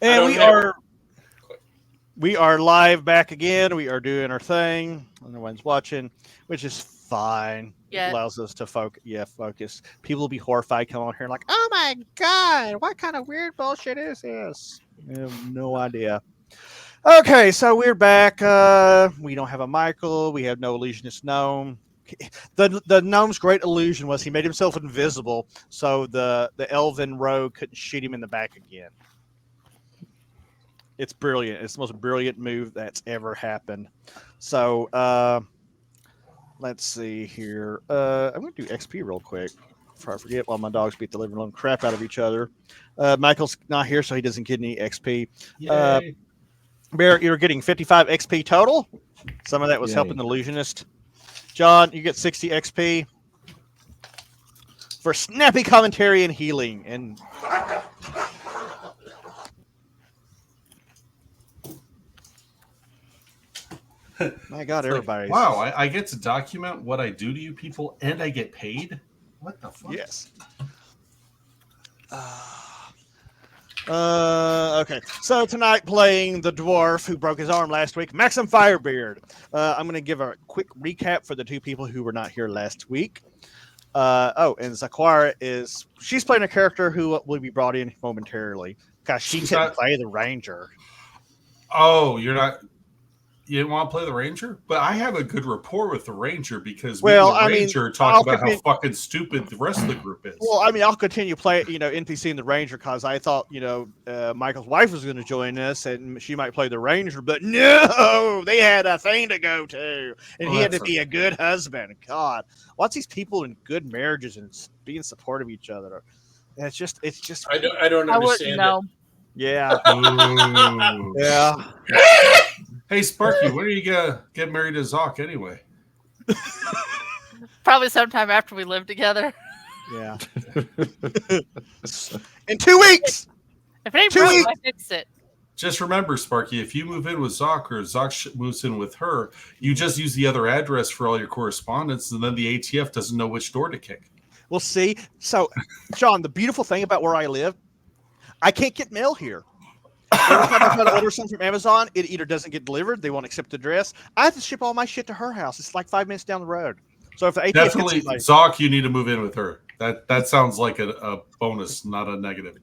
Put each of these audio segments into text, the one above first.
And we are live back again. We are doing our thing. Everyone's watching, which is fine. It Yeah. allows us to focus. People will be horrified coming on here like, oh my god, what kind of weird bullshit is this? I have no idea. Okay, so we're back. We don't have a Michael. We have no illusionist gnome. The gnome's great illusion was he made himself invisible, so the elven rogue couldn't shoot him in the back again. It's brilliant. It's the most brilliant move that's ever happened. So let's see here. I'm going to do XP real quick before I forget while my dogs beat the living room crap out of each other. Michael's not here, so he doesn't get any XP. Barrett, you're getting 55 XP total. Some of that was helping the illusionist. John, you get 60 XP for snappy commentary and healing. And my God, everybody! Wow, I get to document what I do to you people, and I get paid. What the fuck? Yes. Okay. So tonight, playing the dwarf who broke his arm last week, Maxim Firebeard. I'm going to give a quick recap for the two people who were not here last week. And Zaquara she's playing a character who will be brought in momentarily because she couldn't play the ranger. Oh, you didn't want to play the ranger? But I have a good rapport with the ranger because ranger talk about how fucking stupid the rest of the group is. Well, I mean, I'll continue playing, NPC and the ranger because I thought, Michael's wife was going to join us and she might play the ranger, but no, they had a thing to go to, and he had to be a good husband. God, what's these people in good marriages and being supportive of each other? And it's just. I don't understand. I wouldn't know. Yeah. Yeah. Hey, Sparky, when are you gonna get married to Zoc anyway? Probably sometime after we live together. Yeah. In 2 weeks. If it ain't broke, I fix it. Just remember, Sparky, if you move in with Zoc or Zoc moves in with her, you just use the other address for all your correspondence, and then the ATF doesn't know which door to kick. Well, see, so, John, the beautiful thing about where I live, I can't get mail here. Every time I try to order something from Amazon, it either doesn't get delivered, they won't accept the address. I have to ship all my shit to her house. It's like 5 minutes down the road. So if the ATF definitely Zoc, you need to move in with her. That sounds like a bonus, not a negative.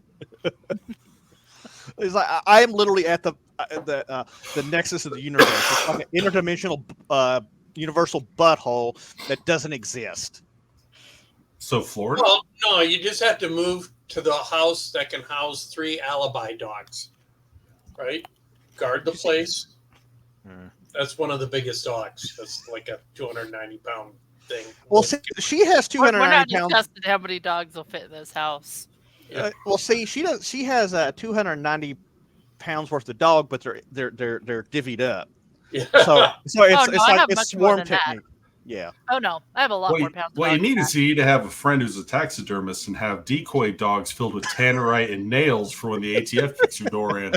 It's like I am literally at the nexus of the universe. It's like an interdimensional universal butthole that doesn't exist. So Florida? Well, no, you just have to move to the house that can house 3 alibi dogs. Right? Guard the place. That's one of the biggest dogs. That's like a 290-pound thing. Well, see, she has 290 pounds. We're not discussing how many dogs will fit in this house. Well, see, she does. She has 290 pounds worth of dog, but they're divvied up. Yeah. So it's swarm technique. Yeah. Oh no, I have a lot more pounds. What you need is you need to have a friend who's a taxidermist and have decoy dogs filled with tannerite and nails for when the ATF kicks your door in.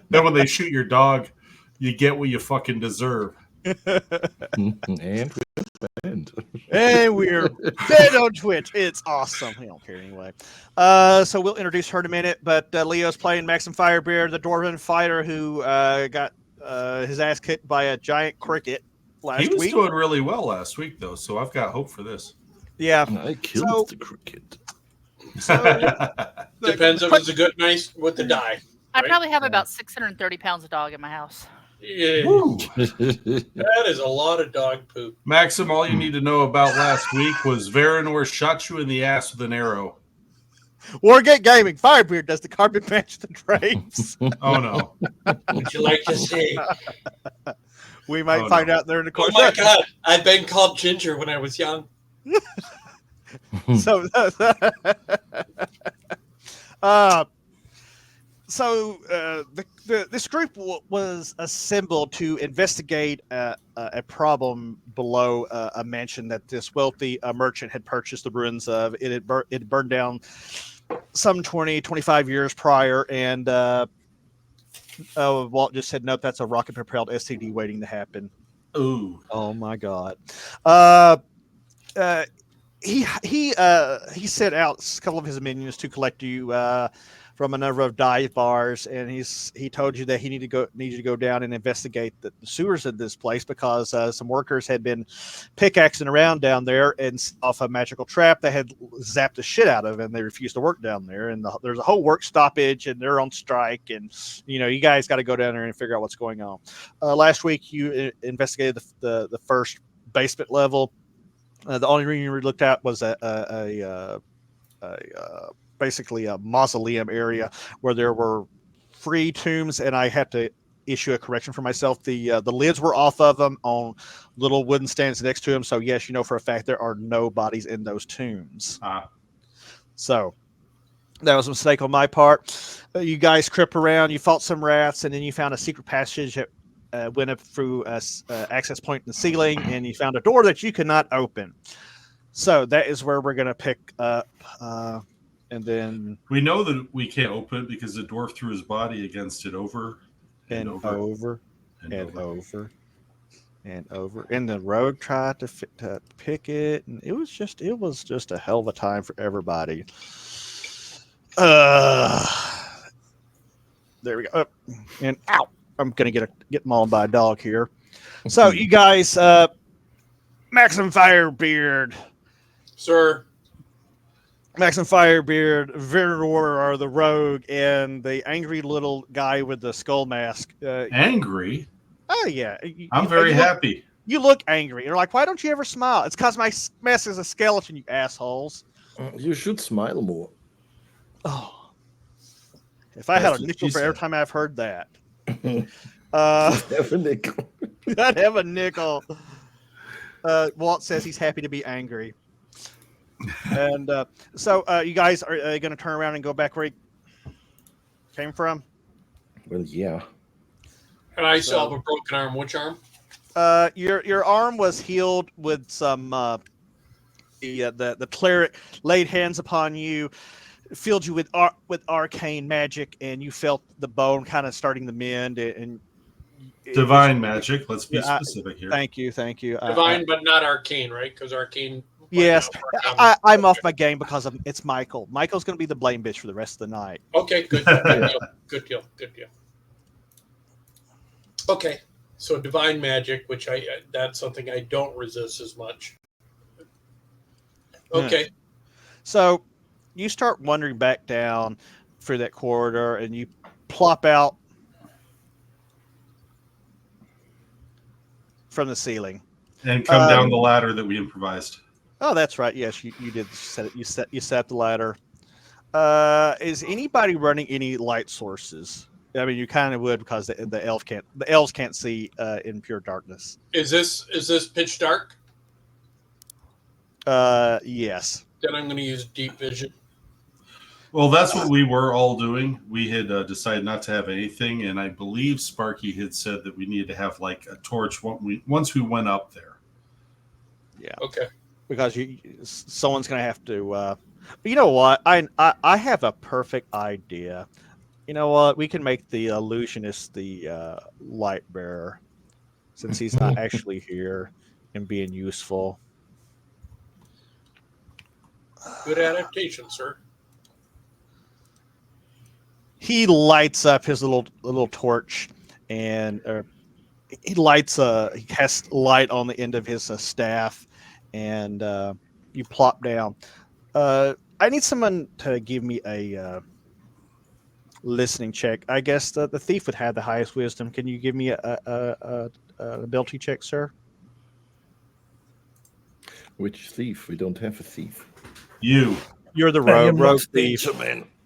Then when they shoot your dog, you get what you fucking deserve. And we're dead on Twitch. It's awesome. We don't care anyway. So we'll introduce her in a minute. But Leo's playing Maxim Firebeard, the dwarven fighter who got his ass kicked by a giant cricket. He was doing really well last week, though, so I've got hope for this. Yeah, I killed the cricket. So, depends if it's a good, nice with the die. I probably have about 630 pounds of dog in my house. Yeah, that is a lot of dog poop. Maxim, all you need to know about last week was Varanor shot you in the ass with an arrow. Wargate Gaming, Firebeard does the carpet match the drapes. Oh no! Would you like to see? We might find out there in the course. Oh my God! I've been called Ginger when I was young. So this group was assembled to investigate a problem below a mansion that this wealthy merchant had purchased the ruins of. It had burned down some 25 years prior, and Walt just said, nope, that's a rocket-propelled STD waiting to happen. Ooh. Oh, my God. He sent out a couple of his minions to collect you from a number of dive bars, and he told you that he needed you to go down and investigate the sewers of this place because some workers had been pickaxing around down there and off a magical trap that had zapped the shit out of it, and they refused to work down there. And there's a whole work stoppage, and they're on strike, and you guys got to go down there and figure out what's going on. Last week you investigated the first basement level. The only room you looked at was basically a mausoleum area where there were free tombs, and I had to issue a correction for myself. The lids were off of them on little wooden stands next to them. So yes, for a fact there are no bodies in those tombs. So that was a mistake on my part. You guys crept around, you fought some rats, and then you found a secret passage that went up through a access point in the ceiling, and you found a door that you could not open. So that is where we're going to pick up. And then we know that we can't open it because the dwarf threw his body against it over and over. And the rogue tried to pick it, and it was just a hell of a time for everybody. There we go. And ow, I'm gonna get mauled by a dog here. So you guys, Maxim Firebeard, sir. Maxim Firebeard, Viridor are the rogue, and the angry little guy with the skull mask. Angry? Oh yeah, I'm very happy. You look angry. You're like, why don't you ever smile? It's because my mask is a skeleton, you assholes. You should smile more. Oh, if I had a nickel for every time I've heard that. Have a nickel. I'd have a nickel. Walt says he's happy to be angry. And so you guys are going to turn around and go back where you came from? Well, yeah. And I still have a broken arm. Which arm? Your arm was healed with some the cleric laid hands upon you, filled you with arcane magic, and you felt the bone kind of starting to mend. And divine magic. Let's be specific here. Thank you. Divine, but not arcane, right? Because arcane. Yes, I'm off my game because it's Michael. Michael's going to be the blame bitch for the rest of the night. Okay, good deal. Okay, so divine magic, which that's something I don't resist as much. Okay. So you start wandering back down through that corridor, and you plop out from the ceiling and come down the ladder that we improvised. Oh, that's right. Yes, you did set it. You set the ladder. Is anybody running any light sources? I mean, you kind of would because the elves can't see in pure darkness. Is this pitch dark? Yes. Then I'm going to use deep vision. Well, that's what we were all doing. We had decided not to have anything, and I believe Sparky had said that we needed to have like a torch once we went up there. Yeah. Okay. Because someone's going to have to. You know what? I have a perfect idea. You know what? We can make the illusionist the light bearer, since he's not actually here and being useful. Good adaptation, sir. He lights up his little torch, and he has light on the end of his staff, and you plop down. I need someone to give me a listening check. I guess the thief would have the highest wisdom. Can you give me a ability check, sir? Which thief? We don't have a thief. You're the rogue thief.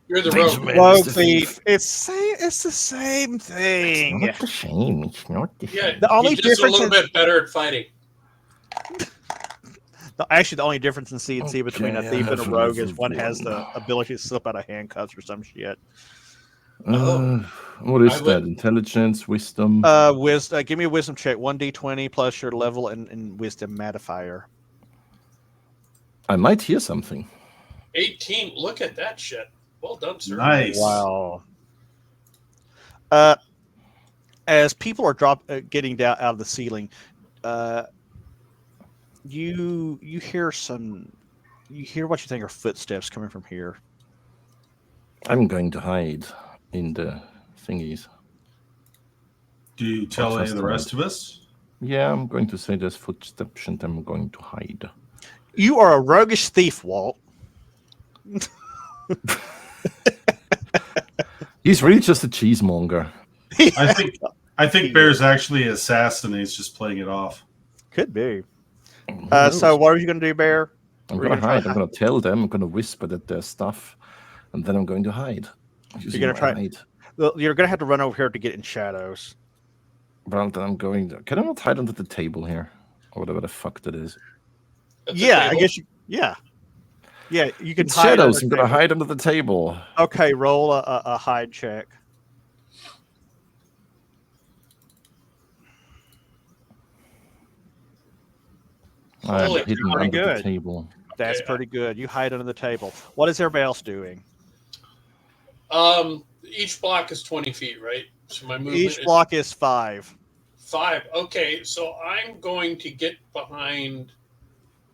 You're the rogue thief. It's the same thing. It's not the same. It's not the same. Yeah, the only he's just a difference little bit better at fighting. Actually, the only difference in C&C between a thief and a rogue is one has the ability to slip out of handcuffs or some shit. What is that? Intelligence, wisdom? Give me a wisdom check. 1d20 plus your level and wisdom modifier. I might hear something. 18. Look at that shit. Well done, sir. Nice. Wow. As people are getting down out of the ceiling, you hear what you think are footsteps coming from here. I'm going to hide in the thingies. Do you tell any of the trust rest of us? Yeah, I'm going to say there's footsteps and I'm going to hide. You are a roguish thief, Walt. He's really just a cheesemonger. I think Bear's actually an assassin and he's just playing it off. Could be. Who So knows? what are you going to do, Bear? I'm Or going to you gonna hide. try I'm going to tell them. I'm going to whisper that there's stuff, and then I'm going to hide. Using gonna my try- hide. Well, you're going to have to run over here to get in shadows. Well, then I'm going to. Can I not hide under the table here, or whatever the fuck that is? At the Yeah, I table. guess you. Yeah, yeah, you can It's hide shadows. under I'm the going to table. hide under the table. Okay, roll a hide check. I'm Holy hidden cow. under the Good. table. That's Okay. pretty good. You hide under the table. What is everybody else doing? Each block is 20 feet, right? So my movement Each is block is 5. 5. Okay, so I'm going to get behind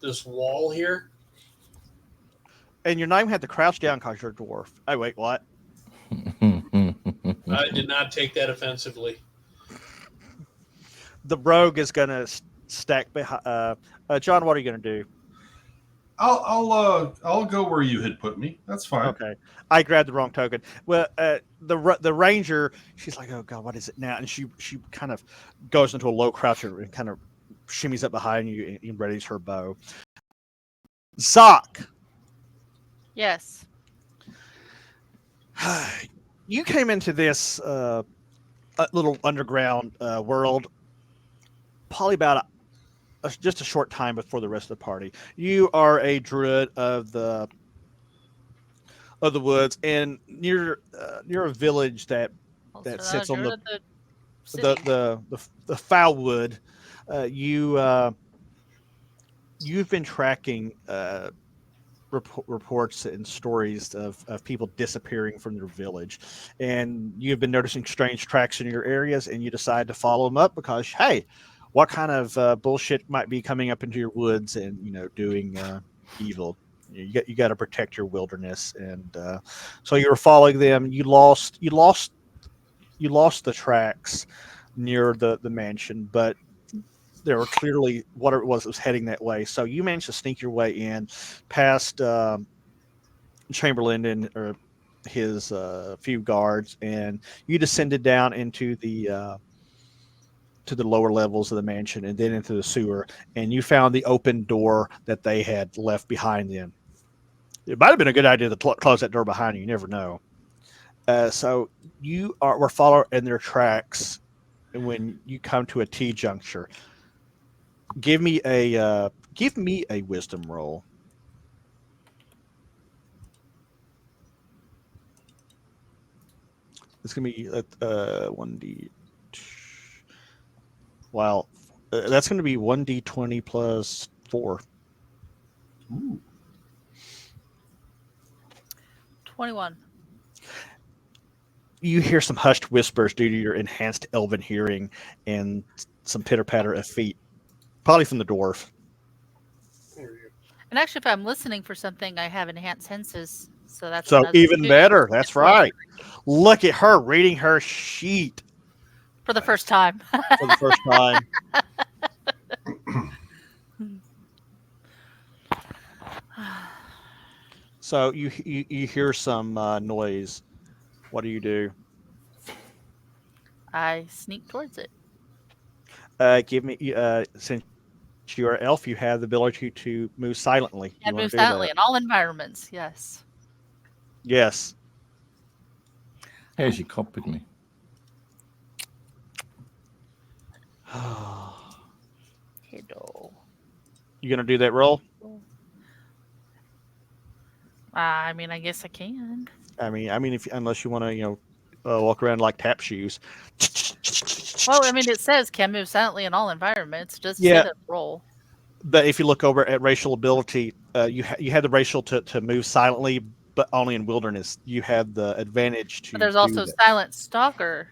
this wall here. And you're not even have to crouch down because you're a dwarf. Oh, wait, what? I did not take that offensively. The rogue is going to stack behind. John, what are you going to do? I'll go where you had put me. That's fine. Okay. I grabbed the wrong token. Well, the ranger, she's like, oh, God, what is it now? And she kind of goes into a low crouch and kind of shimmies up behind you and readies her bow. Zoc. Yes. You came into this little underground world probably about just a short time before the rest of the party. You are a druid of the woods, and near a village that Also, sits on you're the at city. the Foulwood. You've been tracking reports and stories of people disappearing from their village, and you've been noticing strange tracks in your areas, and you decide to follow them up because, hey, what kind of bullshit might be coming up into your woods and doing evil? You got to protect your wilderness, and so you were following them. You lost the tracks near the mansion, but there were clearly what it was heading that way. So you managed to sneak your way in past Chamberlain and his few guards, and you descended down into the to the lower levels of the mansion and then into the sewer, and you found the open door that they had left behind them. It might have been a good idea to close that door behind you. You never know. So were following in their tracks when you come to a T juncture. Give me a wisdom roll. It's gonna be 1d. Wow, that's gonna be 1d20 plus 4. Ooh. 21. You hear some hushed whispers due to your enhanced elven hearing and some pitter patter of feet, probably from the dwarf. And actually, if I'm listening for something, I have enhanced senses. So that's So another even two. better. That's right. Look at her reading her sheet For the first time. for the first time. So you hear some noise. What do you do? I sneak towards it. Give me since you're an elf, you have the ability to move silently. And You wanna move do silently that? in all environments. Yes. Yes. Hey, she copied me. Hello. You gonna do that roll? I mean, I guess I can. I mean, if unless you want to, walk around like tap shoes. Well, I mean, it says can move silently in all environments. It doesn't Yeah. say that roll. But if you look over at racial ability, you had the racial to move silently, but only in wilderness. You have the advantage to. But there's do also that. silent stalker,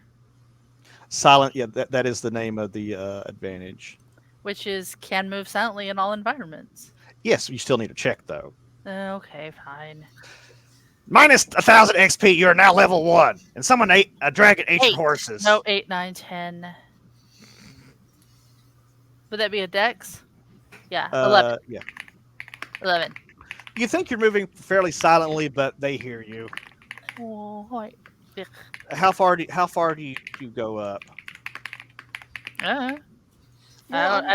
Silent. Yeah, that is the name of the advantage. which is can move silently in all environments. Yes, you still need to check though. Okay, fine. Minus 1,000 XP. You are now level 1, and someone ate a dragon ate your 8. horses. No, 8, 9, 10. Would that be a dex? Yeah, 11. Yeah. 11. You think you're moving fairly silently, but they hear you. Oh, wait. How far do you go up? I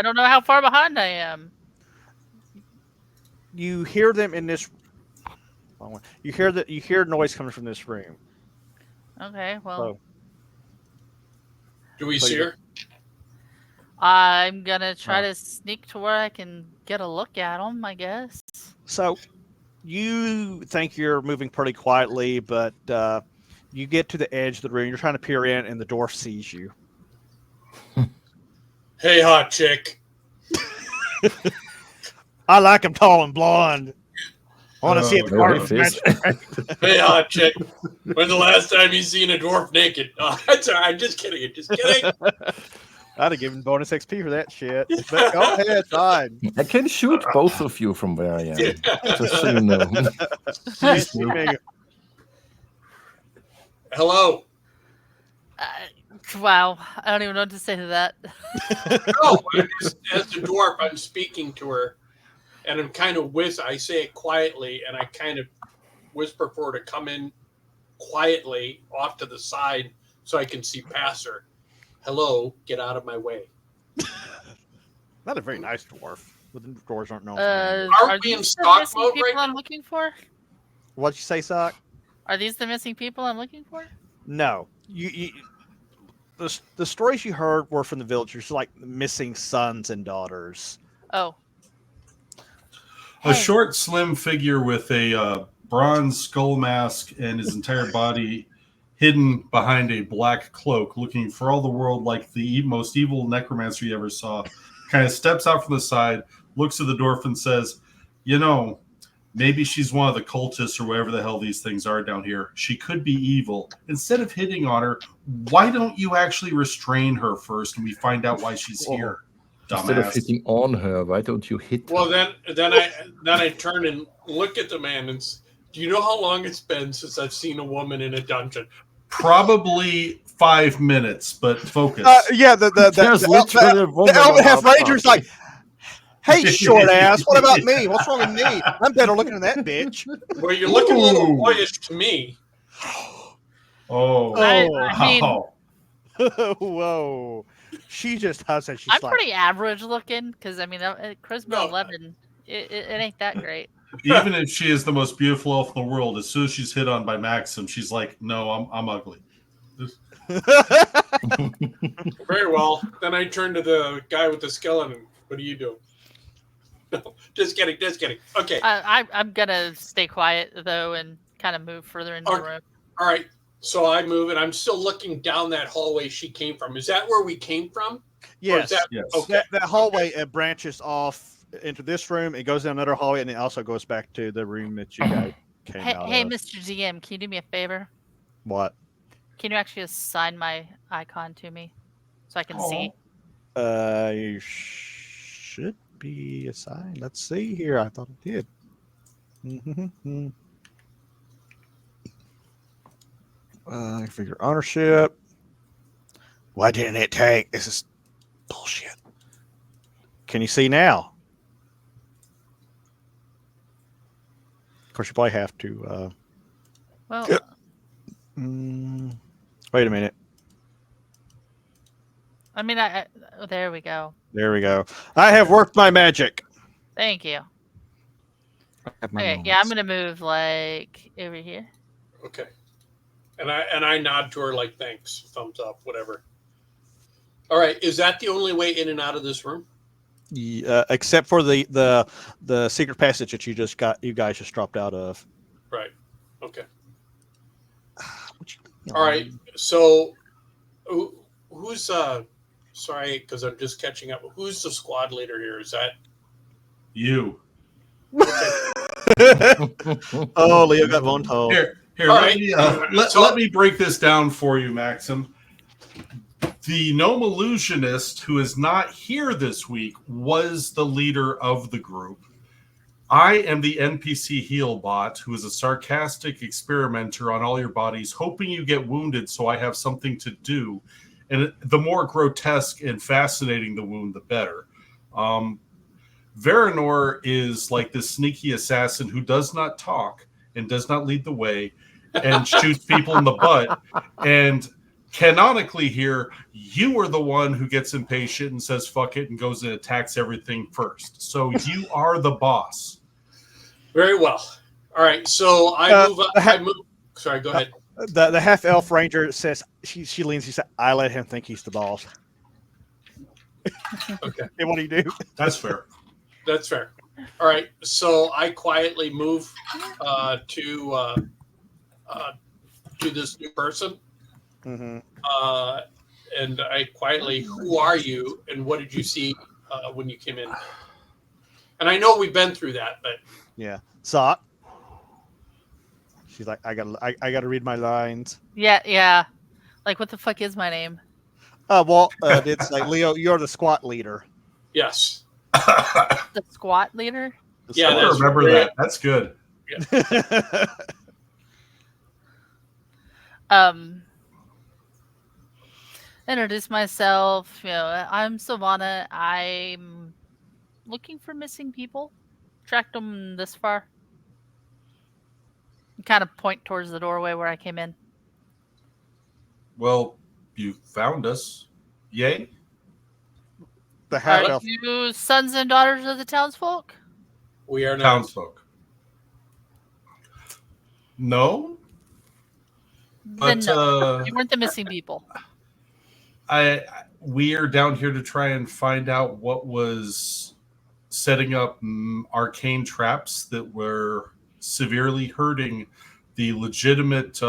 don't know how far behind I am. You hear them in this. You hear noise coming from this room. Okay, well, So, Do we So see you- her? I'm gonna try to sneak to where I can get a look at them, I guess. so you think you're moving pretty quietly, but you get to the edge of the room. You're trying to peer in, and the dwarf sees you. Hey, hot chick. I like him tall and blonde. I want to see if the no, dwarf he is. Hey, hot chick. When's the last time you seen a dwarf naked? Oh, that's all right. I'm just kidding. I'm just kidding. I'd have given bonus XP for that shit. But go ahead, fine. I can shoot both of you from where I am. Just so you know. Jeez, you make it- Hello. Wow, I don't even know what to say to that. No, as the dwarf, I'm speaking to her, and I'm kind of I say it quietly, and I kind of whisper for her to come in quietly off to the side so I can see past her. Hello, get out of my way. Not a very nice dwarf. But the dwarves aren't known for Aren't Are we in these the stock missing mode people right I'm now? looking for? What'd you say, Sock? Are these the missing people I'm looking for? No. The stories you heard were from the villagers, like missing sons and daughters. Oh, A Hey. short, slim figure with a bronze skull mask and his entire body hidden behind a black cloak, looking for all the world like the most evil necromancer you ever saw, kind of steps out from the side, looks at the dwarf and says, you know, maybe she's one of the cultists or whatever the hell these things are down here. She could be evil. Instead of hitting on her, why don't you actually restrain her first and we find out why she's here? Instead of Dumbass. hitting on her, why don't you hit Well, her? then I turn and look at the man and do you know how long it's been since I've seen a woman in a dungeon? Probably 5 minutes, but focus. Yeah, There's the literally a woman Elven Half outside. Ranger's like, hey, short ass, what about me? What's wrong with me? I'm better looking than that bitch. Well, you're looking a little Ooh. boyish to me. Oh, I mean, wow. Whoa. She just hugs and she's I'm like, pretty average looking because I mean, charisma No. 11. It ain't that great. Even if she is the most beautiful elf in the world, as soon as she's hit on by Maxim, she's like, no, I'm ugly. Very well. Then I turn to the guy with the skeleton. What are you doing? No, just kidding. Just kidding. Okay. I'm gonna stay quiet though and kind of move further into the Okay. room. All right. So I move, and I'm still looking down that hallway she came from. Is that where we came from? Or yes. is that, Yes. okay. That hallway branches off into this room. It goes down another hallway, and it also goes back to the room that you guys came Hey, out hey, of. Mr. GM, can you do me a favor? What? Can you actually assign my icon to me so I can see? You should be assigned. Let's see here. I thought it did. Figure ownership. Why didn't it take? This is bullshit. Can you see now? Of course, you probably have to. Well, Wait a minute. I mean, oh, there we go. There we go. I have worked my magic. Thank you. Okay, yeah, I'm gonna move like over here. Okay. And I nod to her like thanks, thumbs up, whatever. All right. Is that the only way in and out of this room? Except for the secret passage that you guys just dropped out of. Right. Okay. Would All right. So who's sorry, because I'm just catching up. Who's the squad leader here? Is that You. Oh, Leo got one told. Here, All let, right. me, So- let me break this down for you, Maxim. The gnome illusionist who is not here this week was the leader of the group. I am the NPC heal bot who is a sarcastic experimenter on all your bodies, hoping you get wounded so I have something to do. And the more grotesque and fascinating the wound, the better. Veranor is like this sneaky assassin who does not talk and does not lead the way and shoots people in the butt. And canonically here, you are the one who gets impatient and says fuck it and goes and attacks everything first. So you are the boss. Very well. All right. So I move up. Sorry, go ahead. The half elf ranger says she leans. She said, "I let him think he's the boss." Okay. And what do you do? That's fair. That's fair. All right. So I quietly move to this new person. Mm-hmm. And I quietly, who are you and what did you see when you came in? And I know we've been through that, but Yeah, Sock. She's like, I gotta read my lines. Yeah. Like, what the fuck is my name? It's like Leo. You're the squat leader. yes. The squat leader? Yeah, I that's remember great. that. That's good. Introduce myself. I'm Silvana. I'm looking for missing people. Tracked them this far. Kind of point towards the doorway where I came in. Well, you found us. Yay. The half Are elf. you sons and daughters of the townsfolk? We are not. Townsfolk. No, Then but no. You weren't the missing people. we are down here to try and find out what was setting up arcane traps that were severely hurting the legitimate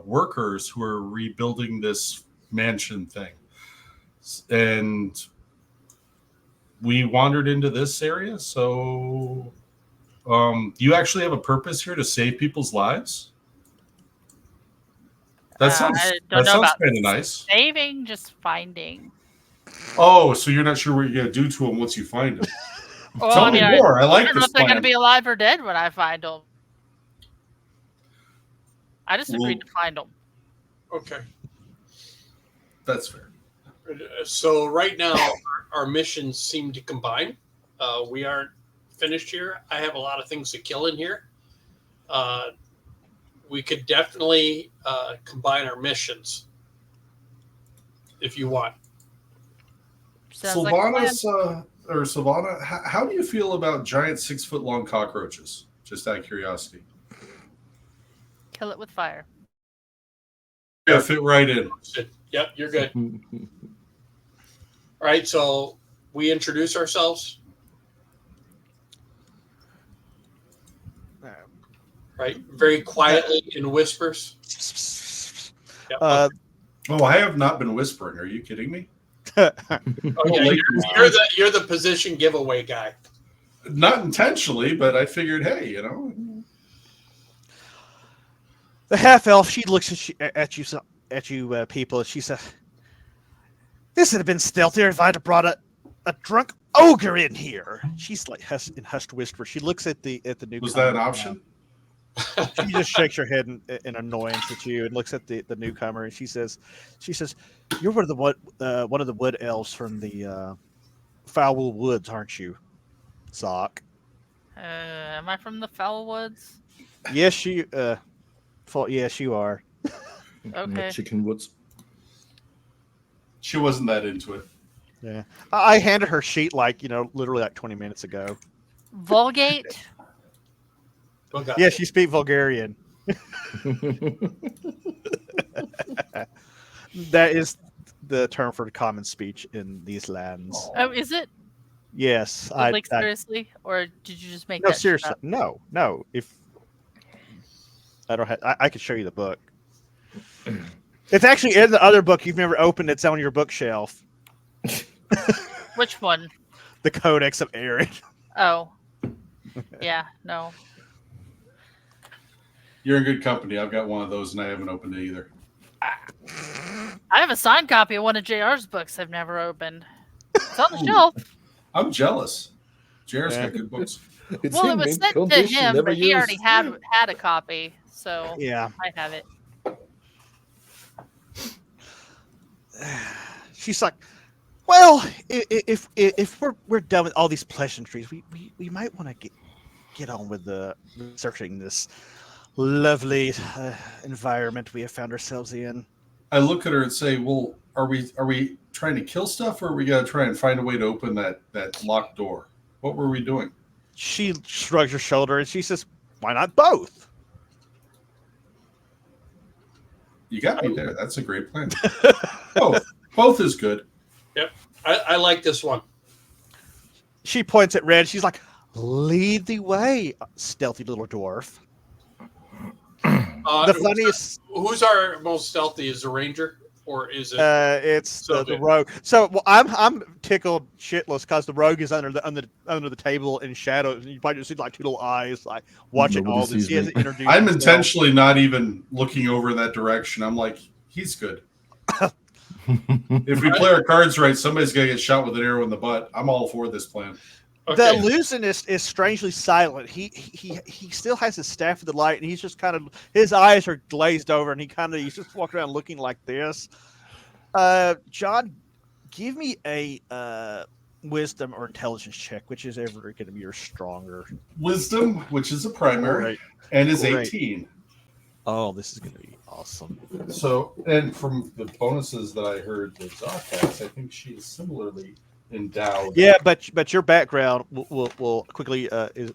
workers who are rebuilding this mansion thing. And we wandered into this area, so you actually have a purpose here to save people's lives? That sounds I don't know kind about of nice. saving, just finding. Oh, so you're not sure what you're going to do to them once you find them. Well, Tell me more. I I like don't know this if they're going plan. to be alive or dead when I find them. I just agreed to find them. Okay. That's fair. So right now, our missions seem to combine. We aren't finished here. I have a lot of things to kill in here. We could definitely combine our missions if you want. Sounds like a plan. Silvana, how do you feel about giant 6-foot-long cockroaches? Just out of curiosity. Kill it with fire. Yeah, fit right in. Yep, you're good. All right, so we introduce ourselves. Right, very quietly in whispers. Yep. Oh, I have not been whispering. Are you kidding me? Oh, yeah, you're the position giveaway guy. Not intentionally, but I figured, hey, The half elf. She looks at you people. She says, "This would have been stealthier if I'd have brought a drunk ogre in here." She's like in hushed whisper. She looks at the new. Was that an option? She just shakes her head in annoyance at you and looks at the newcomer, and she says, "You're one of the wood elves from the Foulwood Woods, aren't you, Sock?" Am I from the Foul Woods? Yes, yes, you are. Okay. Chicken Woods. She wasn't that into it. Yeah, I handed her sheet literally 20 minutes ago. Vulgate? Okay. Yes, you speak Bulgarian. That is the term for common speech in these lands. Oh, is it? Yes, Seriously? Or did you just make no, that shit seriously, up? no. If I don't have, I could show you the book. It's actually in the other book you've never opened. It's on your bookshelf. Which one? The Codex of Aaron. Oh. Yeah, no. You're in good company. I've got one of those, and I haven't opened it either. I have a signed copy of one of JR's books I've never opened. It's on the shelf. I'm jealous. Jared's got good books. It's Well, it in was mint sent to condition, him, never but he already used. had a copy, so Yeah. I have it. She's like, well, if we're done with all these pleasantries, we might want to get on with the researching this lovely environment we have found ourselves in. I look at her and say, "Well, are we trying to kill stuff, or are we gonna try and find a way to open that locked door? What were we doing?" She shrugs her shoulder and she says, why not both? You got me there. That's a great plan. Both is good. Yep, I like this one. She points at Red. She's like, lead the way, stealthy little dwarf. The funniest. Who's our most stealthy? Is the ranger or is it? It's the rogue. So well, I'm tickled shitless because the rogue is under the table in shadows, and you probably just see like two little eyes like watching Nobody all this. sees He me. hasn't introduced I'm himself. intentionally not even looking over in that direction. I'm like, he's good. If we play our cards right, somebody's gonna get shot with an arrow in the butt. I'm all for this plan. The Okay. illusionist is strangely silent. He still has his staff of the light, and he's just kind of his eyes are glazed over, and he's just walking around looking like this. John, give me a wisdom or intelligence check, which is ever going to be your stronger. Wisdom, which is a primary, Great. and is Great. 18. Oh, this is going to be awesome. So, and from the bonuses that I heard that Zoc has, I think she is similarly endowed. Yeah, but your background will quickly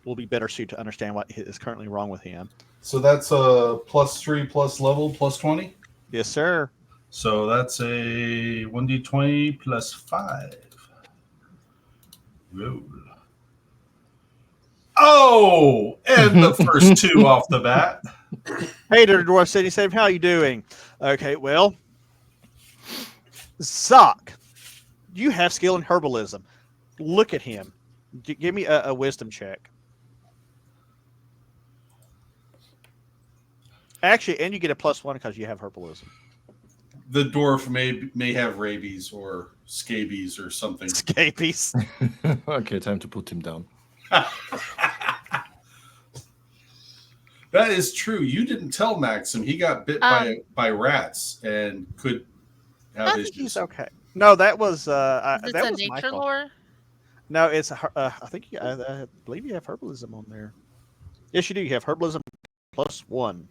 will be better suited to understand what is currently wrong with him. So that's a +3 plus level plus 20. Yes, sir. So that's a 1d20 plus 5. Roll. Oh, and the first two off the bat. Hey, Dirty Dwarf 77, how are you doing? Okay, well, Zoc, you have skill in herbalism. Look at him. Give me a wisdom check. Actually, and you get a +1 because you have herbalism. The dwarf may have rabies or scabies or something. Scabies. Okay, time to put him down. That is true. You didn't tell Maxim he got bit by rats and could have I think issues. he's okay. No, that was Is that this was a nature Michael. lore? No, it's I think I believe you have herbalism on there. Yes, you do. You have herbalism +1.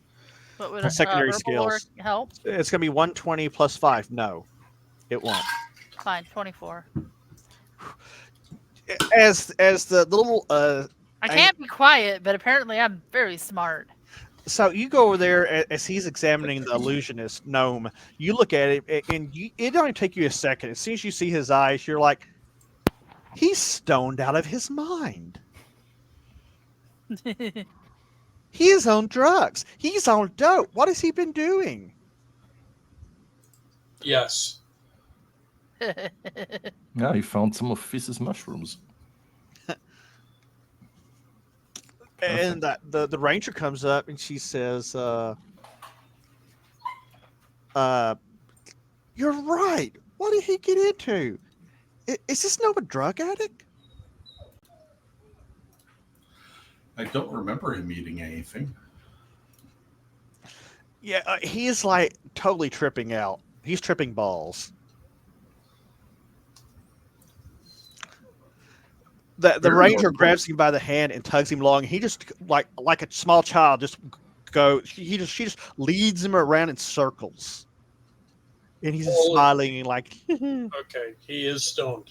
What would Secondary herbal lore skills. help? It's gonna be 120 + 5. No, it won't. Fine, 24. As the little I can't be quiet, but apparently I'm very smart. so you go over there as he's examining the illusionist gnome. You look at it, and it only take you a second. As soon as you see his eyes, you're like, he's stoned out of his mind. He is on drugs. He's on dope. What has he been doing? Yes. Yeah, he found some of Fizz's mushrooms. And the ranger comes up and she says, you're right. What did he get into? Is this no a drug addict? I don't remember him eating anything. Yeah, he is like totally tripping out. He's tripping balls. The Very ranger normal. grabs him by the hand and tugs him along. He just like a small child just she just leads him around in circles. And he's just smiling and like Okay, he is stoned.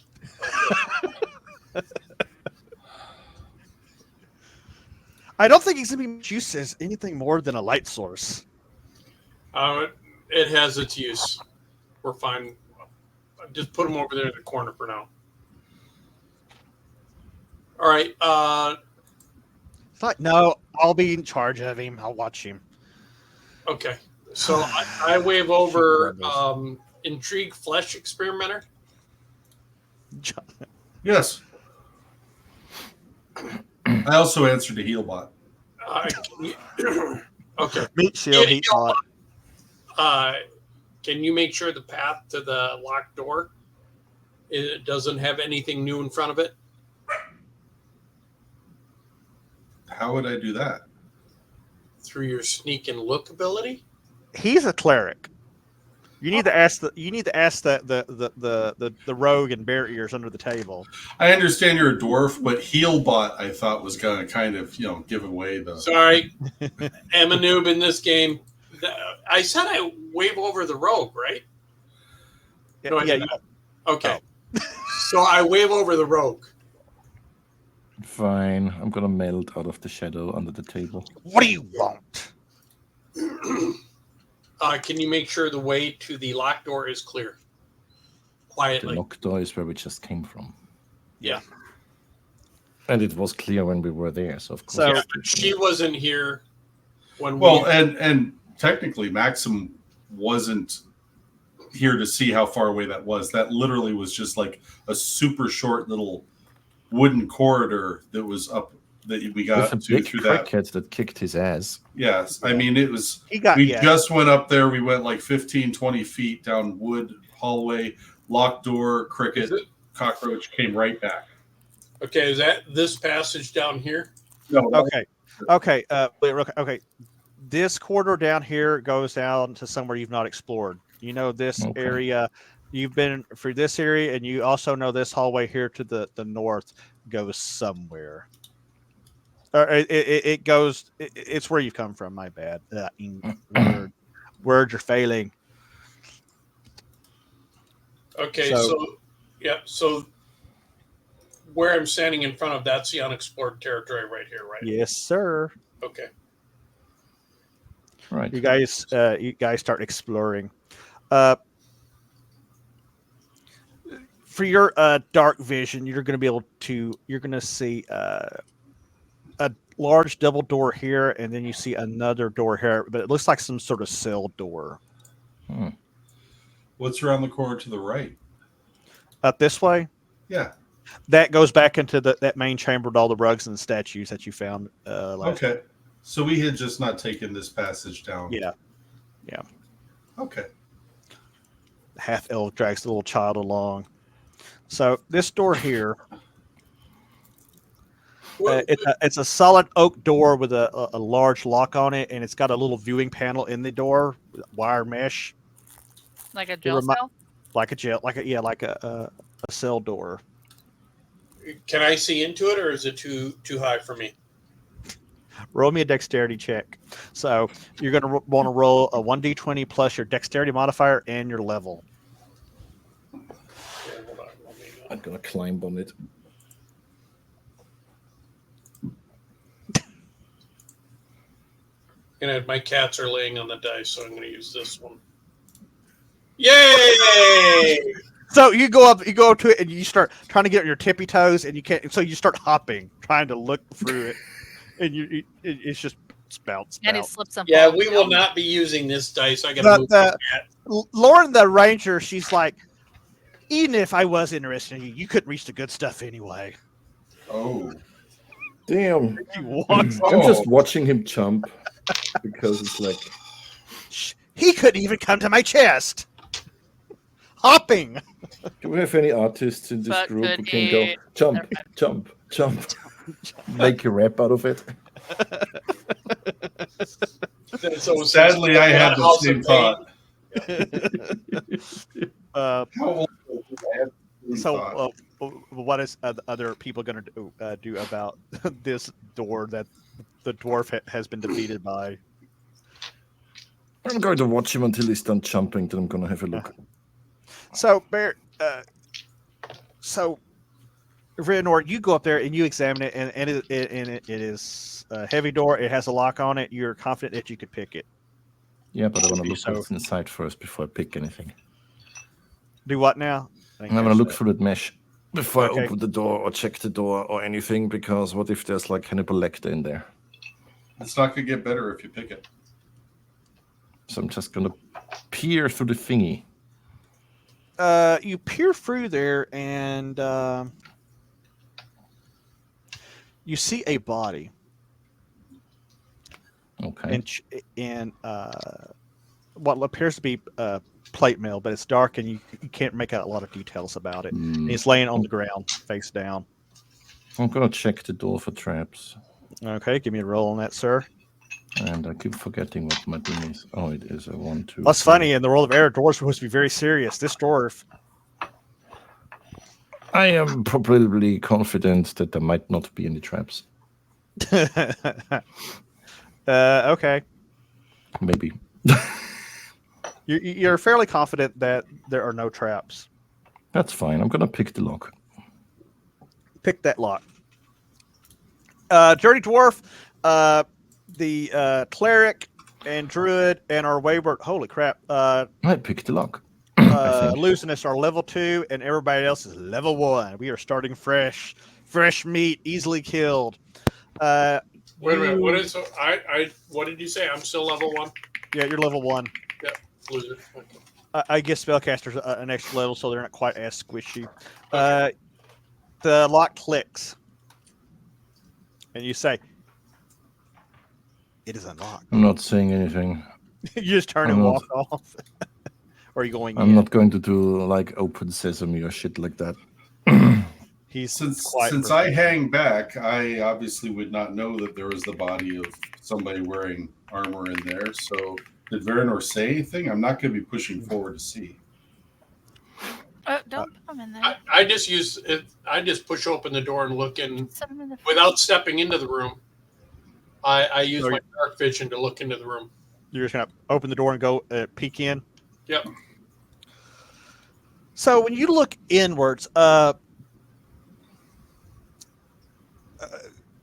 I don't think he's gonna be much use as anything more than a light source. It has its use. We're fine. Just put him over there in the corner for now. All right. It's like, no, I'll be in charge of him. I'll watch him. Okay. So I wave over Intrigue Flesh Experimenter. Yes. I also answered to Healbot. Okay. Meat shield, heat pot. Can you make sure the path to the locked door it doesn't have anything new in front of it? How would I do that? Through your sneak and look ability? He's a cleric. You need to ask the rogue and bear ears under the table. I understand you're a dwarf, but Healbot I thought was going to kind of give away the. Sorry, I'm a noob in this game. I said I wave over the rogue, right? No, I didn't. Okay. So I wave over the rogue. Fine. I'm gonna melt out of the shadow under the table. What do you want? Can you make sure the way to the locked door is clear? The Quietly. locked door is where we just came from. Yeah. And it was clear when we were there, so of course. So- Yeah, but she wasn't here when Well, we. and technically, Maxim wasn't here to see how far away that was. That literally was just like a super short little wooden corridor that was up that we got with a to big through that. cricket that kicked his ass. Yes, I mean it was. He got We just went up there. We went like 15, 20 feet down wood hallway, locked door, cricket, Is it? cockroach, came right back. Okay, is that this passage down here? No, Okay. Wait, real quick. Okay. This corridor down here goes down to somewhere you've not explored. You know this Okay. area. You've been through this area, and you also know this hallway here to the north goes somewhere. Or it goes. It's where you come from. My bad. Words are failing. Okay, so where I'm standing in front of, that's the unexplored territory right here, right? Yes, sir. Okay. Right. You guys start exploring. For your dark vision, you're going to see a large double door here, and then you see another door here, but it looks like some sort of cell door. What's around the corner to the right? Up this way, Yeah. that goes back into that main chamber with all the rugs and the statues that you found. Okay. So we had just not taken this passage down. Yeah. Okay. Half elf drags the little child along. So this door here, it's a solid oak door with a large lock on it, and it's got a little viewing panel in the door, wire mesh, Like a jail cell? like a cell door. Can I see into it, or is it too high for me? Roll me a dexterity check. So you're going to want to roll a 1d20 plus your dexterity modifier and your level. Okay, hold on, let me, I'm gonna climb on it. my cats are laying on the dice, so I'm going to use this one. Yay! So you go up to it, and you start trying to get on your tippy toes, and you can't. So you start hopping, trying to look through it, and it's just bounce. And he slips and Yeah, falls we will down. not be using this dice. I got to move the cat. Lauren, the ranger, she's like, even if I was interested in you, you couldn't reach the good stuff anyway. Oh. Damn. He wants. I'm just watching him jump because it's like He couldn't even come to my chest. Hopping. do we have any artists in this But group who could can go he- jump, Never mind. jump, jump, make a rap out of it? So Sadly, I had the House same of thought. Uh, How old was I? I had the same thought. what is other people going to do about this door that the dwarf has been defeated by? I'm going to watch him until he's done jumping. Then I'm going to have a look. So, Bear, Renor, you go up there and you examine it, and it is a heavy door. It has a lock on it. You're confident that you could pick it. Yeah, but I want to look So- what's inside first before I pick anything. Do what now? I'm going to look through that mesh before Okay. I open the door or check the door or anything, because what if there's like Hannibal Lecter in there? It's not going to get better if you pick it. So I'm just going to peer through the thingy. You peer through there, and you see a body. Okay. And what appears to be plate mail, but it's dark, and you can't make out a lot of details about it. And he's laying on the ground, face down. I'm going to check the door for traps. Okay, give me a roll on that, sir. And I keep forgetting what my thing is. Oh, it is a 1, 2. That's 3. funny. In the world of air, dwarves are supposed to be very serious. This dwarf. I am probably confident that there might not be any traps. Okay. Maybe. You're fairly confident that there are no traps. That's fine. I'm gonna pick the lock. Pick that lock. Dirty Dwarf, the cleric and druid and our wayward. Holy crap! I picked the lock. I think. Illusionist are level 2, and everybody else is level 1. We are starting fresh meat, easily killed. Wait a minute. What is what did you say? I'm still level 1. Yeah, you're level 1. Yep. Loser. Okay. I guess spellcasters an extra level, so they're not quite as squishy. Okay. The lock clicks, and you say, "It is unlocked." I'm not saying anything. You just turn and walk off. Or are you going? I'm not going to do like open sesame or shit like that. He's Since I hang back, I obviously would not know that there was the body of somebody wearing armor in there. So did Veranor say anything? I'm not going to be pushing forward to see. Don't put them in there. I just use it. I just push open the door and look in Set 'em in the without stepping into the room. I use my dark vision to look into the room. You're just gonna open the door and go peek in. Yep. So when you look inwards,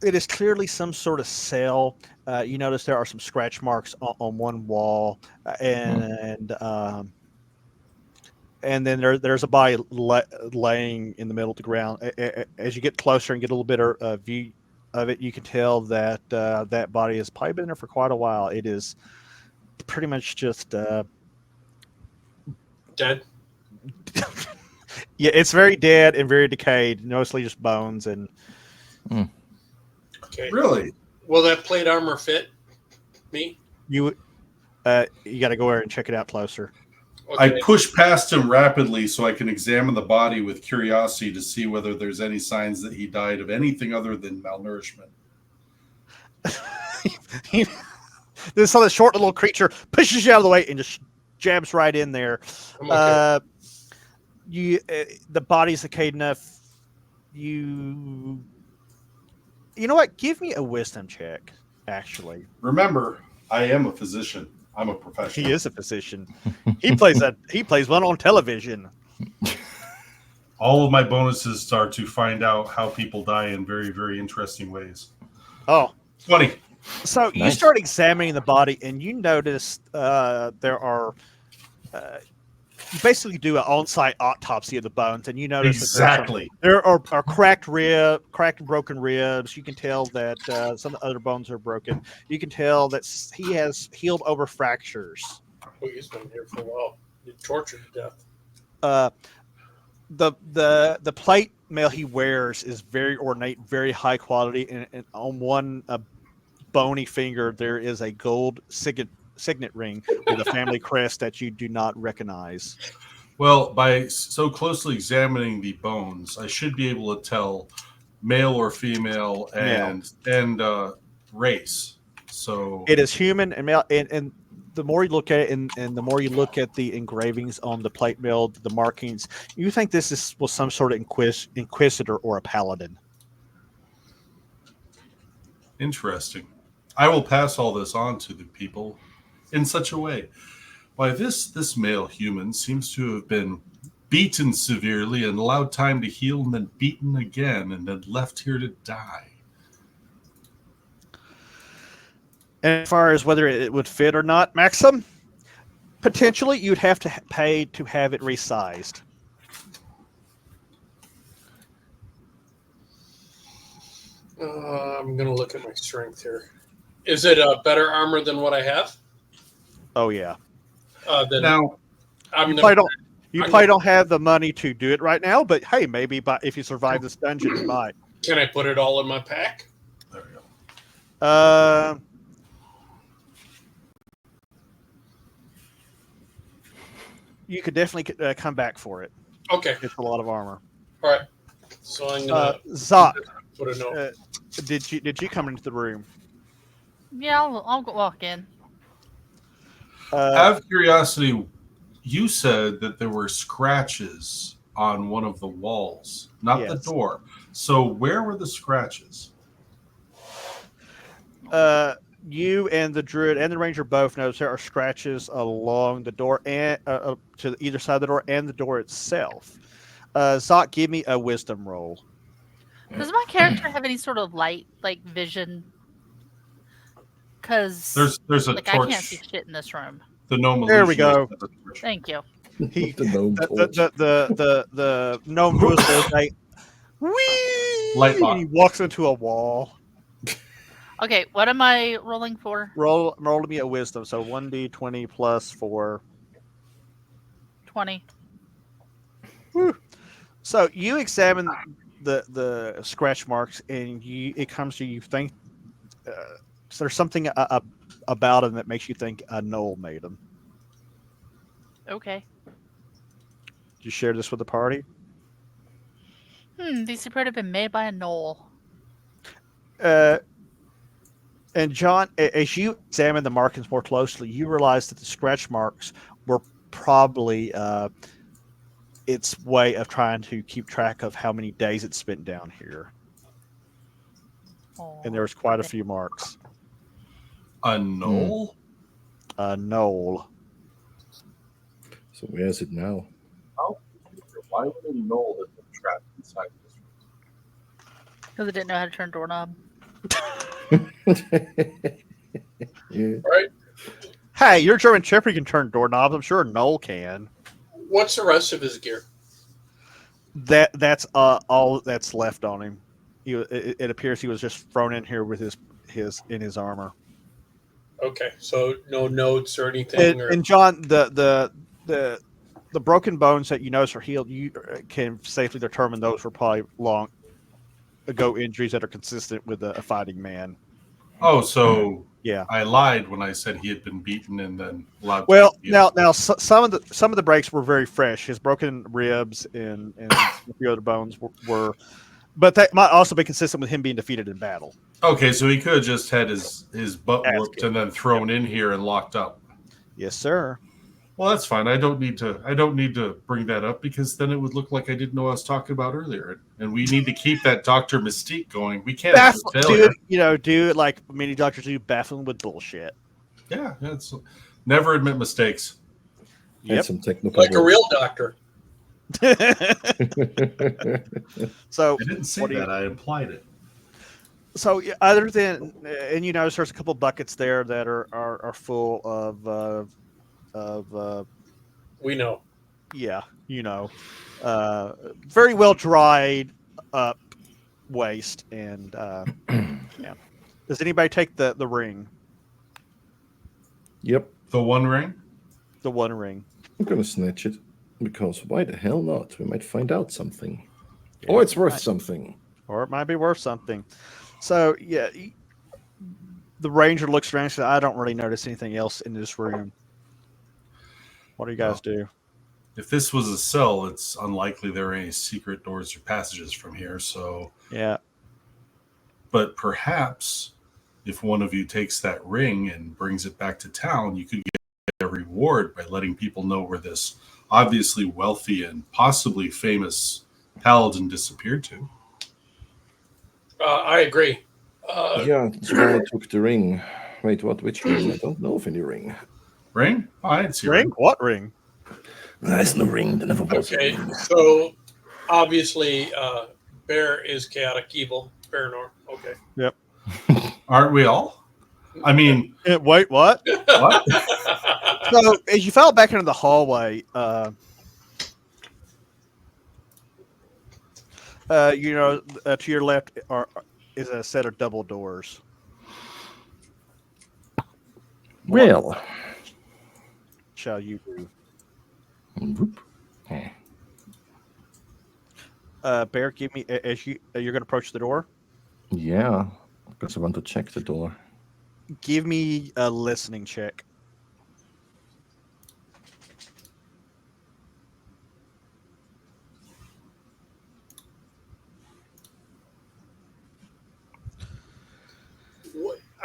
it is clearly some sort of cell. You notice there are some scratch marks on one wall, and then there's a body laying in the middle of the ground. As you get closer and get a little bit of view of it, you can tell that that body has probably been there for quite a while. It is pretty much just Dead. Yeah, it's very dead and very decayed, mostly just bones and. Okay. Really? Will that plate armor fit me? You got to go over and check it out closer. Okay. I push past him rapidly so I can examine the body with curiosity to see whether there's any signs that he died of anything other than malnourishment. This other short little creature pushes you out of the way and just jabs right in there. I'm okay. The body's decayed enough. You know what? Give me a wisdom check. Actually, Remember, I am a physician. I'm a professional. he is a physician. He plays one on television. All of my bonuses are to find out how people die in very, very interesting ways. Oh, 20. so you Nice. start examining the body, and you notice there are. You basically do an on-site autopsy of the bones, and you notice Exactly. that there are cracked and broken ribs. You can tell that some of the other bones are broken. You can tell that he has healed over fractures. Oh, he's been here for a while. He's tortured to death. The plate mail he wears is very ornate, very high quality, and on one bony finger there is a gold signet ring with a family crest that you do not recognize. Well, by so closely examining the bones, I should be able to tell male or female and race. So It is human and male, and the more you look at it, and the more you look at the engravings on the plate mail, the markings, you think this was some sort of inquisitor or a paladin. interesting. I will pass all this on to the people in such a way. Why, this male human seems to have been beaten severely and allowed time to heal and then beaten again and then left here to die. And as far as whether it would fit or not, Maxim, potentially you'd have to pay to have it resized. I'm going to look at my strength here. Is it a better armor than what I have? Oh yeah. Then Now, I'm You gonna, probably don't have the money to do it right now, but hey, maybe if you survive this dungeon, you might. Can I put it all in my pack? there we go. You could definitely come back for it. Okay. It's a lot of armor. All right. So I'm going to Zot, put a note. Did you come into the room? Yeah, I'll go walk in. Out of curiosity, you said that there were scratches on one of the walls, not the Yes. door. So where were the scratches? You and the druid and the ranger both notice there are scratches along the door and to either side of the door and the door itself. Zoc, give me a wisdom roll. Does my character have any sort of light, like vision? Because There's a like I can't see torch. shit in this room. The gnome There we illusionist go. has a torch. Thank you. He The gnome torch. the gnome moves there like whee, Light and he walks into a wall. Okay, what am I rolling for? Roll me a wisdom. So 1d20 plus 4. 20. So you examine the scratch marks, and it comes to you think so there's something about him that makes you think a knoll made him. Okay. Did you share this with the party? These appear to have been made by a knoll. And John, as you examine the markings more closely, you realize that the scratch marks were probably its way of trying to keep track of how many days it spent down here. Oh, And there was quite a okay. few marks. A knoll? A knoll. So where is it now? Why would a knoll have been trapped inside this room? Because I didn't know how to turn a doorknob. Yeah. Right. Hey, you're German Shepherd, you can turn doorknobs. I'm sure a knoll can. What's the rest of his gear? That's all that's left on him. It appears he was just thrown in here with his armor. Okay, so no notes or anything. And John, the broken bones that you notice are healed. You can safely determine those were probably long ago injuries that are consistent with a fighting man. Oh, so Yeah. I lied when I said he had been beaten and then allowed. Well, to be healed. now some of the breaks were very fresh. His broken ribs and a few other bones were, but that might also be consistent with him being defeated in battle. Okay, so he could have just had his butt Ass whooped kicked. and then thrown in here and locked up. Yes, sir. Well, that's fine. I don't need to bring that up because then it would look like I didn't know what I was talking about earlier. And we need to keep that Dr. Mystique going. We can't have a failure. Dude, like many doctors do, baffling with bullshit. Yeah, it's never admit mistakes. Yep. Some technical. like a real doctor. So I didn't say that. I implied it. So other than, and you notice there's a couple buckets there that are full of We know. yeah, very well dried up waste, and yeah. Does anybody take the ring? Yep. The One Ring? The one ring. I'm gonna snatch it because why the hell not? We might find out something. Yeah, Or it's worth right. something. Or it might be worth something. So yeah, the ranger looks around and says, "I don't really notice anything else in this room. What do you guys do?" If this was a cell, it's unlikely there are any secret doors or passages from here. So, Yeah. but perhaps if one of you takes that ring and brings it back to town, you could get a reward by letting people know where this obviously wealthy and possibly famous paladin disappeared to. I agree. Yeah, that's why I took the ring. Wait, what? Which ring? I don't know of any ring. Ring? Oh, I didn't see a Ring? ring. What ring? There's no ring. There never was a Okay, ring. so obviously Bear is chaotic evil. Baranor. Okay. Yep. Aren't we all? I mean, Wait, what? what? So as you fell back into the hallway, to your left is a set of double doors. Well. Shall you do? Whoop. Bear, give me as you're going to approach the door. Yeah, because I want to check the door. Give me a listening check.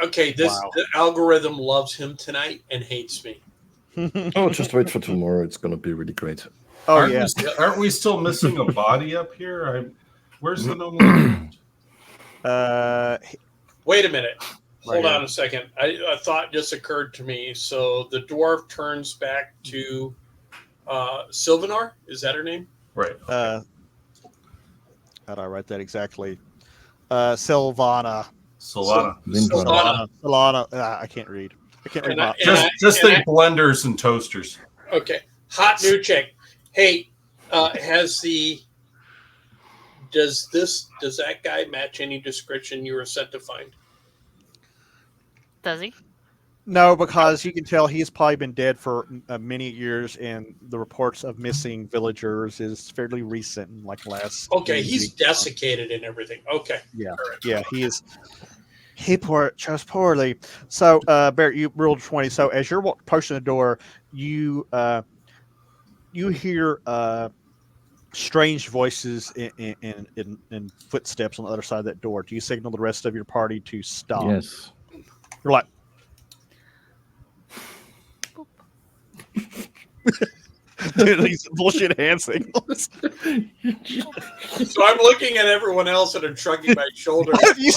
Okay, Wow. the algorithm loves him tonight and hates me. Oh, just wait for tomorrow. It's gonna be really great. Oh aren't yeah. aren't we still missing a body up here? Where's the gnome? Wait a minute. Right Hold here. on a second. A thought just occurred to me. So the dwarf turns back to Sylvanor. Is that her name? Right. How do I write that exactly? Sylvana. Solana. Solana. Solana. I can't read. I can't read. Just think blenders and toasters. Okay. Hot new chick. Hey, does that guy match any description you were sent to find? Does he? No, because you can tell he's probably been dead for many years, and the reports of missing villagers is fairly recent, like last. Okay, he's desiccated and everything. Okay. Yeah, All right. yeah, he is. He chose poorly. So, Barrett, you rolled 20. So, as you're approaching the door, you hear strange voices and footsteps on the other side of that door. Do you signal the rest of your party to stop? Yes. You're like, dude, these bullshit hand signals. So I'm looking at everyone else and I'm shrugging my shoulders. you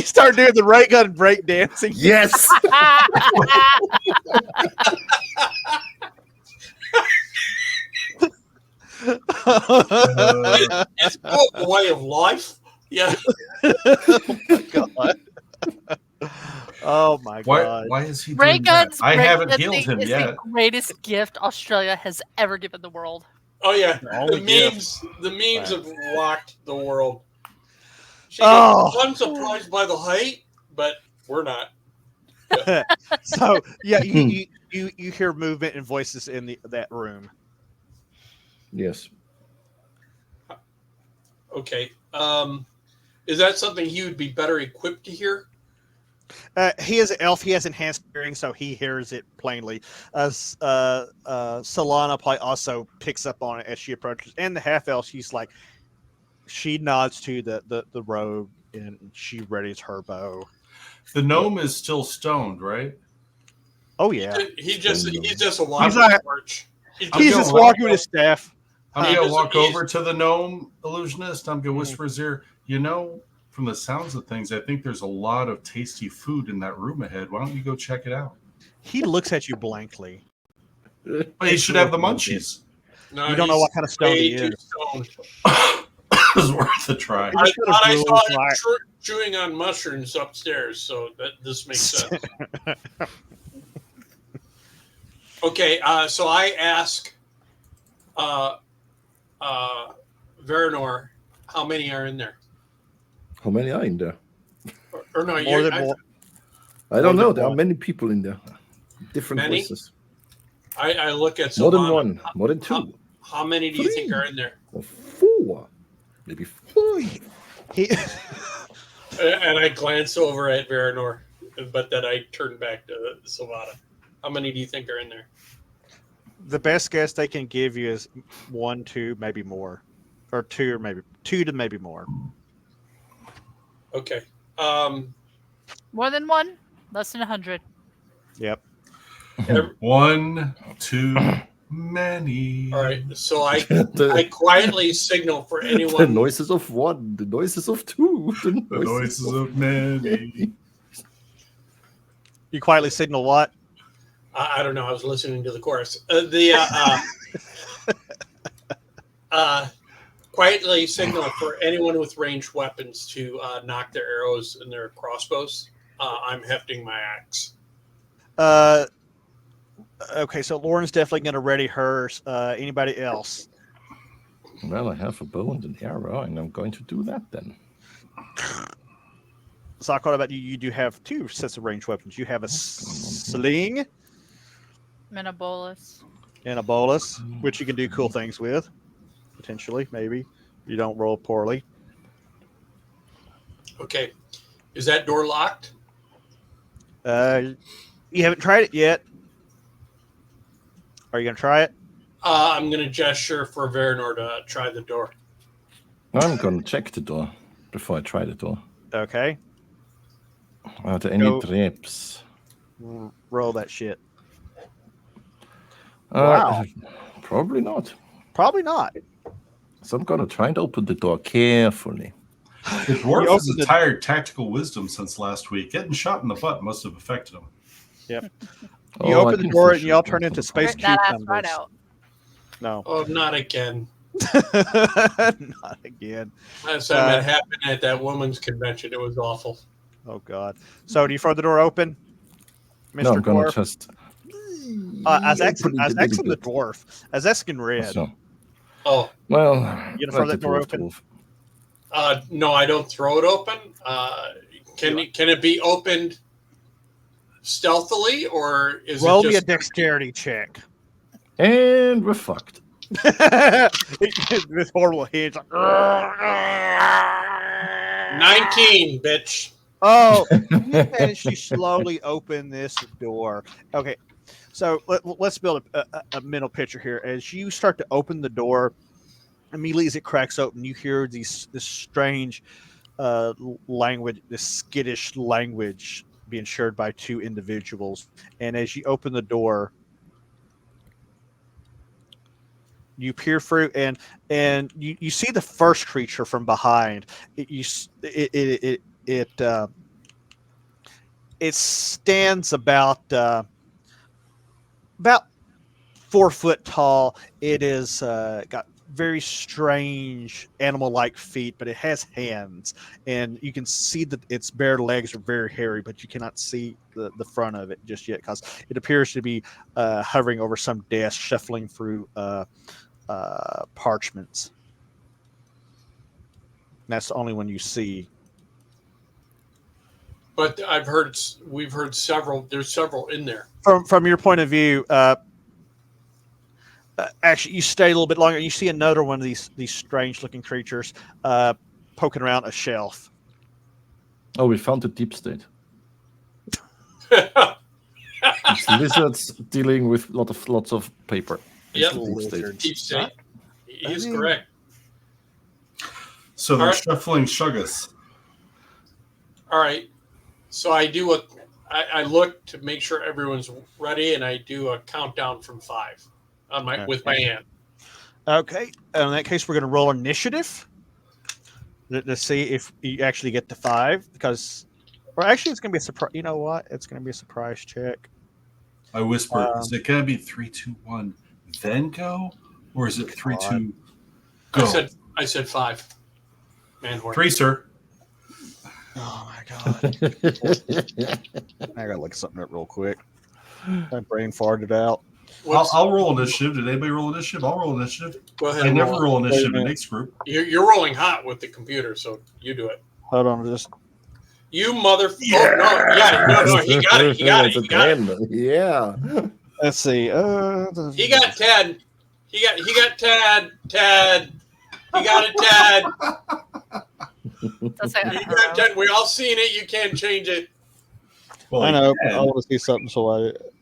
start doing the right gun break dancing. Yes. It's a way of life. Yeah. Oh my god. Why is he Ray doing that? Guns I haven't breakdancing healed him is yet. the greatest gift Australia has ever given the world. Oh yeah. Only The memes have rocked the world. I'm surprised by the height, but we're not. So yeah, you hear movement and voices in that room. Yes. Okay. Is that something he would be better equipped to hear? He is an elf. He has enhanced hearing, so he hears it plainly. Solana probably also picks up on it as she approaches. And the half elf, she nods to the rogue and she readies her bow. The gnome is still stoned, right? Oh yeah, He's just a walking torch. He's just walking with his staff. I'm gonna walk over to the gnome illusionist. I'm gonna whisper his ear. From the sounds of things, I think there's a lot of tasty food in that room ahead. Why don't you go check it out? He looks at you blankly. But he should have the munchies. No, You don't know what kind of stone he is. It was worth a try. I thought I saw him chewing on mushrooms upstairs, so this makes sense. Okay, so I ask Veranor, how many are in there? How many are in there? Or no, More than more. I don't More know. than There are one. many people in there. Different Many? voices. I look at More than Solana. one. More than two. How many do you think are in there? Or four. Maybe four. He And I glance over at Veranor, but then I turn back to Silvana. How many do you think are in there? the best guess they can give you is 1, 2, maybe more, or 2, or maybe 2 to maybe more. Okay. More than one, less than 100. Yep. One too many. All right. So I quietly signal for The anyone. noises of one, the noises of two, the The noises of many. You quietly signal what? I don't know. I was listening to the chorus. Quietly signal for anyone with ranged weapons to knock their arrows and their crossbows. I'm hefting my axe. Okay, so Lauren's definitely going to ready hers. Anybody else? Well, I have a bow and an arrow, and I'm going to do that then. Sakura, about you? You do have 2 sets of ranged weapons. You have a sling And a bolus. and a bolus, which you can do cool things with, potentially, maybe. You don't roll poorly. Okay. Is that door locked? You haven't tried it yet. Are you going to try it? I'm going to gesture for Veranor to try the door. I'm going to check the door before I try the door. Okay. Are there any Go. traps? Roll that shit. Wow. Probably not. Probably not. So I'm gonna try and open the door carefully. The dwarf You has opened a tired tactical wisdom since last week. Getting shot in the butt must have affected him. You I open the can door for and y'all sure turn go into for the space Rip that ass cucumbers. right out. No. Oh, not again. Not again. Last time it happened at that woman's convention, it was awful. Oh God. So do you throw the door open, Mr. No, I'm gonna Dwarf? just. I was open it a little asking the bit. dwarf. I was asking Red. So, Oh, well, You gonna throw let that the door dwarf open? dwarf. no, I don't throw it open. Can it be opened stealthily, or is Roll it me a just dexterity check. And we're fucked. This horrible hands. 19, bitch? Oh, you managed to slowly open this door. Okay, so let's build a mental picture here. As you start to open the door, immediately as it cracks open, you hear this strange language, this skittish language being shared by two individuals. And as you open the door, you peer through, and you see the first creature from behind. It stands about 4 foot tall. It is got very strange animal-like feet, but it has hands, and you can see that its bare legs are very hairy, but you cannot see the front of it just yet because it appears to be hovering over some desk, shuffling through parchments. And that's the only one you see. But we've heard several. There's several in there. From your point of view, actually, you stay a little bit longer. You see another one of these strange-looking creatures poking around a shelf. Oh, we found the deep state. It's lizards dealing with lots of paper. Yep. It's the deep state. Deep state. He's I mean- correct. So they're All right. shuffling Shuggus. All right. So I look to make sure everyone's ready, and I do a countdown from 5 on with my hand. Okay. In that case, we're going to roll initiative to see if you actually get to 5. Because, or actually, it's going to be a surprise. You know what? It's going to be a surprise check. I whisper, is it going to be 3, 2, 1, then go? Or is it 3, 2, go? I said 5. Man-horn. 3, sir. Oh my God! I gotta look something up real quick. My brain farted out. I'll roll initiative. Did anybody roll initiative? I'll roll initiative. Go ahead. I And never roll Wait a initiative in minute. Nick's group. You're rolling hot with the computer, so you do it. Hold on, just You mother. Oh, no. Yeah. No. He got it. He got it. He got it. Yeah. let's see. He got Ted. He got Ted. Ted. He got it, Ted. That's like, You got Ted. We all seen it. You can't change it. Well, I know. yeah. I want to see something,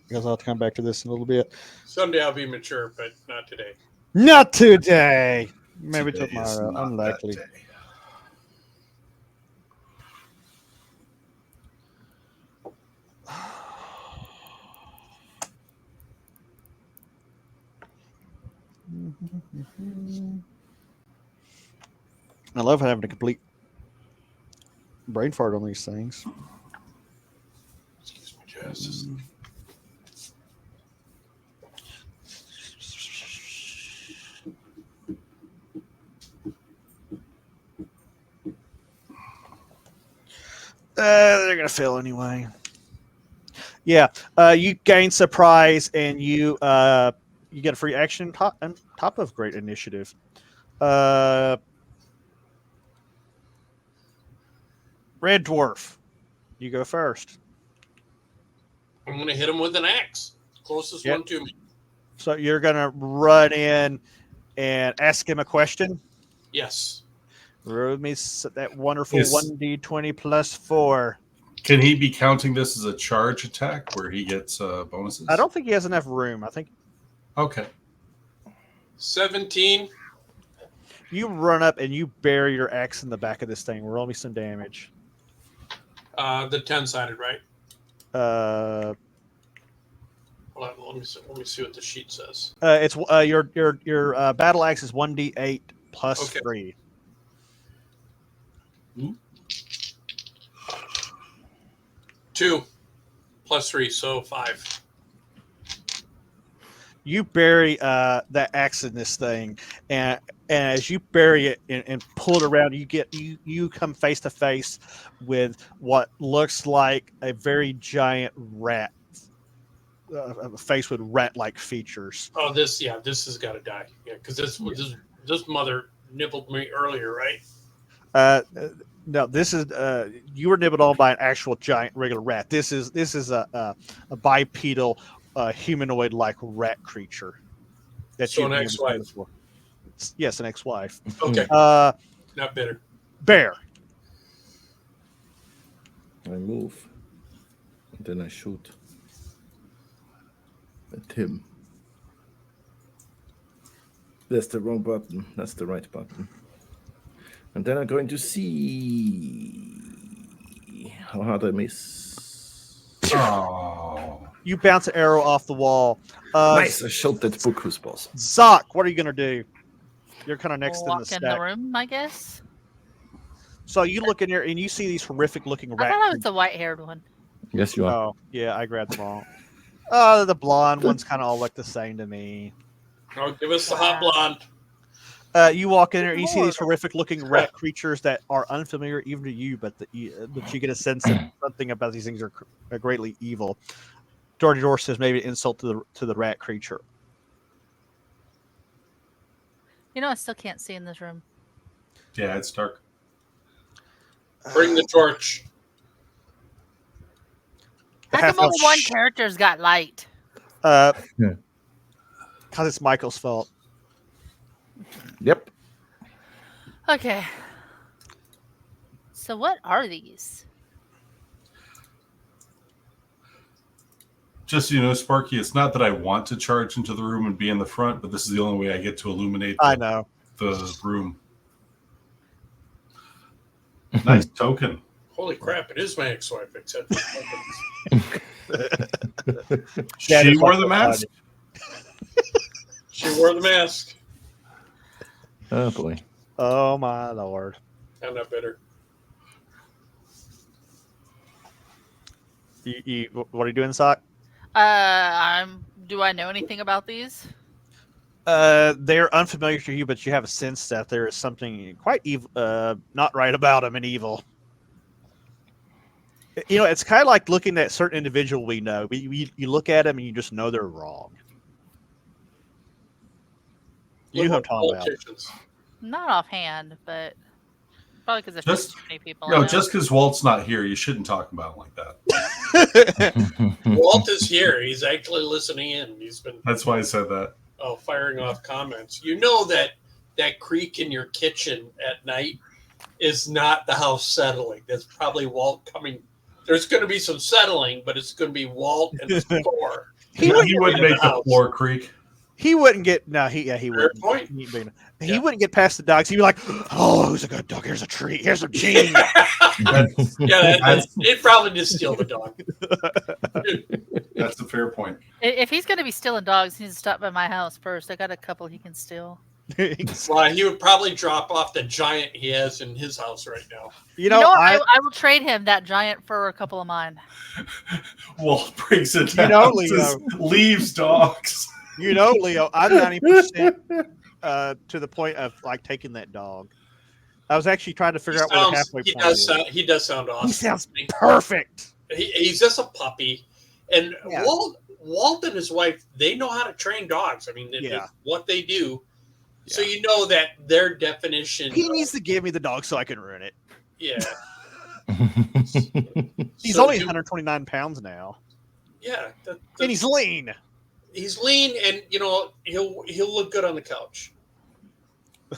because I'll come back to this in a little bit. Someday I'll be mature, but not today. Not today. Maybe Today is tomorrow. not Unlikely. that day. I love having a complete brain fart on these things. Excuse me, Jess. They're gonna fail anyway. Yeah, you gain surprise, and you get a free action on top of great initiative. Red Dwarf, you go first. I'm going to hit him with an axe. Closest Yep. one to me. So you're gonna run in and ask him a question. Yes. Roll me that wonderful Yes. 1d20 plus 4. Can he be counting this as a charge attack where he gets bonuses? I don't think he has enough room. I think Okay. 17. you run up and you bury your axe in the back of this thing. Roll me some damage. The 10-sided, right? Hold on, let me see what the sheet says. It's your battle axe is 1d8 plus Okay. 3. Ooh. 2 plus 3, so 5. You bury that axe in this thing, and as you bury it and pull it around, you come face to face with what looks like a very giant rat, a face with rat-like features. Oh, this has got to die. Yeah, because this mother nibbled me earlier, right? No, this is you were nibbled on by an actual giant regular rat. This is a bipedal humanoid-like rat creature. So you've an never ex-wife. seen before. Yes, an ex-wife. Okay, Uh, not bitter. bear. I move. And then I shoot at him. That's the wrong button. That's the right button. And then I'm going to see how hard I miss. Oh. You bounce an arrow off the wall. Nice. I shot that book who's boss. Zoc, what are you gonna do? You're kind of next in the Walk in stack. the room, I guess. So you look in there and you see these horrific-looking I rat. thought I was the white-haired one. Yes, you are. Oh, yeah, I grabbed them all. The blonde one's kind of all look the same to me. Oh, give us the hot blonde. You walk in there and you see these horrific-looking rat creatures that are unfamiliar even to you, but but you get a sense that something about these things are greatly evil. Door says maybe an insult to the rat creature. You know, I still can't see in this room. Yeah, it's dark. Bring the torch. How come only one character's got light? Because it's Michael's fault. Yep. Okay. So what are these? Just so you know, Sparky, it's not that I want to charge into the room and be in the front, but this is the only way I get to illuminate I know. the room. Nice token. Holy crap! It is my ex-wife, except She wore the mask. she wore the mask. Oh boy. Oh my lord. I'm not bitter. What are you doing, Sock? Do I know anything about these? They're unfamiliar to you, but you have a sense that there is something quite evil, not right about them and evil. You know, it's kind of like looking at certain individual we know. You look at them and you just know they're wrong. You know what I'm talking about. Politicians. Not offhand, but probably because there's Just too many people. No, I know. just because Walt's not here, you shouldn't talk about him like that. Walt is here. He's actually listening in. He's been That's why I said that. firing off comments. You know that creak in your kitchen at night is not the house settling. That's probably Walt coming. There's going to be some settling, but it's going to be Walt and his core. He wouldn't make the house. floor creak. He wouldn't get he Fair wouldn't. point. He wouldn't get past the dogs. He'd be like, "Oh, who's a good dog? Here's a treat. Here's some cheese." He'd probably just steal the dog. That's a fair point. If he's going to be stealing dogs, he needs to stop by my house first. I got a couple he can steal. Well, he would probably drop off the giant he has in his house right now. You know, I will trade him that giant for a couple of mine. Walt brings it down. You know, Says, leaves dogs. You know, Leo, I'm 90% to the point of like taking that dog. I was actually trying to figure out what the halfway point is. He does sound awesome. He sounds perfect. He's just a puppy, and Yeah. Walt and his wife, they know how to train dogs. I mean, Yeah. it's what they do. So Yeah. you know that their definition. He needs to give me the dog so I can ruin it. Yeah. He's So only you- 129 pounds now, Yeah. and he's lean. He's lean, and he'll look good on the couch.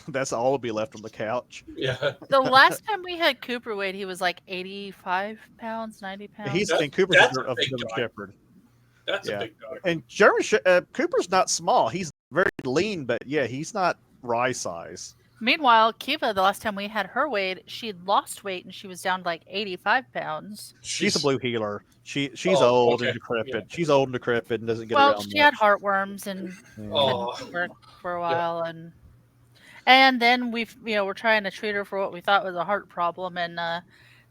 That's all will be left on the couch. Yeah. The last time we had Cooper weighed, he was like 85 pounds, 90 pounds. He's That- and Cooper's that's a of big German dog. Shepherd, That's Yeah. a big dog. and Cooper's not small. He's very lean, but yeah, he's not rye size. Meanwhile, Kiva, the last time we had her weighed, she had lost weight and she was down to like 85 pounds. She's a blue healer. She's Oh, old and okay. decrepit. Yeah. She's old and decrepit and doesn't get Well, around she had much. heartworms and Yeah. Oh. couldn't work for a while, and then we're trying to treat her for what we thought was a heart problem, and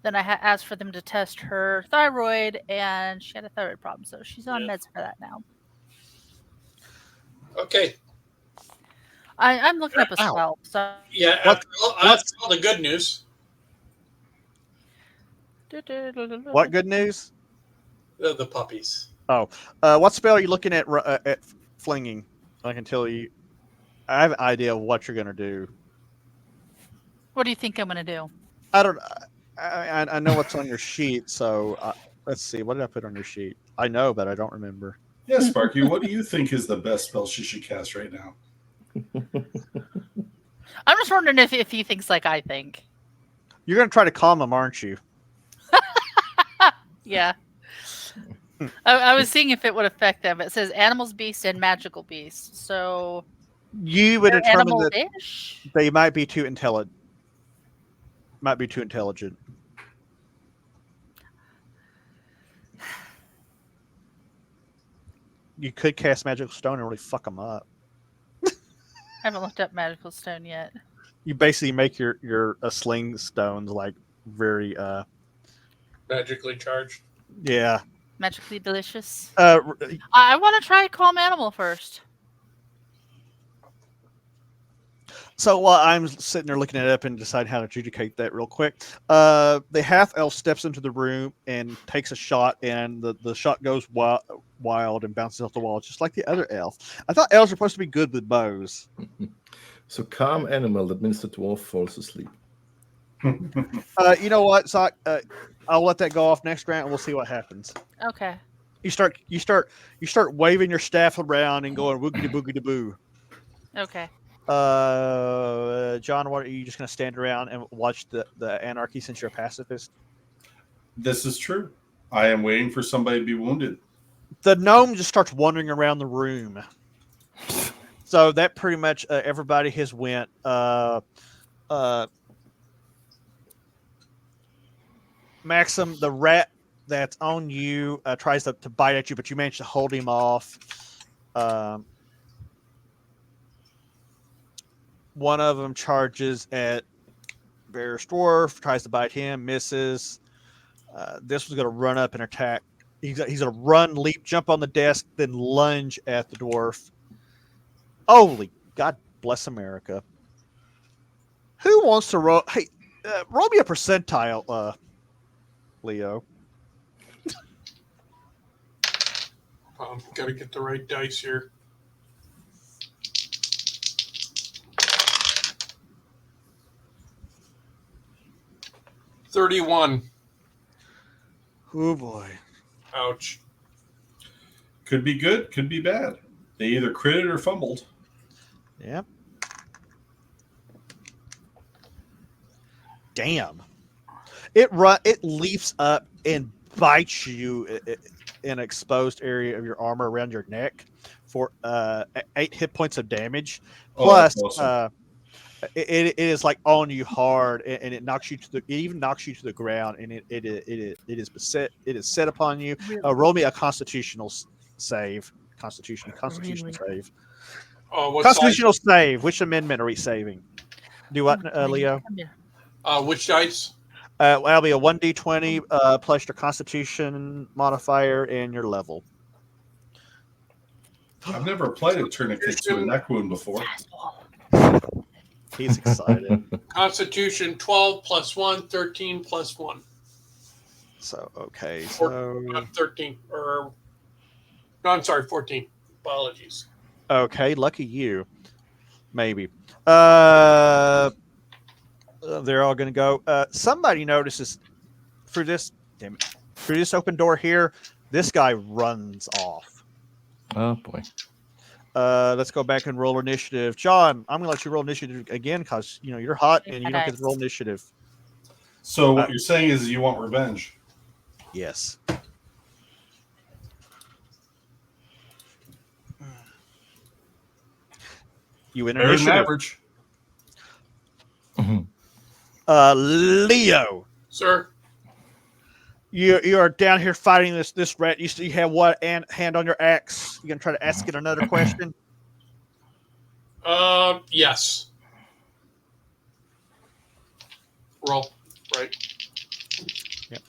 then I asked for them to test her thyroid, and she had a thyroid problem, so she's on Yeah. meds for that now. Okay. I'm looking up a Ow. swell, so Yeah. What- After all the good news, What good news? the puppies. What spell are you looking at flinging? I can tell you. I have an idea of what you're gonna do. What do you think I'm gonna do? I don't. I know what's on your sheet. So let's see. What did I put on your sheet? I know, but I don't remember. Yeah, Sparky, what do you think is the best spell she should cast right now? I'm just wondering if he thinks like I think. You're gonna try to calm him, aren't you? Yeah. I was seeing if it would affect them. It says animals, beasts, and magical beasts. So You would they're determine that animal-ish? they might be too intelligent. Might be too intelligent. You could cast magical stone and really fuck them up. I haven't looked up magical stone yet. You basically make your sling stones like very Magically charged. yeah. Magically delicious. Uh, I want to try calm animal first. So while I'm sitting there looking it up and decide how to adjudicate that real quick, the half elf steps into the room and takes a shot, and the shot goes wild and bounces off the wall, just like the other elf. I thought elves were supposed to be good with bows. So calm animal, that means the dwarf falls asleep. You know what? So I'll let that go off next round, and we'll see what happens. Okay. You start waving your staff around and going woogity boogity boo. Okay. John, what are you just going to stand around and watch the anarchy since you're a pacifist? This is true. I am waiting for somebody to be wounded. The gnome just starts wandering around the room. So that pretty much everybody has went. Maxim, the rat that's on you, tries to bite at you, but you manage to hold him off. One of them charges at Bear's Dwarf, tries to bite him, misses. This one's going to run up and attack. He's going to run, leap, jump on the desk, then lunge at the dwarf. Holy God bless America. Who wants to roll? Hey, roll me a percentile, Leo. Got to get the right dice here. $31. Oh boy. Ouch. Could be good, could be bad. They either critted or fumbled. Yep. Damn. It leaps up and bites you in an exposed area of your armor around your neck for 8 hit points of damage. Plus, that's awesome. it is like on you hard, and it knocks you it even knocks you to the ground, and it is set upon you. Really? Roll me a constitutional save. Constitutional Really? save. What Constitutional save. Which amendment are we saving? Do what, Leo? which dice? That'll be a 1d20 plus your Constitution modifier and your level. I've never applied a tourniquet to a neck wound before. He's excited. Constitution 12 plus 1, 13 plus 1. So okay, so Not 13. No, I'm sorry, 14. Apologies. okay, lucky you. Maybe. They're all going to go. Somebody notices through this open door here. This guy runs off. Oh boy. Let's go back and roll initiative. John, I'm going to let you roll initiative again because you're hot and you don't get to roll initiative. So what you're saying is you want revenge. Yes. You win Better than initiative. average. Leo, Sir, you are down here fighting this rat. You have what hand on your axe? You gonna try to ask it another question? yes. Roll, right? Yep.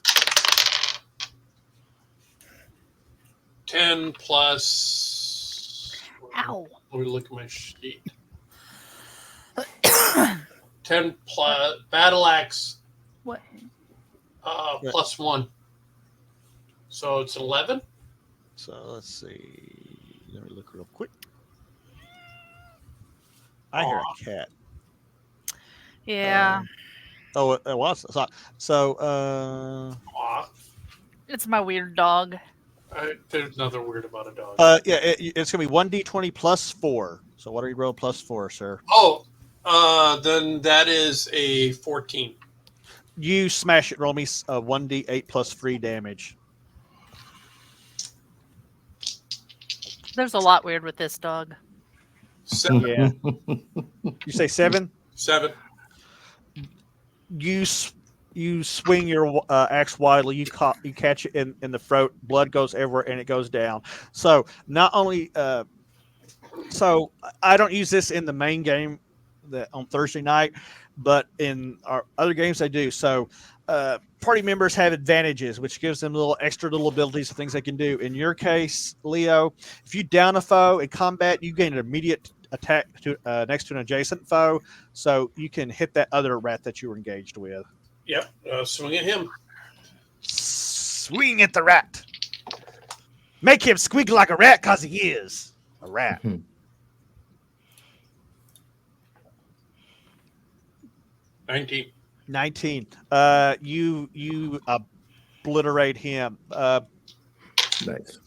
10 plus. Ow. Let me look at my sheet. 10 plus battle axe What? Yeah. plus 1. So it's 11? So let's see. Let me look real quick. I hear a cat. Yeah. Oh, it was. So, Aw. It's my weird dog. There's nothing weird about a dog. yeah, it's gonna be 1d20 plus 4. So what are you rolling plus 4, sir? Then that is a 14. You smash it. Roll me 1d8 plus 3 damage. There's a lot weird with this dog. 7. Yeah. You say 7? 7. You swing your axe wildly. You catch it in the throat. Blood goes everywhere, and it goes down. So not only, so I don't use this in the main game on Thursday night, but in our other games I do. So party members have advantages, which gives them extra little abilities and things they can do. In your case, Leo, if you down a foe in combat, you gain an immediate attack next to an adjacent foe, so you can hit that other rat that you were engaged with. Yep. Swing at him. Swing at the rat. Make him squeak like a rat, cause he is a rat. 19. 19. You obliterate him. Nice.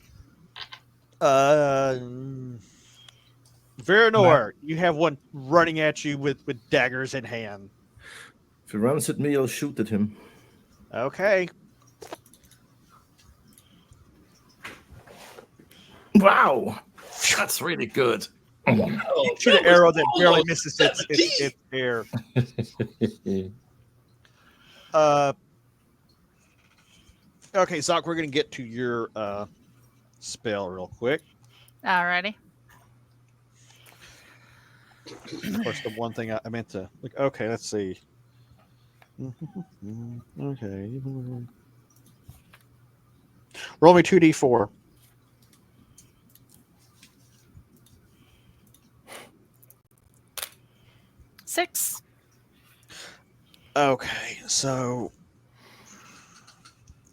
Veranor, you have one running at you with daggers in hand. If he runs at me, I'll shoot at him. Okay. Wow, that's really good. Oh, Shoot an arrow that barely misses its air. Okay, Zoc, we're going to get to your spell real quick. Alrighty. Of course, the one thing I meant to look. Okay, let's see. Okay. Roll me 2d4. Six. Okay, so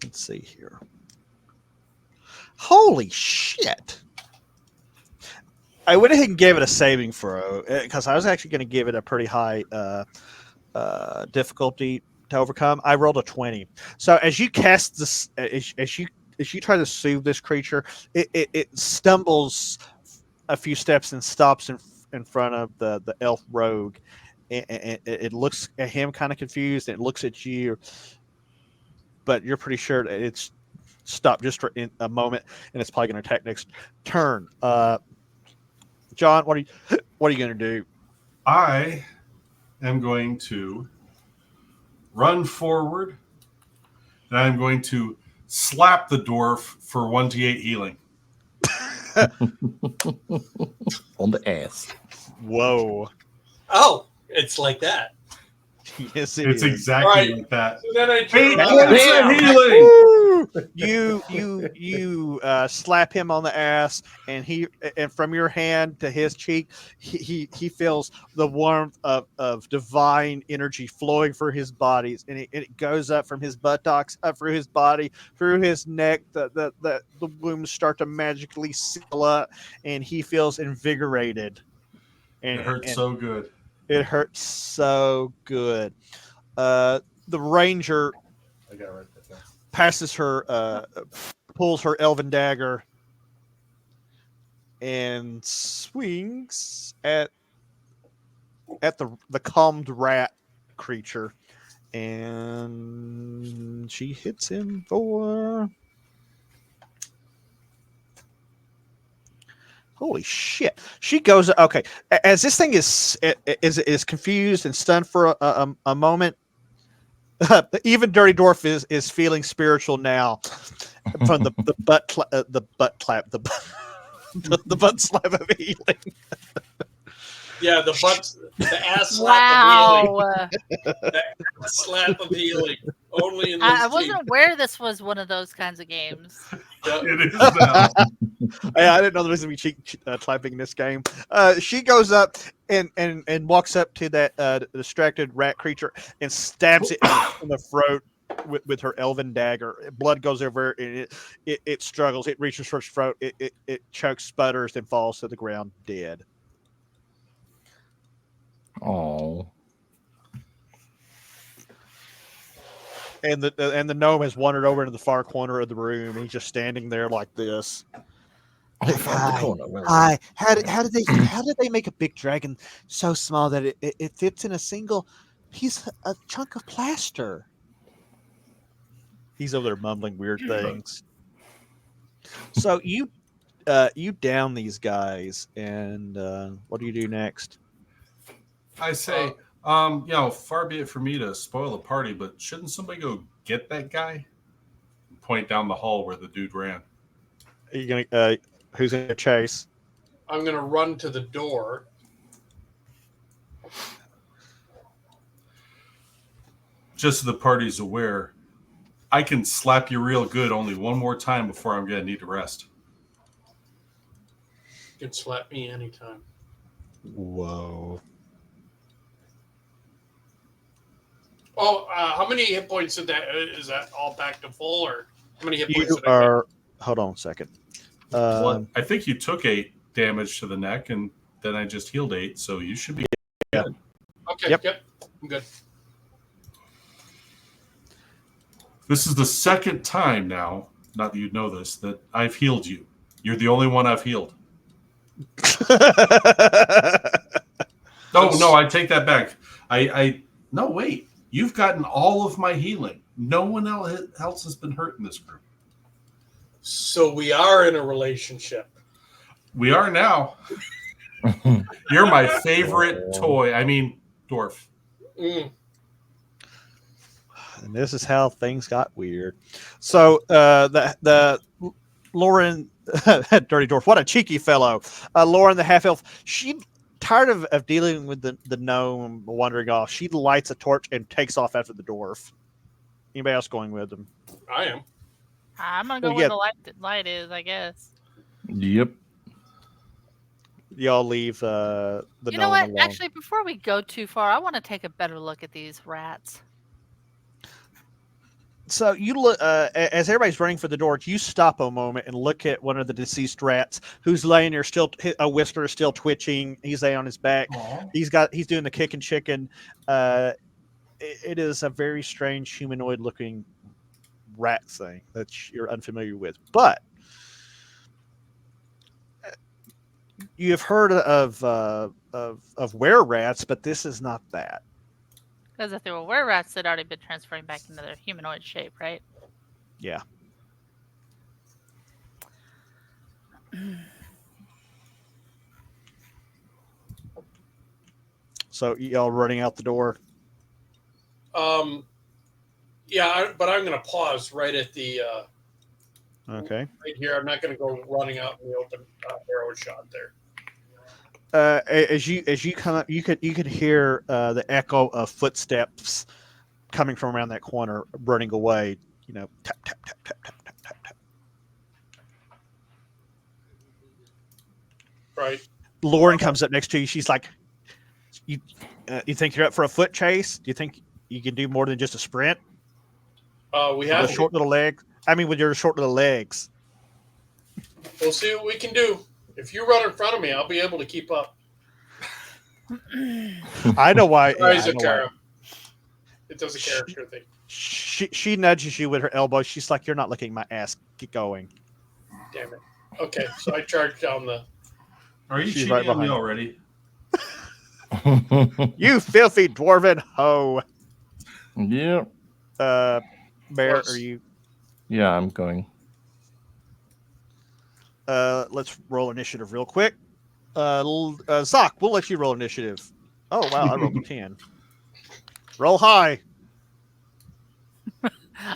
let's see here. Holy shit! I went ahead and gave it a saving throw because I was actually going to give it a pretty high difficulty to overcome. I rolled a 20. So as you cast this, as you try to soothe this creature, it stumbles a few steps and stops in front of the elf rogue. And it looks at him kind of confused, and it looks at you, but you're pretty sure that it's stopped just for a moment, and it's probably going to attack next turn. John, what are you going to do? I am going to run forward, and I'm going to slap the dwarf for 1d8 healing. On the ass. Whoa! Oh, it's like that. Yes, It's is. exactly Right. like that. So then I 8 turn around. points of healing! Woo! You slap him on the ass, and from your hand to his cheek, he feels the warmth of divine energy flowing through his body, and it goes up from his buttocks, up through his body, through his neck. The wounds start to magically seal up, and he feels invigorated. And It hurts so good. It hurts so good. The ranger I got it right there. passes her, pulls her elven dagger, and swings at the calmed rat creature, and she hits him for. Holy shit! She goes okay. As this thing is confused and stunned for a moment, Even Dirty Dwarf is feeling spiritual now from the butt clap the butt slap of healing. Yeah, the ass slap Wow. of healing. The ass slap of healing. Only in this I team. wasn't aware this was one of those kinds of games. Yeah. It is now. I didn't know there was gonna be cheek clapping in this game. She goes up and walks up to that distracted rat creature and stabs it in the throat with her elven dagger. Blood goes over and it struggles. It reaches for its throat. It chokes, sputters, and falls to the ground dead. Oh. And the gnome has wandered over into the far corner of the room. And he's just standing there like this. I found the corner. Well, Hi. How did they make a big dragon so small that it fits in a single piece, a chunk of plaster? He's over there mumbling weird things. So you down these guys, and what do you do next? I say, far be it for me to spoil the party, but shouldn't somebody go get that guy? Point down the hall where the dude ran. Are you gonna who's gonna chase? I'm gonna run to the door. Just so the party's aware, I can slap you real good only one more time before I'm gonna need to rest. You can slap me anytime. Whoa. Oh, how many hit points is that all back to full, or how many hit points You did I are. Hold on a second. I think you took 8 damage to the neck, and then I just healed 8, so you should be good. get? Okay, Yep. I'm good. This is the second time now, not that you know this, that I've healed you. You're the only one I've healed. No, I take that back. No, wait. You've gotten all of my healing. No one else has been hurt in this group. So we are in a relationship. We are now. You're my favorite toy. I mean, dwarf. Mm. And this is how things got weird. So the Lauren, Dirty Dwarf, what a cheeky fellow. Lauren, the half elf, she tired of dealing with the gnome wandering off. She lights a torch and takes off after the dwarf. Anybody else going with them? I am. I'm gonna go Well, where yeah. the light is, I guess. Yep. Y'all leave the You gnome know what? alone. Actually, before we go too far, I want to take a better look at these rats. So you look as everybody's running for the door. You stop a moment and look at one of the deceased rats who's laying there, still a whisker is still twitching. He's laying on his back. Aww. He's doing the kick and chicken. It is a very strange humanoid looking rat thing that you're unfamiliar with, but you have heard of were rats, but this is not that. Because if they were rats, they'd already been transferring back into their humanoid shape, right? Yeah. So y'all running out the door. Yeah, but I'm going to pause right at the Okay. right here. I'm not going to go running out in the open arrow shot there. As you come up, you could hear the echo of footsteps coming from around that corner, running away. You know, tap tap tap tap tap tap tap tap. Right. Lauren comes up next to you. She's like, "You think you're up for a foot chase? Do you think you can do more than just a sprint? We With have a short little leg. I mean, with your short little legs." We'll see what we can do. If you run in front of me, I'll be able to keep up. I know why. Sorry, I know why. Zakara. It does a character thing. She nudges you with her elbow. She's like, "You're not licking my ass. Get going." Damn it. Okay, so I charge down the. Are you She's cheating right on me behind. already? You filthy dwarven hoe. Yep. Bear, Close. are you? Yeah, I'm going. Let's roll initiative real quick. Zoc, we'll let you roll initiative. Oh wow, I rolled a 10. Roll high.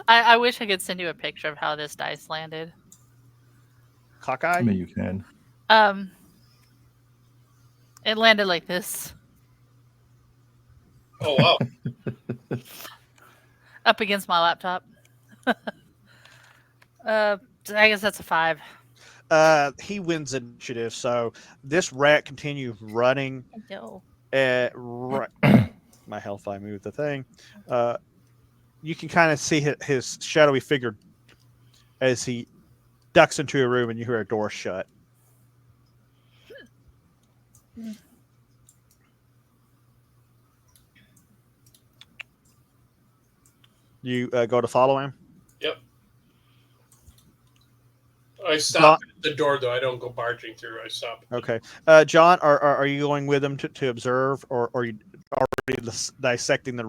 I wish I could send you a picture of how this dice landed. Cockeye. Maybe you can. It landed like this, Oh wow. up against my laptop. I guess that's a 5. He wins initiative, so this rat continues running. No. My health, I moved the thing. You can kind of see his shadowy figure as he ducks into a room, and you hear a door shut. You go to follow him. Yep. I stop at the door though. I don't go barging through. I stop. Okay, John, are you going with him to observe, or are you already dissecting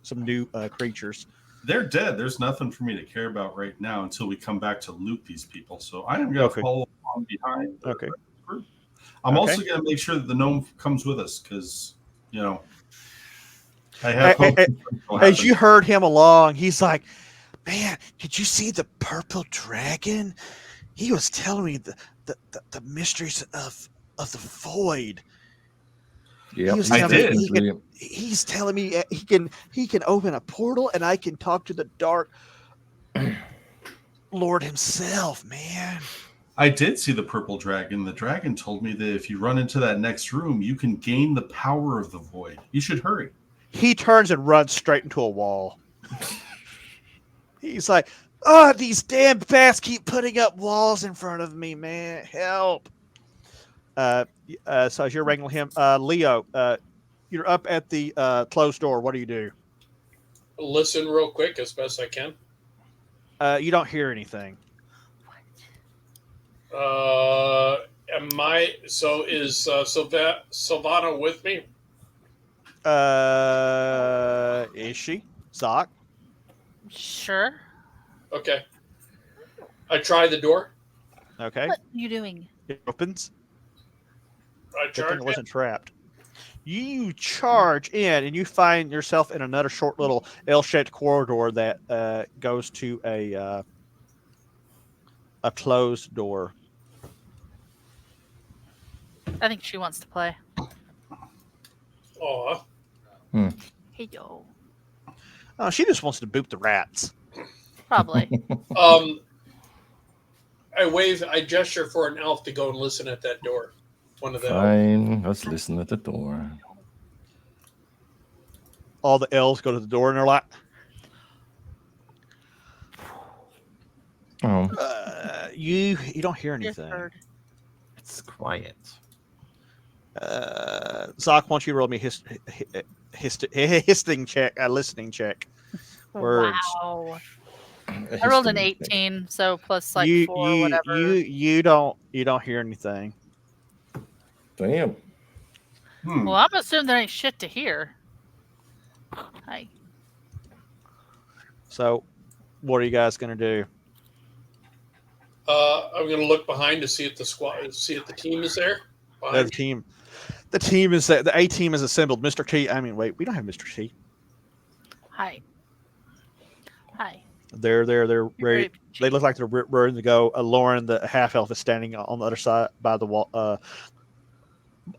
some new creatures? They're dead. There's nothing for me to care about right now until we come back to loot these people. So I am going to follow on behind. Okay. Group. I'm also going to make sure that the gnome comes with us because, I have hope. As you heard him along, he's like, "Man, did you see the purple dragon? He was telling me the mysteries of the void." Yeah, I did. He's telling me he can open a portal and I can talk to the Dark Lord himself, man. I did see the purple dragon. The dragon told me that if you run into that next room, you can gain the power of the void. You should hurry. He turns and runs straight into a wall. He's like, "Oh, these damn bats keep putting up walls in front of me, man. Help." So as you're wrangling him, Leo, you're up at the closed door. What do you do? Listen real quick as best I can. You don't hear anything. Is Sylvana with me? Is she? Zoc? Sure. Okay. I try the door. Okay. What are you doing? It opens. I Good thing charge it wasn't trapped. You charge in, and you find yourself in another short little L-shaped corridor that goes to a closed door. I think she wants to play. Oh. Hey, yo. Oh, she just wants to boop the rats. Probably. I gesture for an elf to go and listen at that door. One of the Fine, let's listen at the door. All the elves go to the door and they're like, you don't hear anything. It's quiet. Zoc wants you to roll me listening check. Words. Wow. I rolled an 18, so plus like 4 whatever. You don't hear anything. Damn. Well, I'm assuming there ain't shit to hear. Hi. So, what are you guys gonna do? I'm gonna look behind to see if the team is there. The team is the A team is assembled. Mr. T. I mean, wait, we don't have Mr. T. Hi. They're ready. They look like they're ready to go. Lauren, the half elf, is standing on the other side by the wall,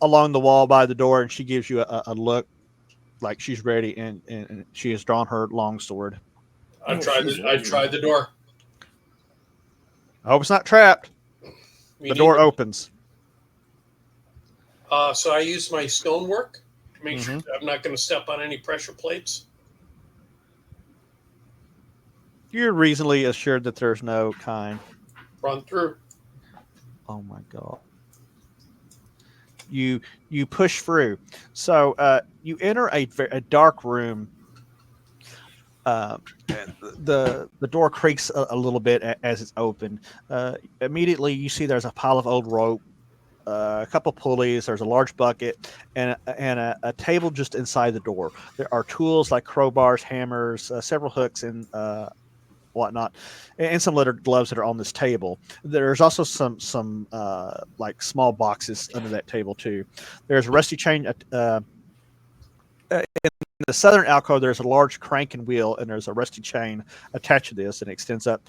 along the wall by the door, and she gives you a look like she's ready, and she has drawn her long sword. I tried the door. I hope it's not trapped. The door opens. So I use my stonework to make sure I'm not going to step on any pressure plates. You're reasonably assured that there's no kind. Run through. Oh my god. You push through. So you enter a dark room. The door creaks a little bit as it's open. Immediately you see there's a pile of old rope, a couple pulleys, there's a large bucket, and a table just inside the door. There are tools like crowbars, hammers, several hooks, and whatnot, and some leather gloves that are on this table. There's also some like small boxes under that table too. There's a rusty chain in the southern alcove, there's a large crank and wheel, and there's a rusty chain attached to this, and it extends up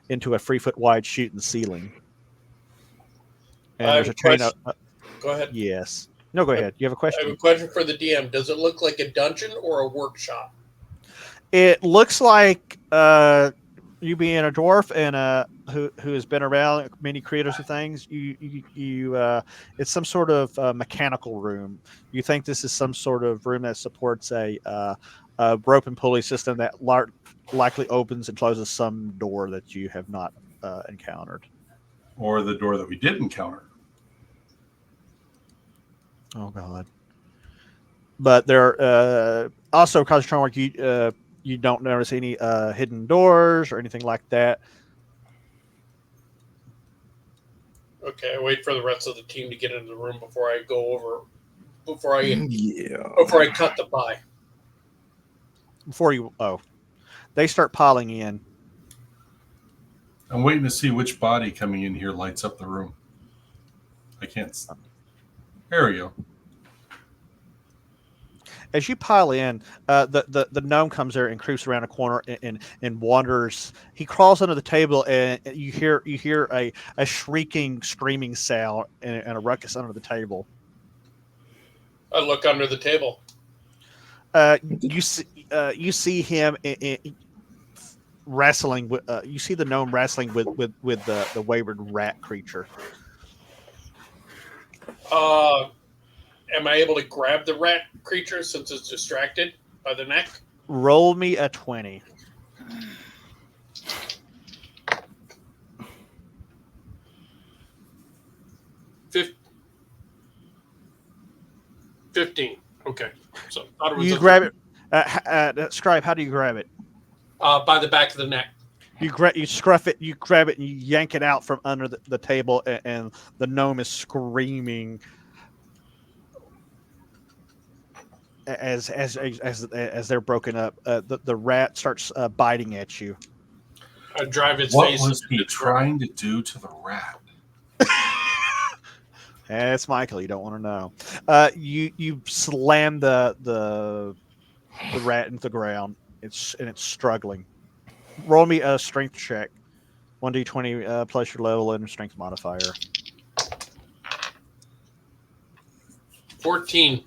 into a 3-foot wide chute in the ceiling. And I there's have a chain. question. Go ahead. Yes. No, go ahead. You have a I have question? a question for the DM. Does it look like a dungeon or a workshop? It looks like you being a dwarf and who has been around many creators of things. It's some sort of mechanical room. You think this is some sort of room that supports a rope and pulley system that likely opens and closes some door that you have not encountered. Or the door that we did encounter. Oh God! But there also concentration work. You don't notice any hidden doors or anything like that. Okay, I wait for the rest of the team to get into the room before I go over. Before I cut the pie. They start piling in. I'm waiting to see which body coming in here lights up the room. I can't. There we go. As you pile in, the gnome comes there and creeps around a corner and wanders. He crawls under the table, and you hear a shrieking, screaming sound and a ruckus under the table. I look under the table. You see him wrestling with. You see the gnome wrestling with the wayward rat creature. Am I able to grab the rat creature since it's distracted by the neck? Roll me a 20. $15. Okay. So I thought it was You grab it. Scribe, how do you grab it? by the back of the neck. You scruff it, you grab it, and you yank it out from under the table, and the gnome is screaming as they're broken up. The rat starts biting at you. I drive its What face. was he trying to do to the rat? It's Michael. You don't want to know. You slam the rat into the ground. It's struggling. Roll me a strength check. 1d20 plus your level and strength modifier. 14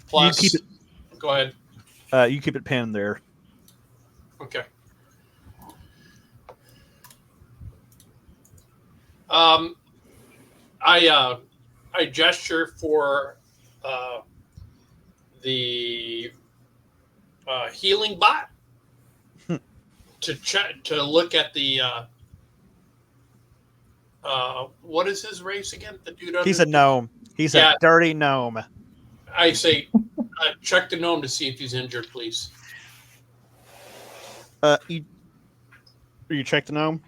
plus. You keep Go ahead. You keep it pinned there. Okay. I gesture for the healing bot to look at the what is his race again? The dude. He's a gnome. He's a dirty gnome. I say, check the gnome to see if he's injured, please. You check the gnome?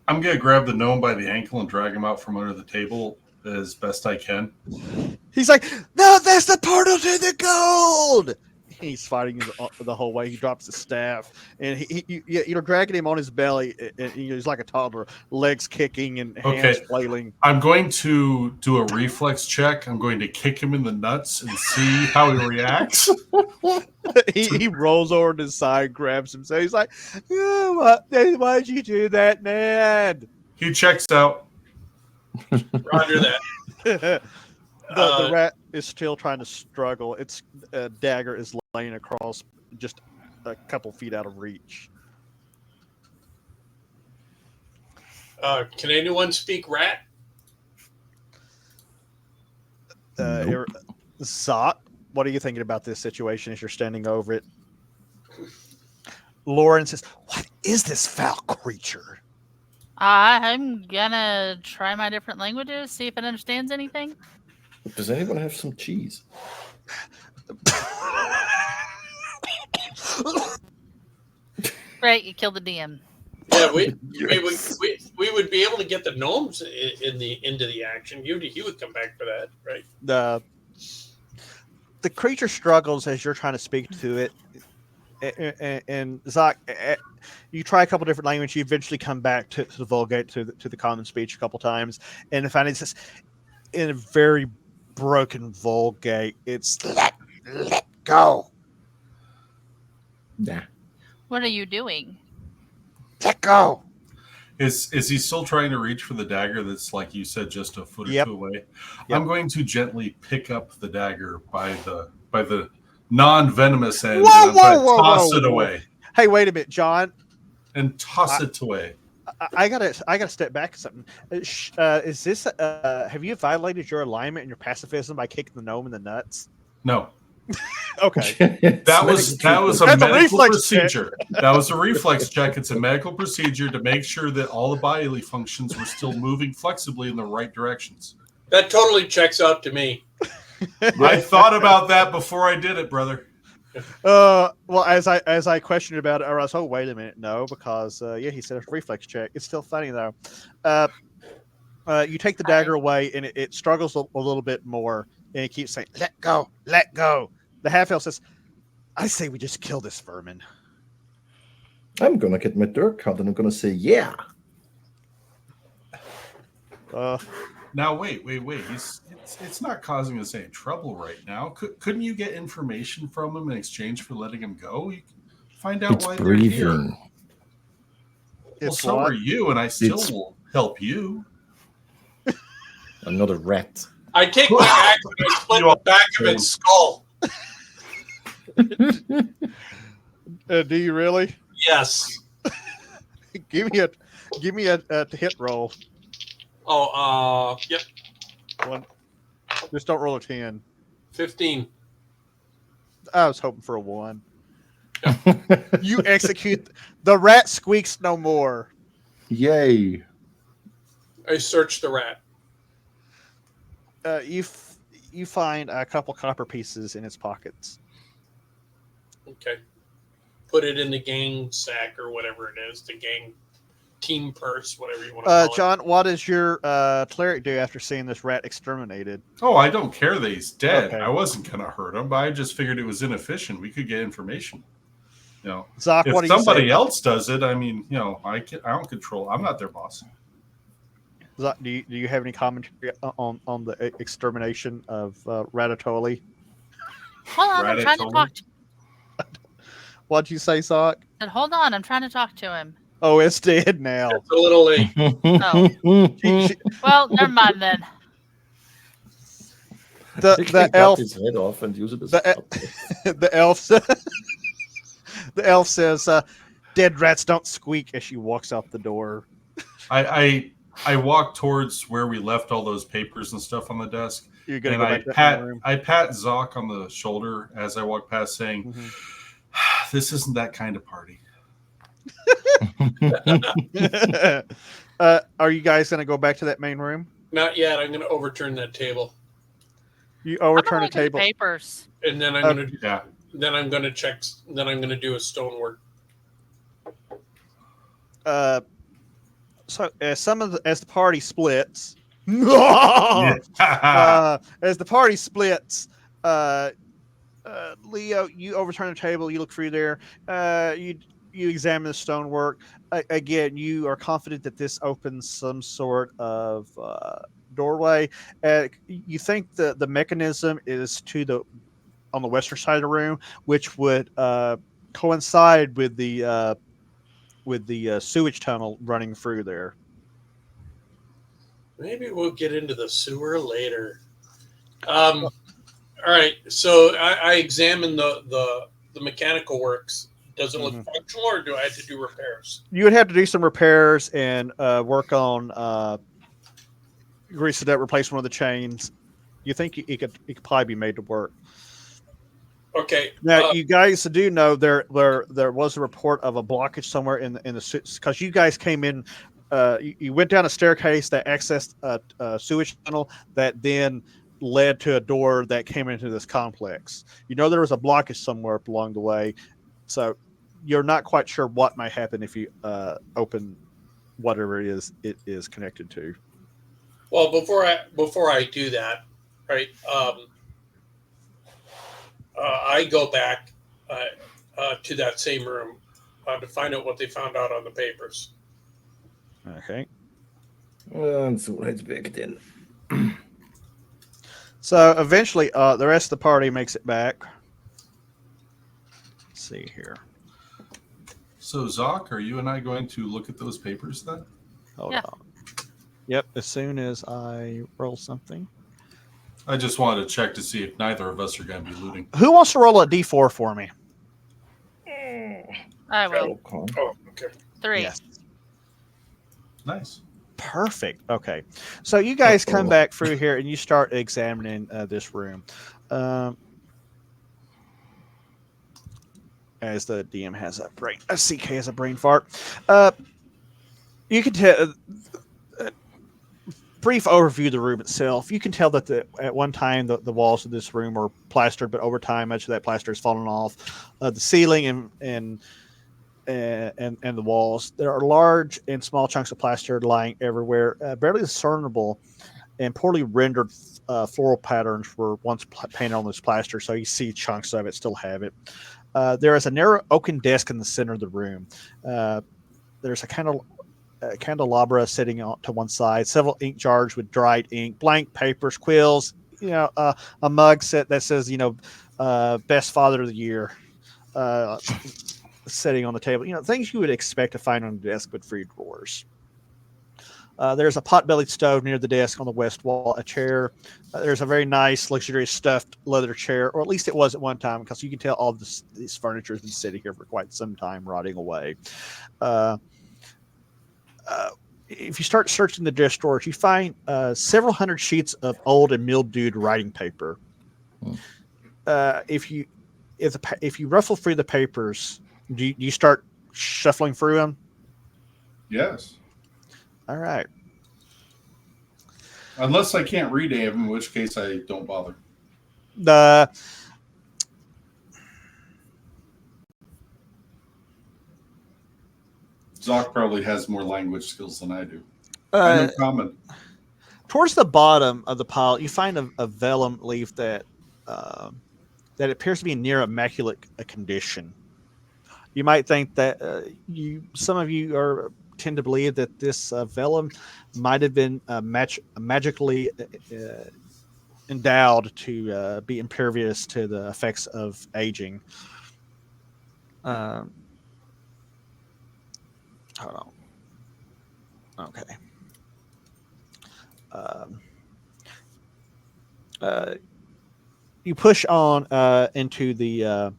I'm going to grab the gnome by the ankle and drag him out from under the table as best I can. He's like, no, that's the portal to the gold. He's fighting the whole way. He drops the staff, and you're dragging him on his belly, and he's like a toddler, legs kicking and hands flailing. I'm going to do a reflex check. I'm going to kick him in the nuts and see how he reacts. he rolls over to his side, grabs him. So he's like, oh, why'd you do that, man? He checks out. Roger that. The rat is still trying to struggle. Its dagger is laying across just a couple feet out of reach. Can anyone speak rat? Nope. Zot, what are you thinking about this situation as you're standing over it? Lauren says, what is this foul creature? I'm gonna try my different languages, see if it understands anything. Does anyone have some cheese? Right, you killed the DM. Yeah, we would be able to get the gnomes into the action. He would come back for that, right? The creature struggles as you're trying to speak to it, and Zach, you try a couple different languages. You eventually come back to the Vulgate, to the common speech a couple times, and finally it's in a very broken Vulgate. It's go. Nah. What are you doing? Let go. Is he still trying to reach for the dagger that's, like you said, just a foot or Yep. two away? Yep. I'm going to gently pick up the dagger by the non-venomous end, Whoa, and I'm going whoa, to toss whoa, it whoa. away. Hey, wait a minute, John. And toss it away. I gotta step back to something. Is this? Have you violated your alignment and your pacifism by kicking the gnome in the nuts? No. Okay. That was a That's a medical reflex check. procedure. That was a reflex check. It's a medical procedure to make sure that all the bodily functions were still moving flexibly in the right directions. That totally checks out to me. I thought about that before I did it, brother. Well, as I questioned about it, I was, oh, wait a minute, no, because he said it's a reflex check. It's still funny though. You take the dagger away, and it struggles a little bit more, and it keeps saying, "Let go, let go." The half elf says, "I say we just kill this vermin." I'm gonna get my dirk card and I'm gonna say, yeah. Now wait. It's not causing us any trouble right now. Couldn't you get information from him in exchange for letting him go? You can find out It's why they're here. breathing. Well, It's so what? are you, and I still It's- will help you. I'm not a rat. I take my axe and I split the back of its skull. Do you really? Yes. Give me a hit roll. Oh, yep. One. Just don't roll a 10. 15. I was hoping for a 1. You execute. The rat squeaks no more. Yay. I searched the rat. You find a couple copper pieces in its pockets. Okay. Put it in the gang sack or whatever it is, the gang team purse, whatever you want to call it. John, what does your cleric do after seeing this rat exterminated? Oh, I don't care that he's dead. Okay. I wasn't gonna hurt him, but I just figured it was inefficient. We could get information. You know, Zoc, what if do you somebody say? else does it, I mean, you know, I don't control. I'm not their boss. Zoc, do you have any commentary on the extermination of Ratatouille? Hold on, I'm trying to Ratatouille? talk to What'd you say, Zoc? him. Hold on, I'm trying to talk to him. Oh, it's dead now. It's a little late. Well, never mind then. The elf, his head off and use it as the elf, the elf says, "Dead rats don't squeak." As she walks out the door. I walk towards where we left all those papers and stuff on the desk, You're gonna and go I back to that room. pat Zoc on the shoulder as I walk past, saying, Mhm. "This isn't that kind of party." Are you guys going to go back to that main room? Not yet. I'm going to overturn that table, You I'm overturn gonna a look at the table. papers. and then I'm going to Yeah. then I'm going to check. Then I'm going to do a stonework. So as the party splits, Yeah. as the party splits, Leo, you overturn the table. You look through there. You examine the stonework. Again, you are confident that this opens some sort of doorway. You think the mechanism is on the western side of the room, which would coincide with the sewage tunnel running through there. Maybe we'll get into the sewer later. All right. So I examined the mechanical works. Does it look functional, or do I have to do repairs? You would have to do some repairs and work on greasing up, replace one of the chains. You think it could probably be made to work. Okay. Now, you guys do know there was a report of a blockage somewhere in the because you guys came in. You went down a staircase that accessed a sewage tunnel that then led to a door that came into this complex. You know there was a blockage somewhere along the way, so you're not quite sure what might happen if you open whatever it is connected to. Well, before I do that, right? I go back to that same room to find out what they found out on the papers. Okay. And so it's back then. So eventually, the rest of the party makes it back. see here. So, Zoc, are you and I going to look at those papers then? Hold Yeah. on. Yep, as soon as I roll something. I just wanted to check to see if neither of us are going to be looting. Who wants to roll a d4 for me? I will. Okay. Oh, okay. 3. Yes. Nice. Perfect. Okay. So you guys come Uh-oh. back through here and you start examining this room. As the DM has a CK has a brain fart. You can tell. Brief overview of the room itself. You can tell that at one time the walls of this room were plastered, but over time much of that plaster has fallen off. The ceiling and the walls. There are large and small chunks of plaster lying everywhere, barely discernible, and poorly rendered floral patterns were once painted on this plaster, so you see chunks of it, still have it. There is a narrow oaken desk in the center of the room. There's a candelabra sitting to one side, several ink jars with dried ink, blank papers, quills, a mug set that says, best father of the year, sitting on the table. Things you would expect to find on the desk, but free drawers. There's a pot-bellied stove near the desk on the west wall, a chair. There's a very nice, luxurious stuffed leather chair, or at least it was at one time, because you can tell all of this furniture has been sitting here for quite some time, rotting away. If you start searching the desk drawers, you find several hundred sheets of old and mildewed writing paper. If you ruffle through the papers, do you start shuffling through them? Yes. All right. Unless I can't read any of them, in which case I don't bother. Zoc probably has more language skills than I do. I know common. Towards the bottom of the pile, you find a vellum leaf that appears to be in near immaculate condition. You might think that some of you tend to believe that this vellum might have been magically endowed to be impervious to the effects of aging. Hold on. Okay. You push on into the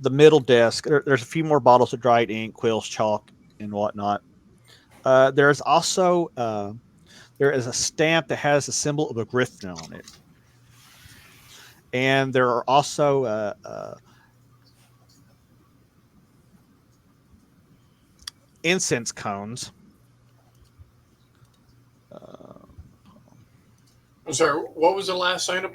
middle desk. There's a few more bottles of dried ink, quills, chalk, and whatnot. There's also there is a stamp that has a symbol of a griffin on it, and there are also incense cones. I'm sorry, what was the last item?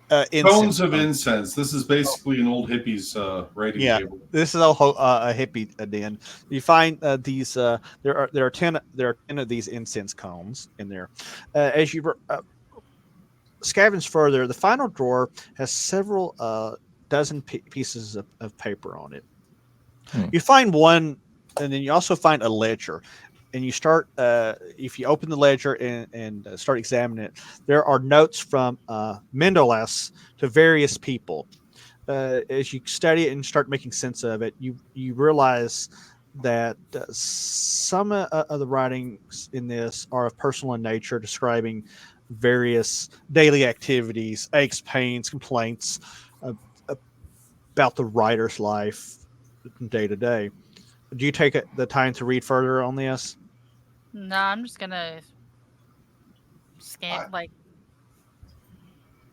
Cones of incense. This is basically an old hippie's writing table. This is a hippie den. You find these. There are 10 of these incense cones in there. As you scavenge further, the final drawer has several dozen pieces of paper on it. You find one, and then you also find a ledger. And you start, if you open the ledger and start examining it, there are notes from Mendeles to various people. As you study it and start making sense of it, you realize that some of the writings in this are of personal in nature, describing various daily activities, aches, pains, complaints about the writer's life from day to day. Do you take the time to read further on this? No, I'm just gonna scan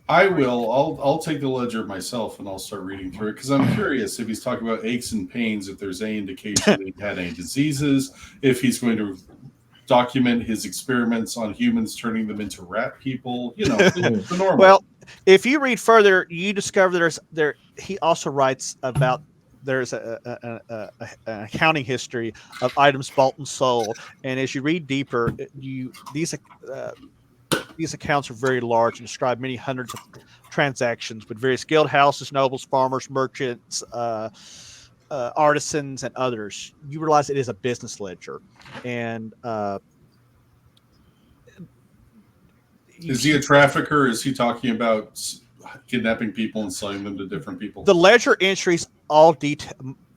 I will. I'll take the ledger myself and I'll start reading through it because I'm curious if he's talking about aches and pains, if there's any indication that he had any diseases, if he's going to document his experiments on humans, turning them into rat people. The normal. Well, if you read further, you discover he also writes about. There's an accounting history of items bought and sold, and as you read deeper, these accounts are very large and describe many hundreds of transactions with various guild houses, nobles, farmers, merchants, artisans, and others. You realize it is a business ledger, and is he a trafficker? Is he talking about kidnapping people and selling them to different people. The ledger entries all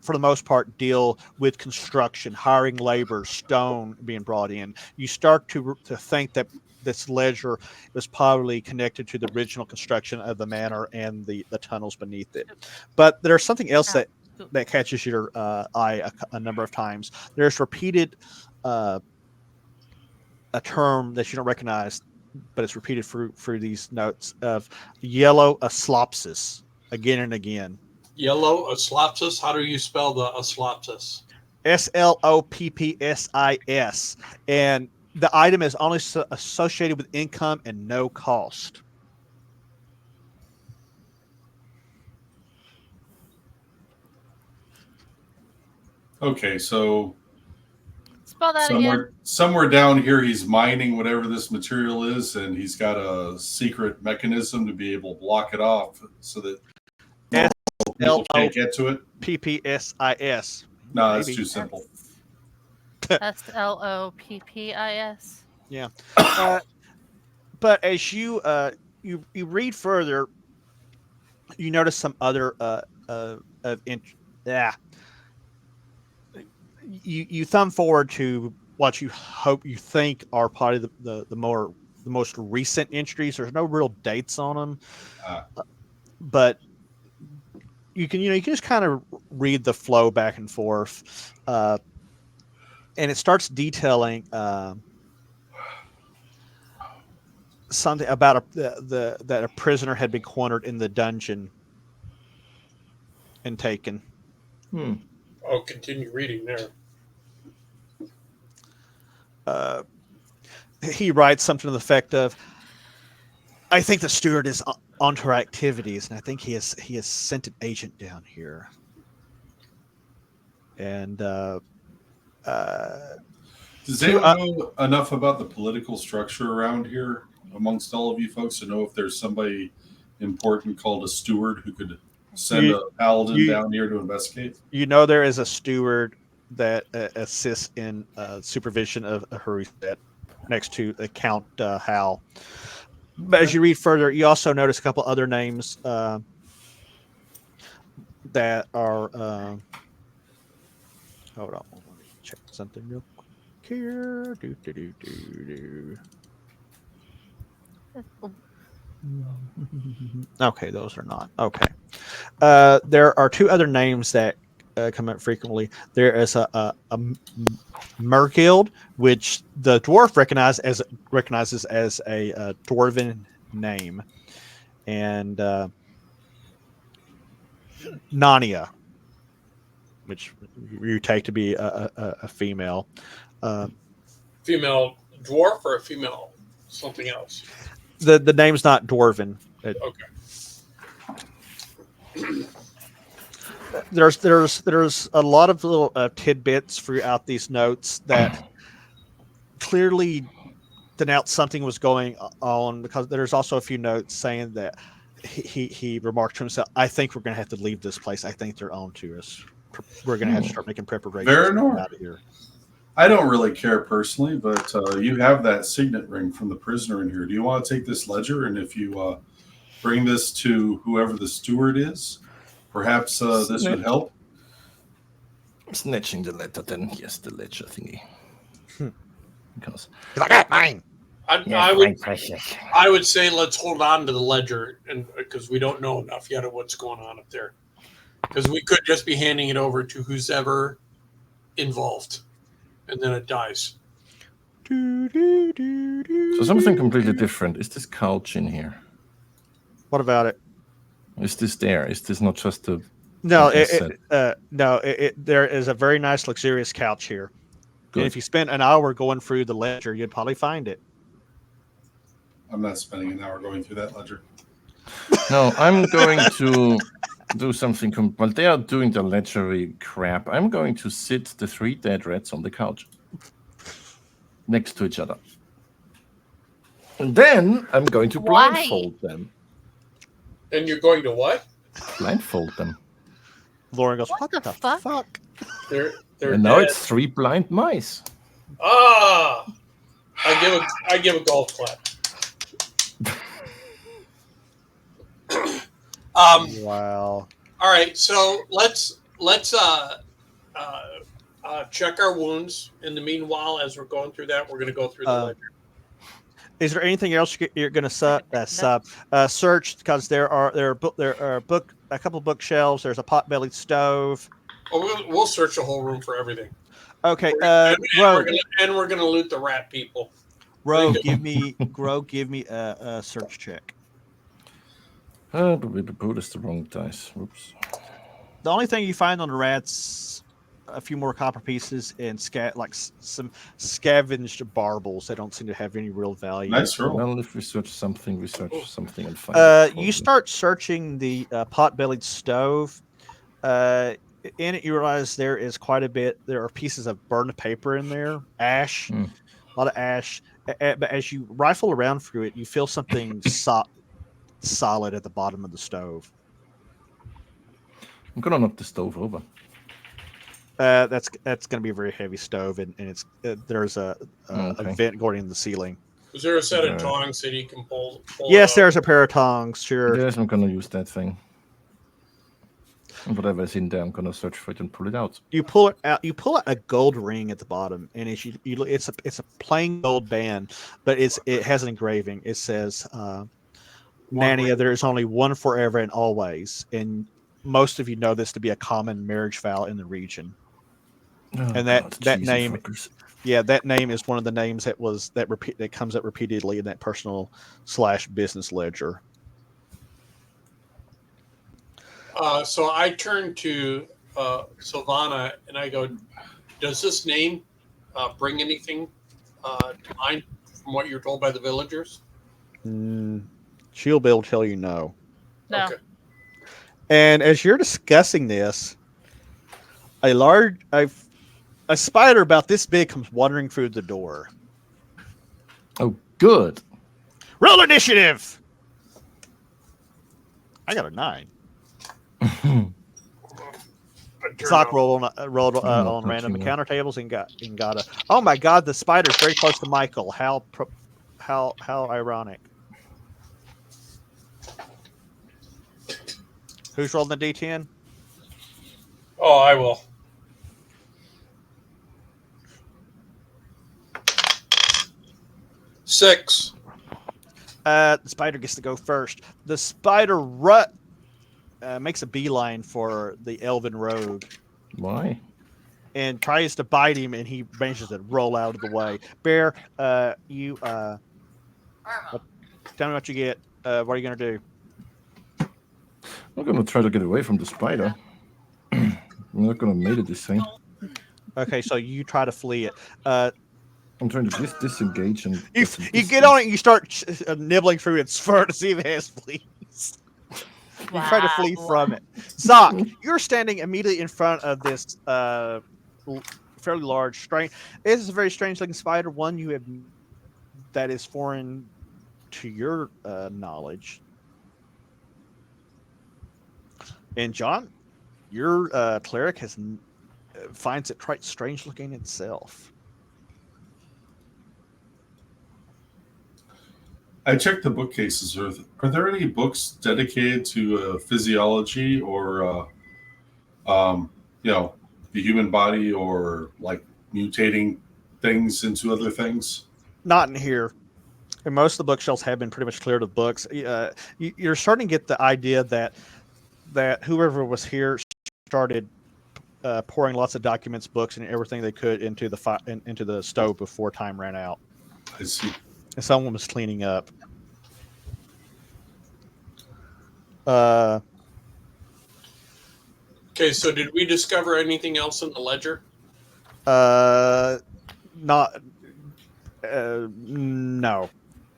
for the most part deal with construction, hiring labor, stone being brought in. You start to think that this ledger was probably connected to the original construction of the manor and the tunnels beneath it. But there's something else that catches your eye a number of times. There's repeated a term that you don't recognize, but it's repeated through these notes of yellow aslopsis again and again. Yellow aslopsis. How do you spell the aslopsis? SLOPPSIS. And the item is only associated with income and no cost. Okay, so Spell that again. somewhere down here, he's mining whatever this material is, and he's got a secret mechanism to be able to block it off so that people can't get to it. PPSIS. No, that's too simple. SLOPPIS. Yeah. But as you read further, you notice some other you thumb forward to what you think are probably the most recent entries. There's no real dates on them, but you can just kind of read the flow back and forth, and it starts detailing something about that a prisoner had been cornered in the dungeon and taken. I'll continue reading there. He writes something to the effect of, "I think the steward is onto our activities, and I think he has sent an agent down here." And does anyone know enough about the political structure around here amongst all of you folks to know if there's somebody important called a steward who could send a paladin down here to investigate? There is a steward that assists in supervision of Haruset next to Count Hal. But as you read further, you also notice a couple other names that are. Hold on, let me check something real quick here. Okay, those are not. Okay. There are two other names that come up frequently. There is a Mergild, which the dwarf recognizes as a dwarven name, and Nania, which you take to be a female. Female dwarf or a female something else? The name's not dwarven. Okay. There's a lot of little tidbits throughout these notes that clearly denote something was going on, because there's also a few notes saying that he remarked to himself, "I think we're going to have to leave this place. I think they're on to us. We're going to have to start making preparations to get out of here." I don't really care personally, but you have that signet ring from the prisoner in here. Do you want to take this ledger, and if you bring this to whoever the steward is, perhaps this would help? Snatching the letter, then yes, the ledger thingy. Because mine. I would say let's hold on to the ledger, and because we don't know enough yet of what's going on up there, because we could just be handing it over to who's ever involved, and then it dies. So something completely different. Is this couch in here? What about it? Is this there? Is this not just a... No, there is a very nice, luxurious couch here. Good. And if you spent an hour going through the ledger, you'd probably find it. I'm not spending an hour going through that ledger. No, I'm going to do something. While they are doing the ledgery crap, I'm going to sit the three dead rats on the couch next to each other. And then I'm going to blindfold them. And you're going to what? Blindfold them. Lauren goes, What the fuck? They're And now dead. it's 3 blind mice. Ah! I give a golf clap. Wow. All right, so let's check our wounds. In the meanwhile, as we're going through that, we're going to go through the ledger. Is there anything else you're going to search? Because there are a couple of bookshelves. There's a pot-bellied stove. Oh, we'll search the whole room for everything. Okay. And Rogue, we're gonna loot the rat people. Rogue, give me a search check. But we put the wrong dice. Oops. The only thing you find on the rats, a few more copper pieces and some scavenged barbels. They don't seem to have any real value. Nice roll. Well, if we search something, we search something and find it. You start searching the pot-bellied stove. In it, you realize there is quite a bit. There are pieces of burned paper in there, ash, a lot of ash. But as you rifle around through it, you feel something solid at the bottom of the stove. I'm gonna knock the stove over. That's going to be a very heavy stove, and it's there's a vent going in the ceiling. Is there a set of tongs that he can pull Yes, out? there's a pair of tongs. Sure. Yes, I'm gonna use that thing. And whatever's in there, I'm gonna search for it and pull it out. You pull it out. You pull out a gold ring at the bottom, and as you look, it's a plain gold band, but it has an engraving. It says, "Nania, there is only one forever and always." And most of you know this to be a common marriage vow in the region. And that name, that name is one of the names that comes up repeatedly in that personal / business ledger. So I turn to Sylvana and I go, "Does this name bring anything to mind from what you're told by the villagers?" She'll be able to tell you no. No. Okay. And as you're discussing this, a spider about this big comes wandering through the door. Oh, good. Roll initiative. I got a 9. Sock rolled on random encounter tables and got a. Oh my God! The spider's very close to Michael. How ironic. Who's rolling the D10? Oh, I will. Six. The spider gets to go first. The spider makes a beeline for the elven rogue. Why? And tries to bite him, and he manages to roll out of the way. Bear, you tell me what you get. What are you gonna do? I'm gonna try to get away from the spider. I'm not gonna mate it this thing. Okay, so you try to flee it. I'm trying to disengage and. You get on it and you start nibbling through its fur to see if it has fleas. You try to flee from it. Sock, you're standing immediately in front of this fairly large, strange. This is a very strange-looking spider. One you have that is foreign to your knowledge. And John, your cleric finds it quite strange-looking itself. I checked the bookcases. Are there any books dedicated to physiology or, the human body or like mutating things into other things? Not in here. And most of the bookshelves have been pretty much cleared of books. You're starting to get the idea that whoever was here started pouring lots of documents, books, and everything they could into the stove before time ran out. I see. And someone was cleaning up. Okay, so did we discover anything else in the ledger? No.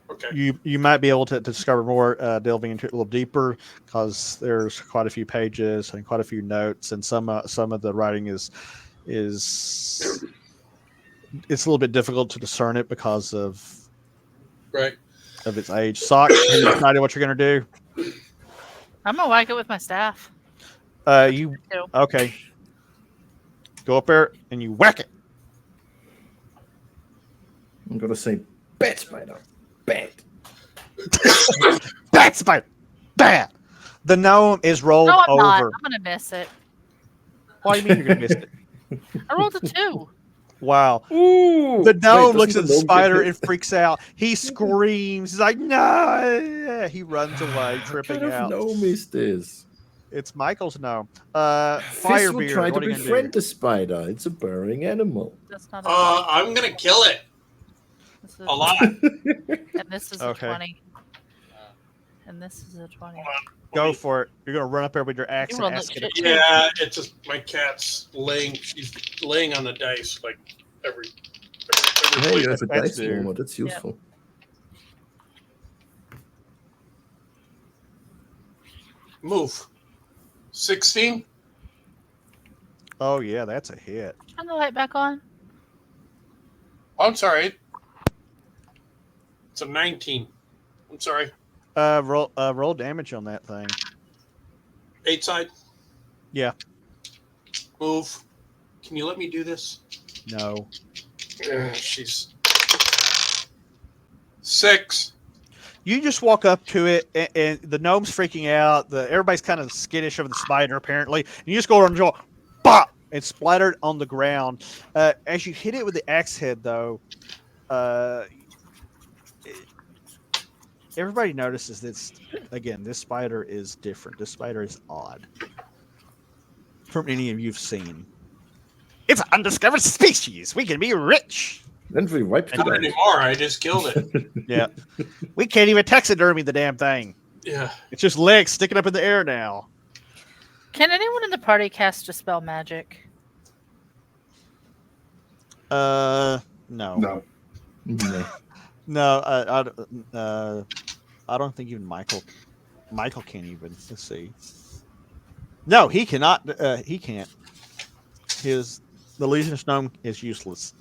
Okay. You might be able to discover more delving into it a little deeper because there's quite a few pages and quite a few notes, and some of the writing is it's a little bit difficult to discern it because of its age. Sock, have you decided what you're gonna do? I'm gonna whack it with my staff. Okay? Go up there and you whack it. I'm gonna say, "Bat spider, bat." Bat spider, bat. The gnome is rolled No, I'm not. over. I'm gonna miss it. What do you mean you're gonna miss it? I rolled a 2. Wow. Ooh! The gnome Wait, looks doesn't at the gnome get spider hit? and freaks out. He screams. He's like, no! He runs away, What tripping kind of out. gnome is this? It's Michael's gnome. Fish would Firebeard, try to what are you gonna befriend do? the spider. It's a burrowing animal. That's not a 20. I'm gonna kill it This is a lot. And this is Okay. a 20. And this is a 20. Go for it. You're gonna run up there with your axe You and roll ask like it. shit too. Yeah, it's just my cat's laying. She's laying on the dice like every. Hey, you have a That's dice dude. warmer. That's useful. Move. 16. Oh yeah, that's a hit. Turn the light back on. Oh, I'm sorry. It's a 19. I'm sorry. Roll damage on that thing. 8 side. Yeah. Move. Can you let me do this? No. She's 6. You just walk up to it, and the gnome's freaking out. Everybody's kind of skittish of the spider, apparently. And you just go over and go, pop, and splattered on the ground. As you hit it with the axe head, though, everybody notices this. Again, this spider is different. This spider is odd from any of you've seen. It's an undiscovered species. We can be rich. Then we wiped it Not out. anymore. I just killed it. Yeah. We can't even taxidermy the damn thing. Yeah. It's just legs sticking up in the air now. Can anyone in the party cast Dispel Magic? No. No. No. I don't think even Michael can't even. Let's see. No, he cannot. He can't. The illusionist gnome is useless.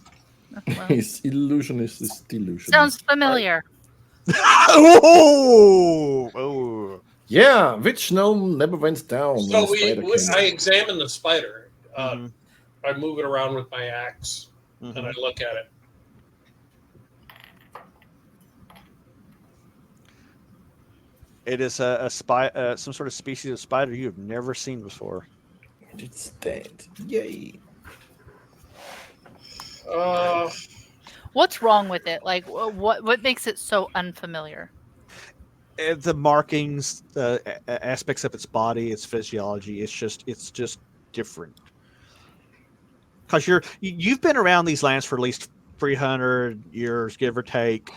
Well, His illusionist is delusion. sounds familiar. Oh. Yeah, which gnome never went down? when So the spider came I out? examine the spider. Mhm. I move it around with my axe and I Mhm. look at it. It is some sort of species of spider you have never seen before. It's dead. Yay. What's wrong with it? Like, what makes it so unfamiliar? The markings, aspects of its body, its physiology, it's just different. Because you've been around these lands for at least 300 years, give or take.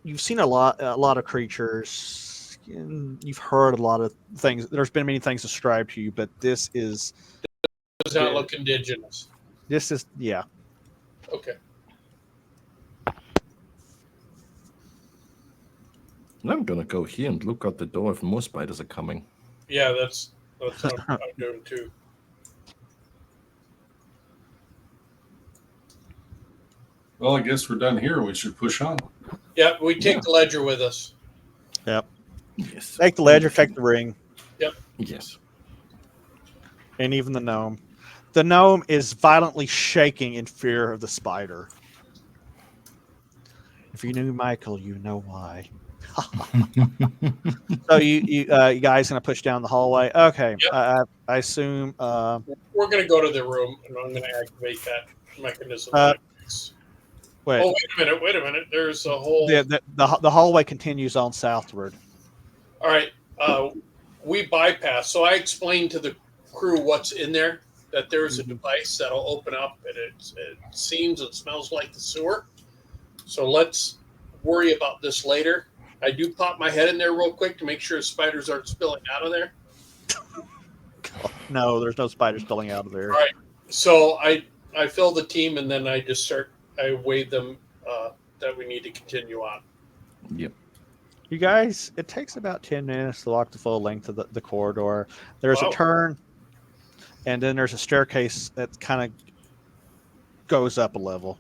You've seen a lot of creatures. And you've heard a lot of things. There's been many things described to you, but this Does not look indigenous. is yeah. Okay. I'm gonna go here and look out the door if more spiders are coming. Yeah, that's what I'm doing too. Well, I guess we're done here. We should push on. Yeah, we take Yeah. the ledger with us. Yep. Yes. Take the ledger, take the ring, Yes. and even the gnome. The gnome is violently shaking in fear of the spider. If you knew Michael, you know why. So you guys gonna push down the hallway? Okay. Yep. I assume. We're going to go to the room and I'm going to activate that mechanism. Wait. Oh, wait a minute. There's a whole. The hallway continues on southward. All right. We bypass. So I explained to the crew what's in there, that there's a device that'll open up and it seems and smells like the sewer. So let's worry about this later. I do pop my head in there real quick to make sure spiders aren't spilling out of there. No, there's no spiders spilling out of there. All right. So I fill the team and then I wave them that we need to continue on. Yep. You guys, it takes about 10 minutes to walk the full length of the corridor. There's Wow. a turn, and then there's a staircase that kind of goes up a level.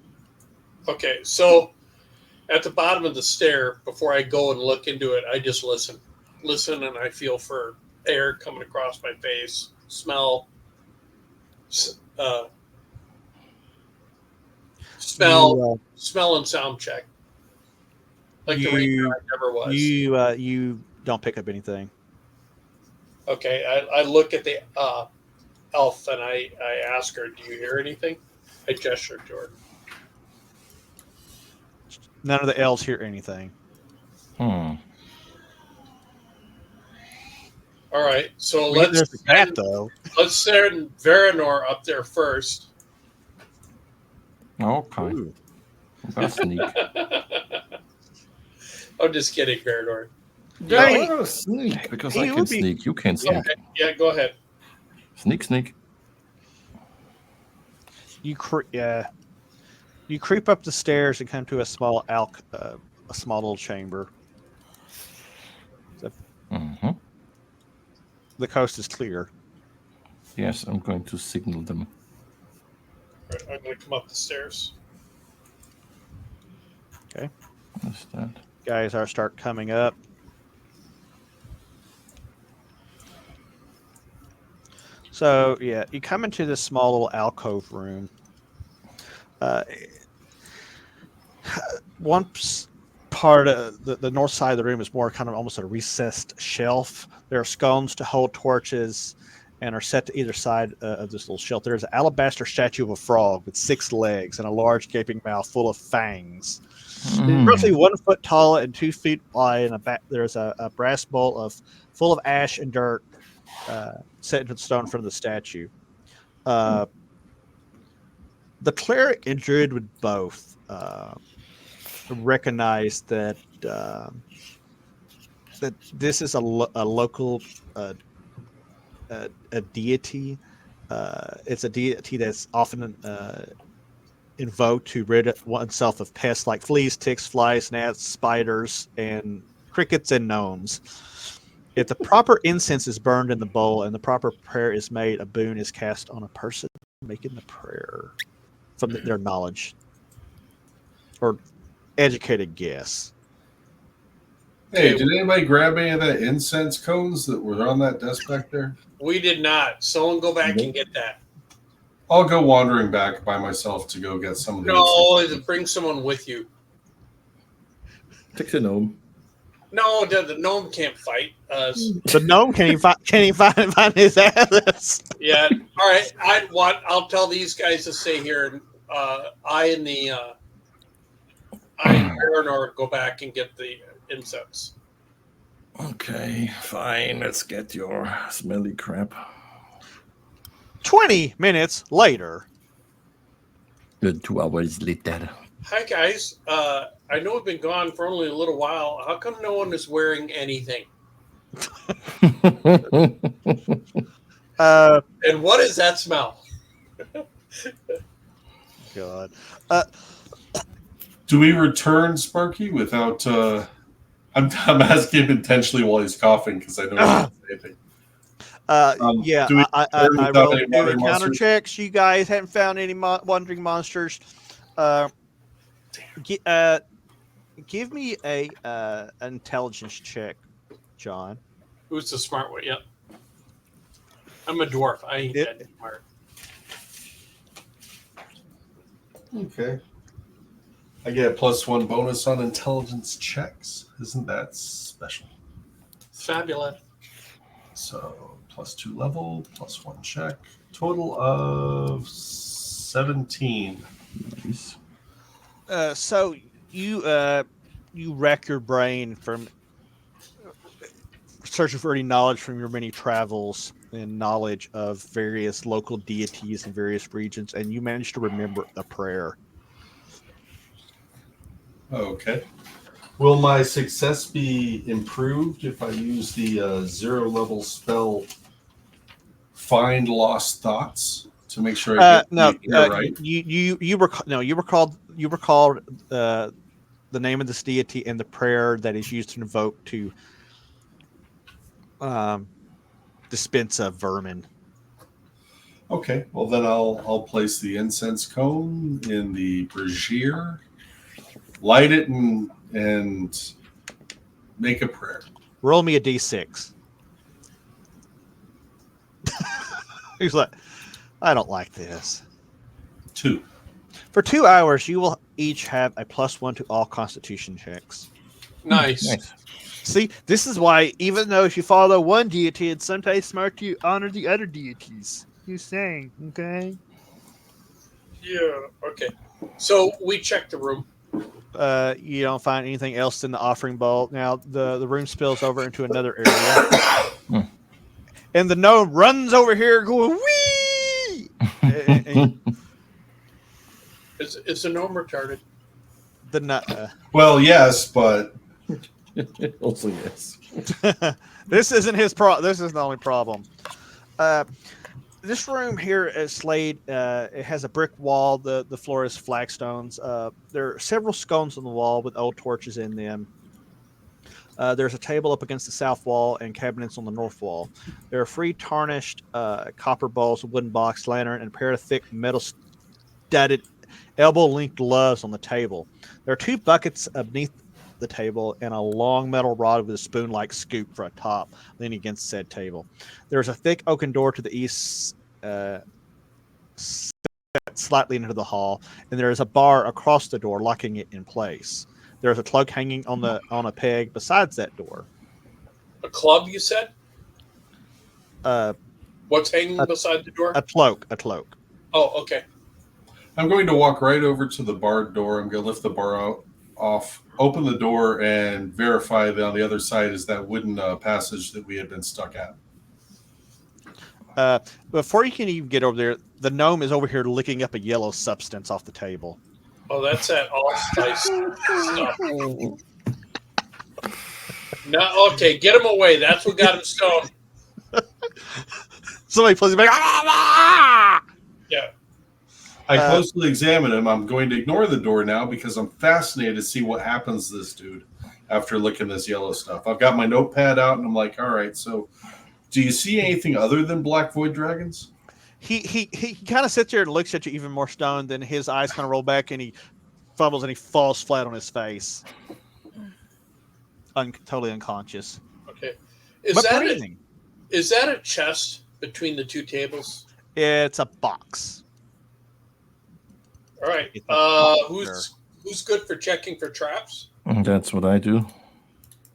Okay, so at the bottom of the stair, before I go and look into it, I just listen, and I feel for air coming across my face, smell, smell and sound check. Like the ranger I never was. You don't pick up anything. Okay, I look at the elf and I ask her, "Do you hear anything?" I gesture to her. None of the elves hear anything. Hmm. All right, so There's the cat, though. let's send Veranor up there first. Okay. Ooh. I'm gonna sneak. I'm just kidding, Veranor. Yeah, I mean, I'm gonna sneak because he I can would be- sneak. You can't sneak. Okay, yeah, go ahead. Sneak, sneak. You creep up the stairs and come to a small a small little chamber. Mm-hmm. The coast is clear. Yes, I'm going to signal them. Right, I'm going to come up the stairs. What's that? Guys start coming up. So yeah, you come into this small little alcove room. One part of the north side of the room is more kind of almost a recessed shelf. There are scones to hold torches and are set to either side of this little shelf. There's an alabaster statue of a frog with 6 legs and a large gaping mouth full of fangs. It's roughly 1 foot tall and 2 feet wide. And there's a brass bowl full of ash and dirt set into the stone in front of the statue. The cleric and druid would both recognize that that this is a local a deity. It's a deity that's often invoked to rid oneself of pests like fleas, ticks, flies, gnats, spiders, and crickets and gnomes. If the proper incense is burned in the bowl and the proper prayer is made, a boon is cast on a person making the prayer from their knowledge or educated guess. Hey, did anybody grab any of that incense cones that were on that desk back there? We did not. Someone go back and get that. I'll go wandering back by myself to go get some of the No, incense. bring someone with you. Take the gnome. No, the gnome can't fight us. The gnome can't even find his ass. Yeah. All right. I'll tell these guys to stay here, and I and Eleanor go back and get the incense. Okay, fine. Let's get your smelly crap. 20 minutes later. Good 2 hours later. Hi guys. I know we've been gone for only a little while. How come no one is wearing anything? And what is that smell? God. Do we return Sparky without? I'm asking him intentionally while he's coughing because I know he doesn't say anything. Yeah, do we I without will any do wandering encounter monsters? checks. You guys haven't found any wandering monsters. Give me a intelligence check, John. Who's the smart one? Yep. I'm a dwarf. I ain't that smart. Okay. I get a +1 bonus on intelligence checks. Isn't that special? Fabulous. So +2 level, +1 check. Total of 17. Nice. So you rack your brain from searching for any knowledge from your many travels and knowledge of various local deities in various regions, and you manage to remember a prayer. Okay. Will my success be improved if I use the 0 level spell Find Lost Thoughts to make sure I get right? You recalled the name of this deity and the prayer that is used to invoke to dispense of vermin. Okay. Well, then I'll place the incense cone in the brazier, light it, and make a prayer. Roll me a d6. He's like, I don't like this. 2. For 2 hours, you will each have a +1 to all Constitution checks. Nice. See, this is why, even though if you follow one deity, it's sometimes smart to honor the other deities. You're saying, okay? Yeah. Okay. So we checked the room. You don't find anything else in the offering bowl. Now the room spills over into another area, and the gnome runs over here going wee. And Is the gnome retarded? Well, yes, but Also, yes. This isn't This is the only problem. This room here is laid. It has a brick wall. The floor is flagstones. There are several scones on the wall with old torches in them. There's a table up against the south wall and cabinets on the north wall. There are 3 tarnished copper bowls, a wooden box, lantern, and a pair of thick metal studded elbow-length gloves on the table. There are 2 buckets beneath the table and a long metal rod with a spoon-like scoop for a top leaning against said table. There's a thick oaken door to the east slightly into the hall, and there is a bar across the door locking it in place. There's a cloak hanging on a peg besides that door. A club, you said? Uh, What's hanging beside the door? a cloak. Oh, okay. I'm going to walk right over to the barred door. I'm going to lift the bar off, open the door, and verify that on the other side is that wooden passage that we had been stuck at. Before you can even get over there, the gnome is over here licking up a yellow substance off the table. Oh, that's that allspice stuff. No, okay, get him away. That's what got him stoned. Somebody plays it back. Yeah. I closely examine him. I'm going to ignore the door now because I'm fascinated to see what happens to this dude after looking this yellow stuff. I've got my notepad out and I'm like, all right, so do you see anything other than black void dragons? He kind of sits there and looks at you even more stoned, then his eyes kind of roll back and he fumbles and he falls flat on his face. Totally unconscious. Okay. But breathing. Is that a chest between the 2 tables? It's a box. All right. It's a box, Who's good for checking for traps? That's what I do.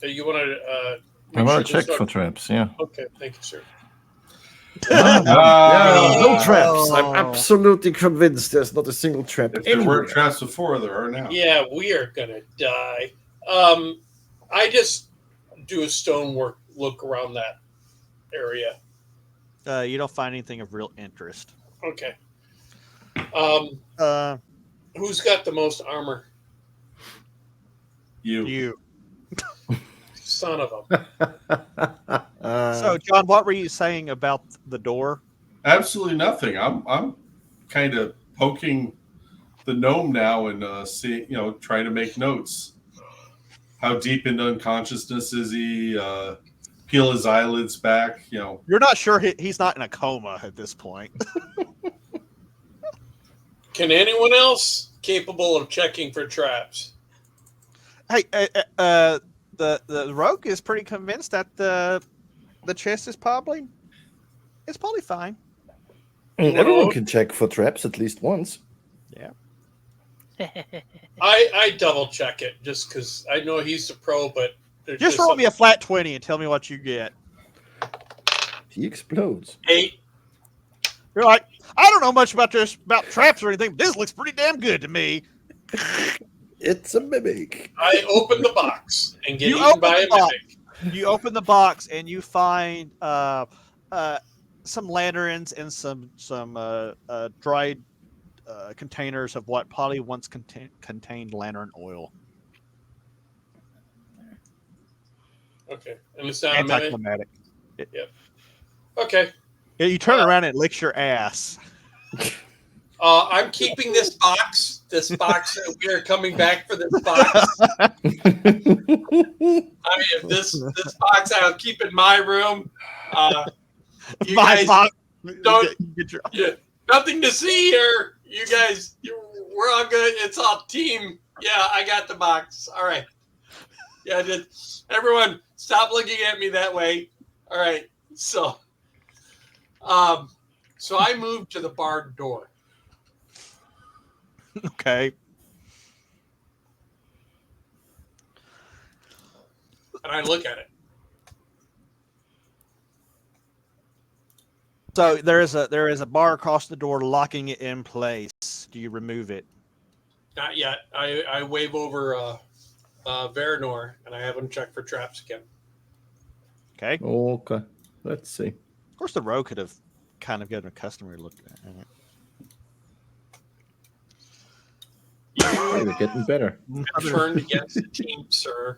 You want to? I want to check for traps, yeah. Okay, thank you, sir. No traps. I'm absolutely convinced there's not a single trap. If there weren't traps before, there are now. Yeah, we are gonna die. I just do a stonework look around that area. You don't find anything of real interest. Okay. Who's got the most armor? You. Son of a. So, John, what were you saying about the door? Absolutely nothing. I'm kind of poking the gnome now and trying to make notes. How deep into unconsciousness is he? Peel his eyelids back. You're not sure he's not in a coma at this point. Can anyone else capable of checking for traps? Hey, the rogue is pretty convinced that the chest is probably fine. Everyone can check for traps at least once. Yeah. I double check it just because I know he's the pro, but just roll me a flat 20 and tell me what you get. He explodes. 8. You're like, I don't know much about traps or anything, but this looks pretty damn good to me. It's a mimic. I open the box and get eaten by a mimic. You open the box and you find some lanterns and some dried containers of what probably once contained lantern oil. Okay, and it's not a mimic. Anticlimactic. Yep. Okay. Yeah, you turn around and it licks your ass. I'm keeping this box. We are coming back for this box. I mean, if this box I'll keep in my room. You guys don't get nothing to see here. You guys, we're all good. It's all team. Yeah, I got the box. All right. Yeah, I did. Everyone, stop looking at me that way. All right. So I moved to the barred door. Okay. And I look at it. So there is a bar across the door locking it in place. Do you remove it? Not yet. I wave over Veranor, and I have him check for traps again. Okay. Okay. Let's see. Of course, the rogue could have kind of given a customary look at it. Hey, we're getting better. Turned against the team, sir.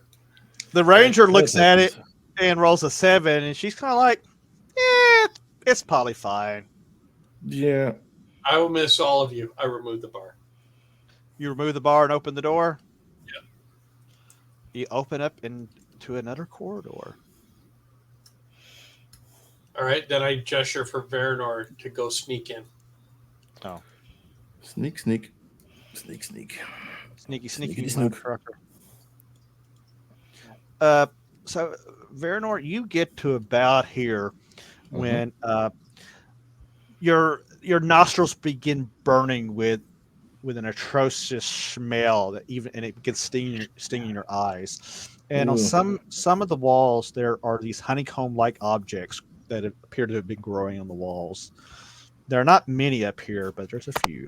The ranger looks That at it happens. and rolls a 7, and she's kind of like, it's probably fine. Yeah. I will miss all of you. I remove the bar. You remove the bar and open the door. Yeah. You open up into another corridor. All right, then I gesture for Veranor to go sneak in. Oh, Sneak, sneak. Sneak, sneak. sneaky, Sneaky sneaky, snook. motherfucker. So Veranor, you get to about here when your nostrils begin burning with an atrocious smell that it begins stinging your eyes. And on Ooh. some of the walls there are these honeycomb-like objects that appear to have been growing on the walls. There are not many up here, but there's a few.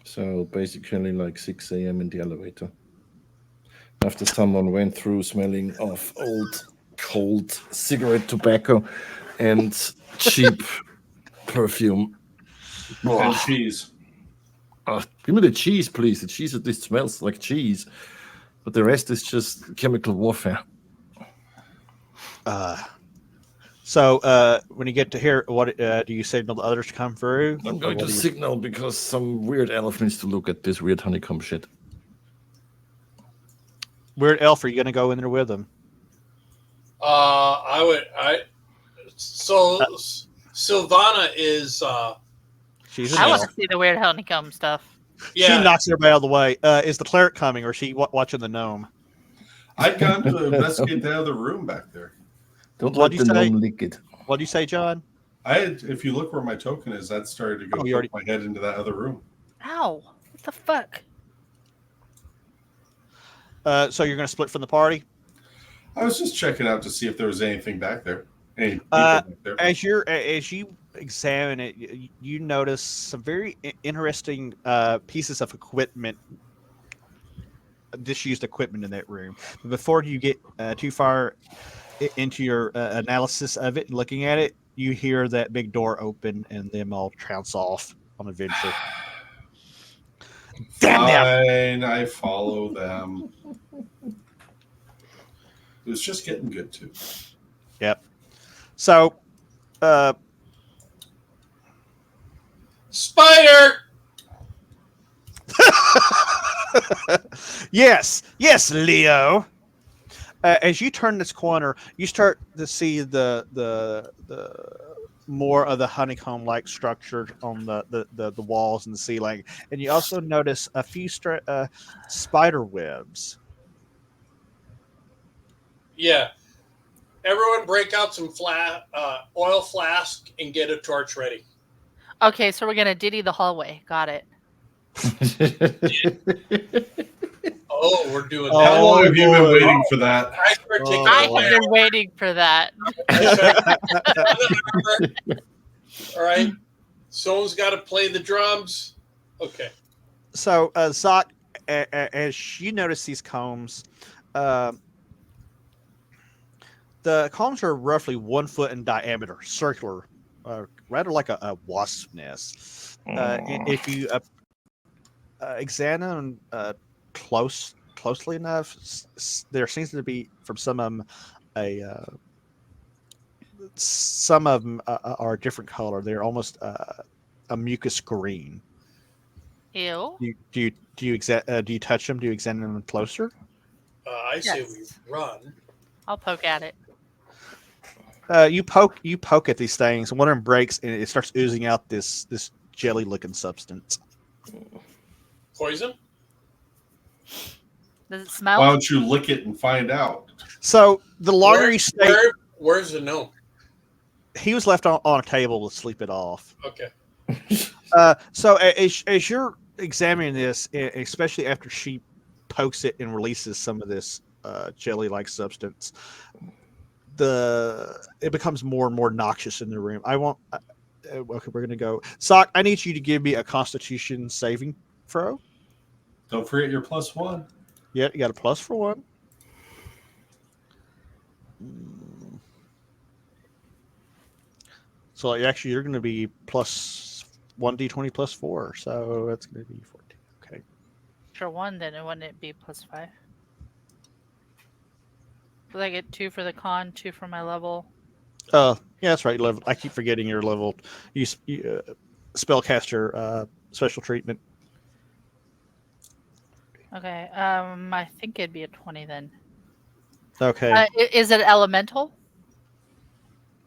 So basically like 6 a.m. in the elevator. After someone went through smelling of old, cold cigarette tobacco and cheap perfume. And cheese. Give me the cheese, please. The cheese at least smells like cheese. But the rest is just chemical warfare. So when you get to here, what do you signal the others to come through? I'm Or going what to do you- signal because some weird elf needs to look at this weird honeycomb shit. Weird elf, are you going to go in there with them? Sylvana is She's an I elf. want to see the weird honeycomb stuff. She knocks everybody out of the way. Is the cleric coming, or is she watching the gnome? I'd gone to investigate the other room back there. Don't What'd let you the say? gnome lick it. What do you say, John? If you look where my token is, that started to go Oh, you already- poke my head into that other room. Ow! What the fuck? So you're going to split from the party? I was just checking out to see if there was anything back there. Any people Uh, back there. As you examine it, you notice some very interesting pieces of equipment, disused equipment in that room. But before you get too far into your analysis of it and looking at it, you hear that big door open and them all trounce off on a venture. Damn them! Fine, I follow them. It was just getting good too. Yep. So, Spider. yes, Leo. As you turn this corner, you start to see the more of the honeycomb-like structure on the walls and the ceiling, and you also notice a few spider webs. Yeah. Everyone, break out some oil flask and get a torch ready. Okay, so we're gonna ditty the hallway. Got it. Oh, we're doing Oh, that. How long have you been boy. waiting for that? I start taking I Oh. have been waiting for that. All right. Someone's got to play the drums. Okay. So, Zot, as you notice these combs, the combs are roughly 1 foot in diameter, circular, rather like a wasp nest. If you examine closely enough, there seems to be from some of them some of them are a different color. They're almost a mucus green. Ew. Do you touch them? Do you examine them closer? I say Yes. we run. I'll poke at it. You poke at these things, and one of them breaks, and it starts oozing out this jelly-looking substance. Poison? Does it Why smell? don't you lick it and find out? So the longer you stay, Where's the gnome? he was left on a table to sleep it off. Okay. So as you're examining this, especially after she pokes it and releases some of this jelly-like substance, it becomes more and more noxious in the room. I won't. Okay, we're gonna go. Sock, I need you to give me a Constitution saving throw. Don't forget your +1. Yeah, you got a plus for one. So actually, you're going to be plus 1d20 plus 4. So that's going to be 14. Okay. For 1, then wouldn't it be +5? Because I get 2 for the con, 2 for my level. Yeah, that's right. Level. I keep forgetting your level. You spellcaster special treatment. Okay. I think it'd be a 20 then. Okay. Is it elemental?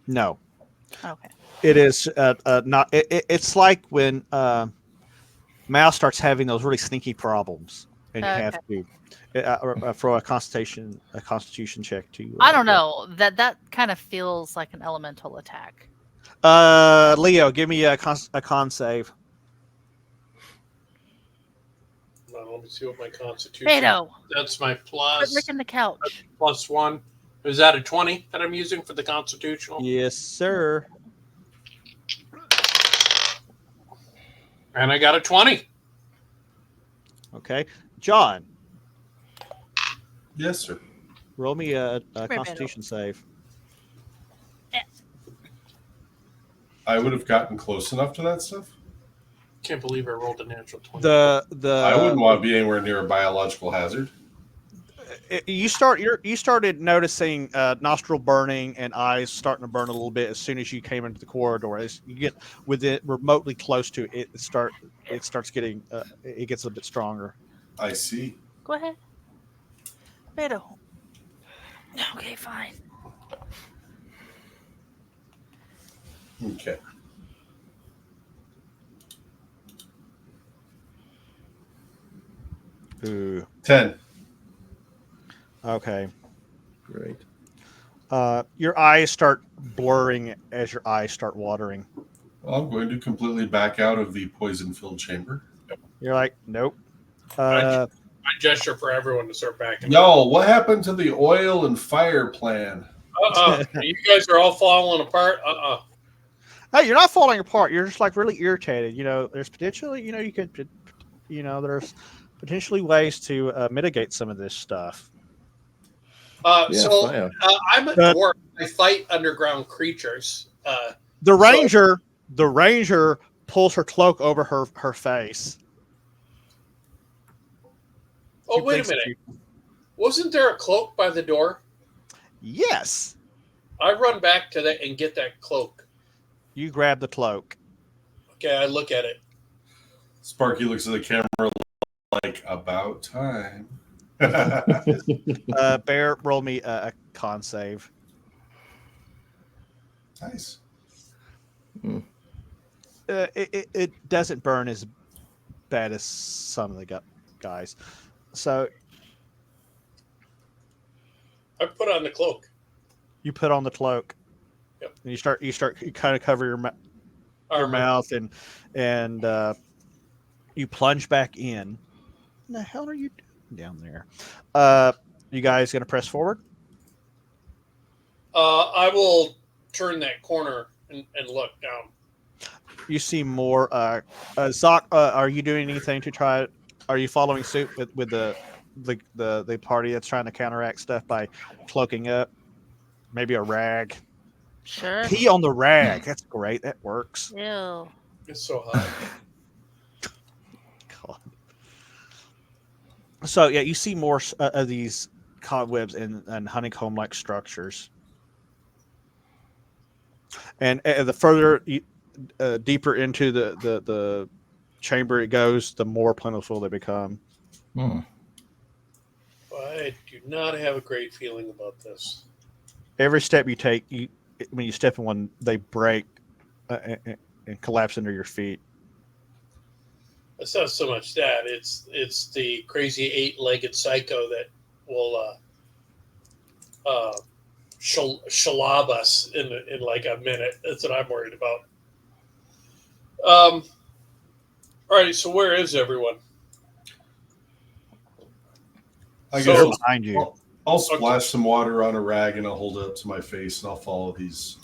No, Okay. it is not. It's like when Mouse starts having those really sneaky problems, and you have to throw a Constitution check to. I don't know. That kind of feels like an elemental attack. Leo, give me a con save. Let me see what my Constitution. Beto. That's my Quit licking the couch. +1. Is that a 20 that I'm using for the Constitutional? Yes, sir. And I got a 20. Okay, John. Yes, sir. Roll me a Constitution save. I would have gotten close enough to that stuff. Can't believe I rolled a natural 20. I wouldn't want to be anywhere near a biological hazard. You started noticing nostril burning and eyes starting to burn a little bit as soon as you came into the corridor. As you get within remotely close to it, it starts getting it gets a bit stronger. I see. Go ahead. Beto. Okay, fine. Okay. Ooh. 10. Okay. Great. Your eyes start blurring as your eyes start watering. Well, I'm going to completely back out of the poison-filled chamber. You're like, nope. I gesture for everyone to start backing. Yo, what happened to the oil and fire plan? You guys are all falling apart. Hey, you're not falling apart. You're just like really irritated. There's potentially, you could, there's potentially ways to mitigate some of this stuff. Yeah, So I'm a dwarf. I fight underground creatures. The ranger pulls her cloak over her face. Oh, wait a minute. Wasn't there a cloak by the door? Yes. I run back to that and get that cloak. You grab the cloak. Okay, I look at it. Sparky looks at the camera like, about time. Bear, roll me a con save. Nice. It doesn't burn as bad as some of the guys. So I put on the cloak. you put on the cloak. Yep. And you kind of cover your mouth and you plunge back in. What the hell are you doing down there? You guys gonna press forward? I will turn that corner and look down. You see more. Zoc, are you doing anything to try? Are you following suit with the party that's trying to counteract stuff by cloaking up? Maybe a rag. Sure. Pee on the rag. That's great. That works. Ew. It's so hot. God. So yeah, you see more of these cobwebs and honeycomb-like structures, and the further deeper into the chamber it goes, the more plentiful they become. I do not have a great feeling about this. Every step you take, when you step in one, they break and collapse under your feet. It's not so much that. It's the crazy 8-legged psycho that will shalab us in like a minute. That's what I'm worried about. All right, so where is everyone? I They're guess behind you. I'll splash some water on a rag and I'll hold it up to my face and I'll follow these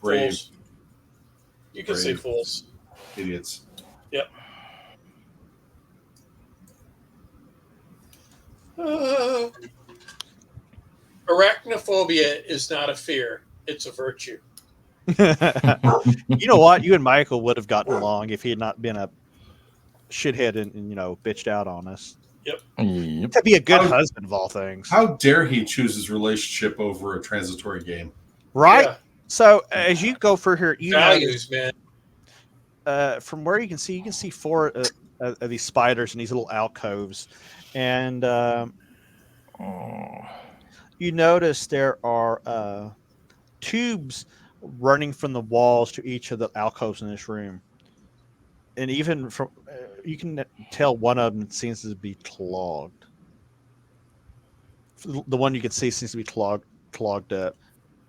brave Fools. You can say fools. idiots. Yep. Arachnophobia is not a fear; it's a virtue. You know what? You and Michael would have gotten along if he had not been a shithead and bitched out on us. Yep. To be a good husband of all things. How dare he choose his relationship over a transitory game? Right? Yeah. So as you go for here, you Values, man. from where you can see 4 of these spiders in these little alcoves. And you notice there are tubes running from the walls to each of the alcoves in this room. And even from you can tell one of them seems to be clogged. The one you can see seems to be clogged up.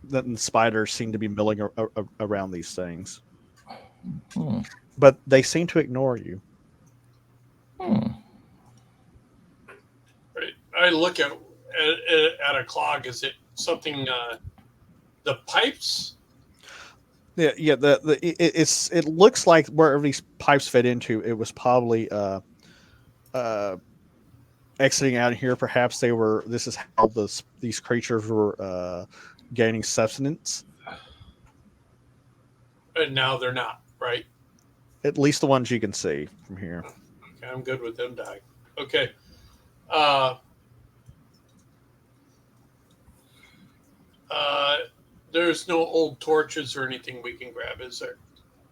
The spiders seem to be milling around these things, but they seem to ignore you. I look at a clog. Is it something? The pipes? Yeah. It looks like wherever these pipes fed into, it was probably exiting out of here. Perhaps they were. This is how these creatures were gaining sustenance. And now they're not, right? At least the ones you can see from here. Okay, I'm good with them dying. Okay. There's no old torches or anything we can grab, is there?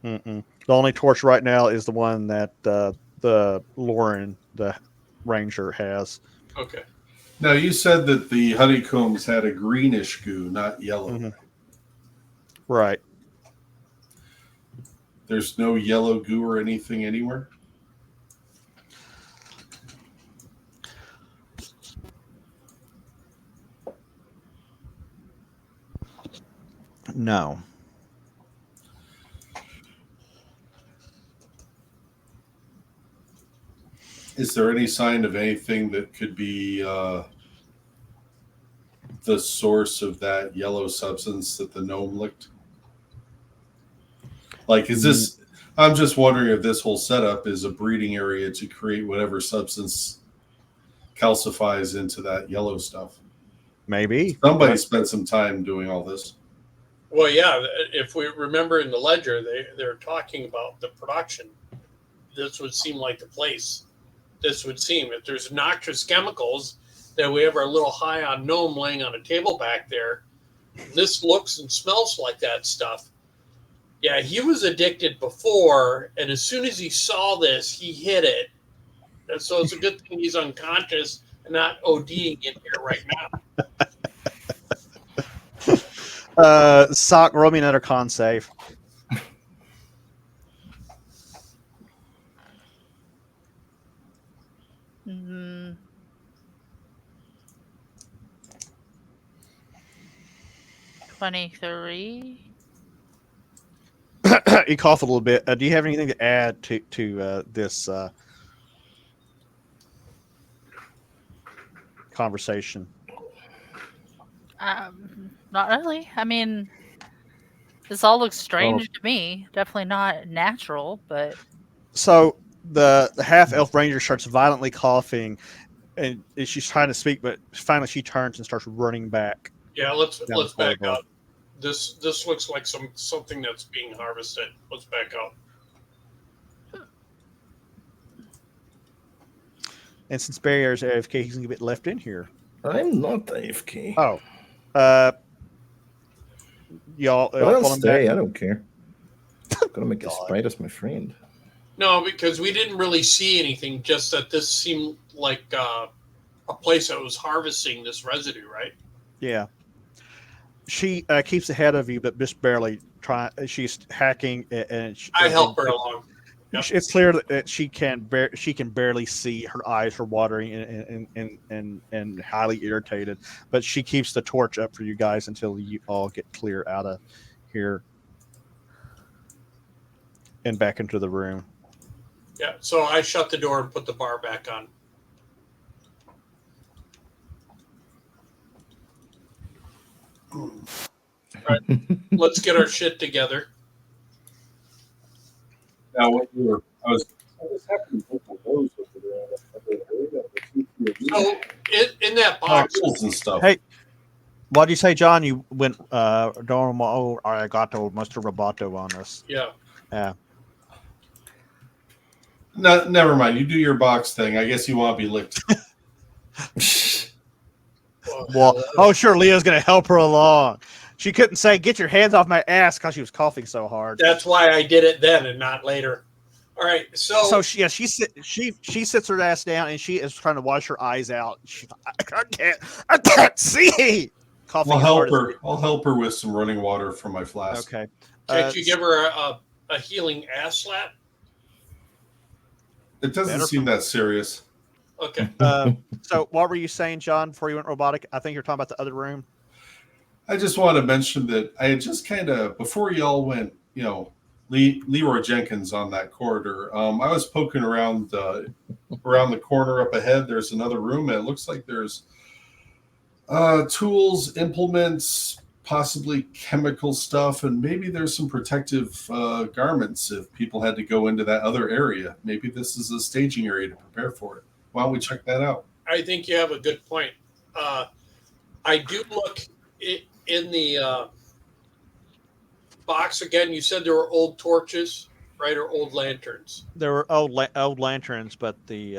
Mm-mm. The only torch right now is the one that the Lauren, the ranger, has. Okay. Now, you said that the honeycombs had a greenish goo, not yellow. Mm-hmm. Right. There's no yellow goo or anything anywhere? No. Is there any sign of anything that could be the source of that yellow substance that the gnome licked? Like, is this... I'm just wondering if this whole setup is a breeding area to create whatever substance calcifies into that yellow stuff. Maybe. Somebody spent some time doing all this. Well, yeah. If we remember in the ledger, they're talking about the production. This would seem like the place. This would seem, if there's noxious chemicals that we have our little high on gnome laying on a table back there, this looks and smells like that stuff. Yeah, he was addicted before, and as soon as he saw this, he hit it. And so it's a good thing he's unconscious and not ODing in here right now. Sock, roll me another con save. Mm-hmm. 23. You cough a little bit. Do you have anything to add to this conversation? Not really. I mean, this all looks strange to me. Definitely not natural, but So the half elf ranger starts violently coughing, and she's trying to speak, but finally she turns and starts running back. Yeah, let's back corridor. up. This looks like something that's being harvested. Let's back up. And since Barrier's AFK, he's gonna get left in here. I'm not AFK. Oh, y'all. But I'll pull him stay. back? I don't care. I'm gonna make the spiders my friend. No, because we didn't really see anything. Just that this seemed like a place that was harvesting this residue, right? Yeah. She keeps ahead of you, but just barely. She's hacking, and I help her along. Yep. It's clear that she can barely see. Her eyes are watering and highly irritated. But she keeps the torch up for you guys until you all get clear out of here and back into the room. Yeah. So I shut the door and put the bar back on. Let's get our shit together. Now, what I was happy to put my nose over there. So in that box, Tools and stuff. Hey, what do you say, John? You went Dormo Arigato, Mr. Roboto on us. yeah. Yeah. No, never mind. You do your box thing. I guess you want to be licked. Well, oh, sure, Leah's going to help her along. She couldn't say, "Get your hands off my ass," because she was coughing so hard. That's why I did it then and not later. All right, so she sits her ass down and she is trying to wash her eyes out. She's like, I can't see. Coughing. I'll help her with some running water from my flask. Okay. Can't you give her a healing ass slap? It doesn't seem that serious. Okay. So what were you saying, John, before you went robotic? I think you're talking about the other room. I just want to mention that I had just kind of, before y'all went, Leroy Jenkins on that corridor, I was poking around the corner up ahead. There's another room, and it looks like there's tools, implements, possibly chemical stuff, and maybe there's some protective garments if people had to go into that other area. Maybe this is a staging area to prepare for it. Why don't we check that out? I think you have a good point. I do look in the box again. You said there were old torches, right, or old lanterns. There were old lanterns, but the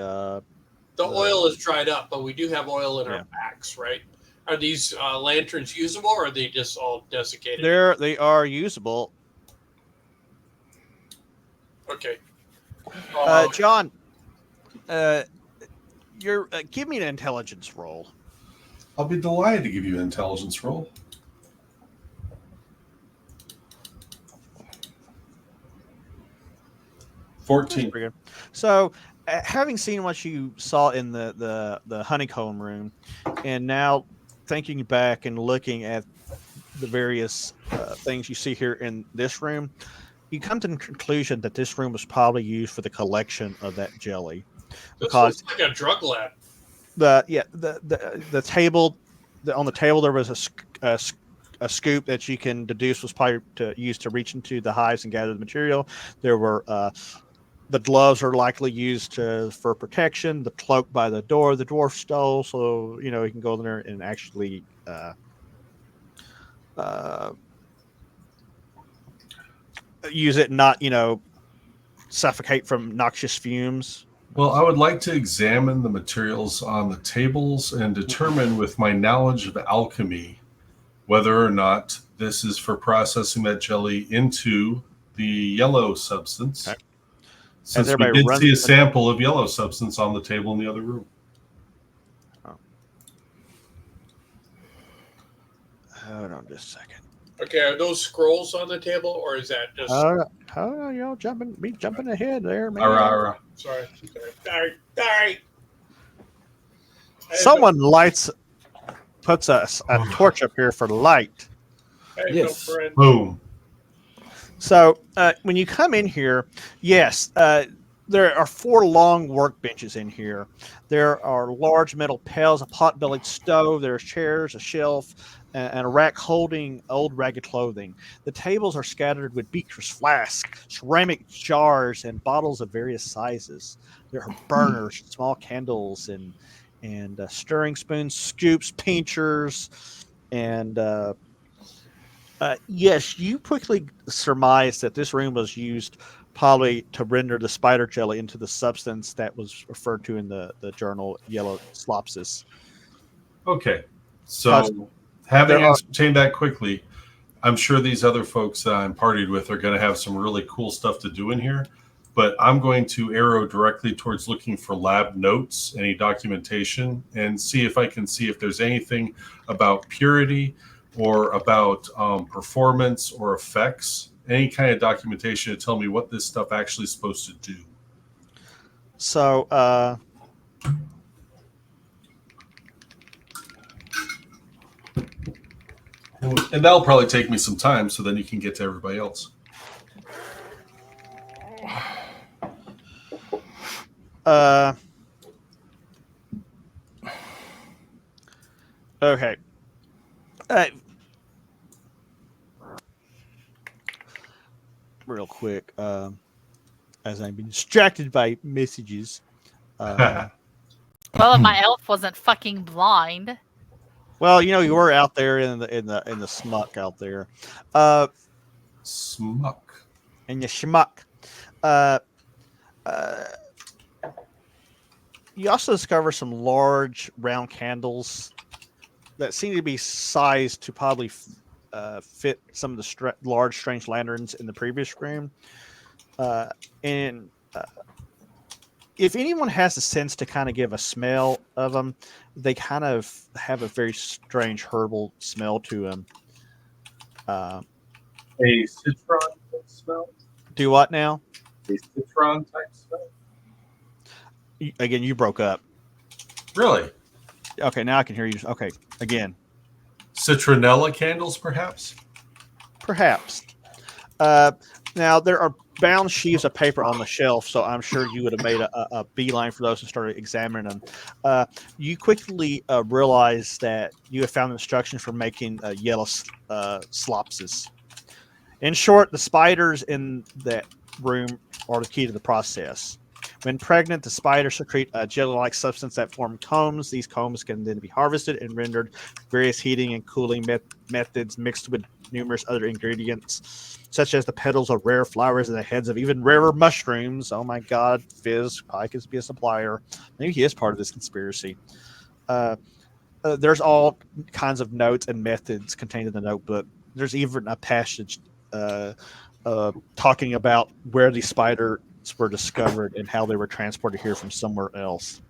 oil is dried up, but we do have oil in our packs, right? Are these lanterns usable, or are they just all desiccated? They are usable. Okay. John, give me an intelligence roll. I'll be delighted to give you an intelligence roll. 14. So, having seen what you saw in the honeycomb room, and now thinking back and looking at the various things you see here in this room, you come to the conclusion that this room was probably used for the collection of that jelly. Because it's like a drug lab. The table, on the table there was a scoop that you can deduce was probably used to reach into the hives and gather the material. There were the gloves are likely used for protection. The cloak by the door, the dwarf stole, so he can go in there and actually use it, and not suffocate from noxious fumes. Well, I would like to examine the materials on the tables and determine with my knowledge of alchemy whether or not this is for processing that jelly into the yellow substance. Okay. Since we did see a sample of yellow substance on the table in the other room. Oh. Hold on just a second. Okay, are those scrolls on the table, or is that just... y'all jumping ahead there, man. Sorry. Someone puts a torch up here for light. Yes. No boom. So when you come in here, yes, there are 4 long workbenches in here. There are large metal pails, a pot-bellied stove. There are chairs, a shelf, and a rack holding old ragged clothing. The tables are scattered with beakers, flasks, ceramic jars, and bottles of various sizes. There are burners, small candles, and stirring spoons, scoops, pinchers, and yes, you quickly surmise that this room was used probably to render the spider jelly into the substance that was referred to in the journal Yellow Slopsis. Okay, so having ascertained that quickly, I'm sure these other folks that I'm partied with are going to have some really cool stuff to do in here, but I'm going to arrow directly towards looking for lab notes, any documentation, and see if I can see if there's anything about purity or about performance or effects, any kind of documentation to tell me what this stuff actually is supposed to do. So, and that'll probably take me some time, so then you can get to everybody else. Okay. real quick, as I've been distracted by messages. Well, if my elf wasn't fucking blind. Well, you were out there in the smuck out there, Smuck. in your schmuck. Uh, uh, you also discover some large round candles that seem to be sized to probably fit some of the large strange lanterns in the previous room. And if anyone has a sense to kind of give a smell of them, they kind of have a very strange herbal smell to them. A citron type smell? Do what now? A citron type smell? Again, you broke up. Really? Okay, now I can hear you. Okay, again. Citronella candles, perhaps? Perhaps. Now, there are bound sheets of paper on the shelf, so I'm sure you would have made a beeline for those and started examining them. You quickly realize that you have found instructions for making yellow slopses. In short, the spiders in that room are the key to the process. When pregnant, the spiders secrete a jelly-like substance that form combs. These combs can then be harvested and rendered various heating and cooling methods mixed with numerous other ingredients, such as the petals of rare flowers and the heads of even rarer mushrooms. Oh my God, Fizz probably could be a supplier. Maybe he is part of this conspiracy. There's all kinds of notes and methods contained in the notebook. There's even a passage talking about where these spiders were discovered and how they were transported here from somewhere else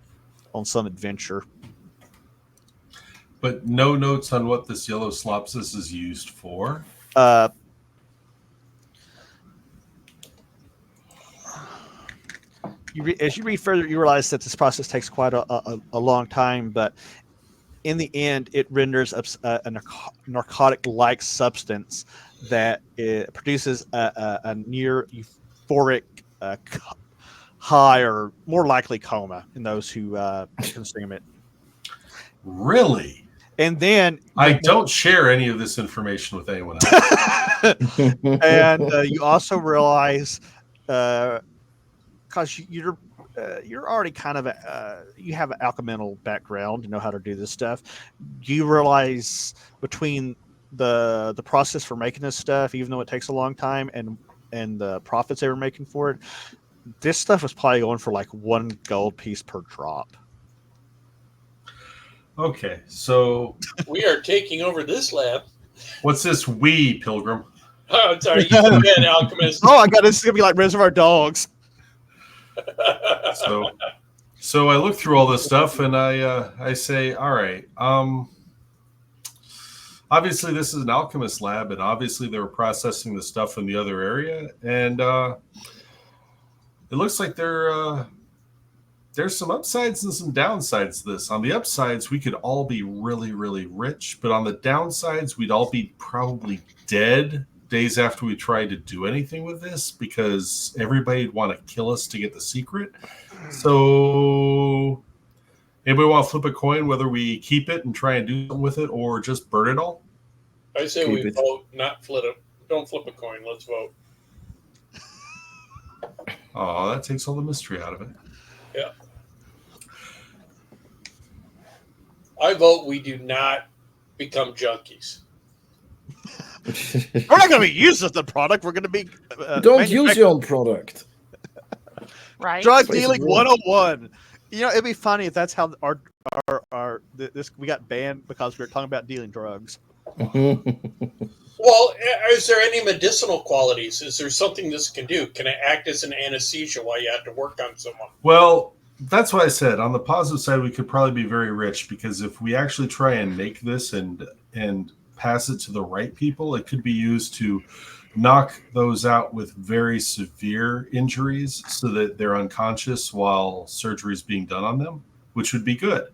on some adventure. But no notes on what this yellow slopsis is used for. As you read further, you realize that this process takes quite a long time, but in the end, it renders a narcotic-like substance that it produces a near euphoric high, or more likely coma, in those who consume it. Really? And then I don't share any of this information with anyone else. and you also realize, because you're already kind of you have an alchemical background, you know how to do this stuff. You realize between the process for making this stuff, even though it takes a long time, and the profits they were making for it, this stuff was probably going for like 1 gold piece per drop. Okay, so We are taking over this lab. what's this we, Pilgrim? Oh, sorry, you forget alchemist. Oh, I got this. Is gonna be like Reservoir Dogs. So I look through all this stuff and I say, all right, obviously this is an alchemist lab, and obviously they were processing the stuff in the other area, and it looks like there's some upsides and some downsides to this. On the upsides, we could all be really, really rich, but on the downsides, we'd all be probably dead days after we tried to do anything with this, because everybody'd want to kill us to get the secret. So anybody want to flip a coin whether we keep it and try and do something with it, or just burn it all? I say Keep we it. vote, not flip it. Don't flip a coin. Let's vote. Oh, that takes all the mystery out of it. Yeah. I vote we do not become junkies. We're not going to be used as the product. We're going to be Don't use your own product. Right? drug Place of dealing war. 101. It'd be funny if that's how we got banned because we were talking about dealing drugs. Well, is there any medicinal qualities? Is there something this can do? Can it act as an anesthesia while you have to work on someone? Well, that's what I said. On the positive side, we could probably be very rich, because if we actually try and make this and pass it to the right people, it could be used to knock those out with very severe injuries so that they're unconscious while surgery is being done on them, which would be good.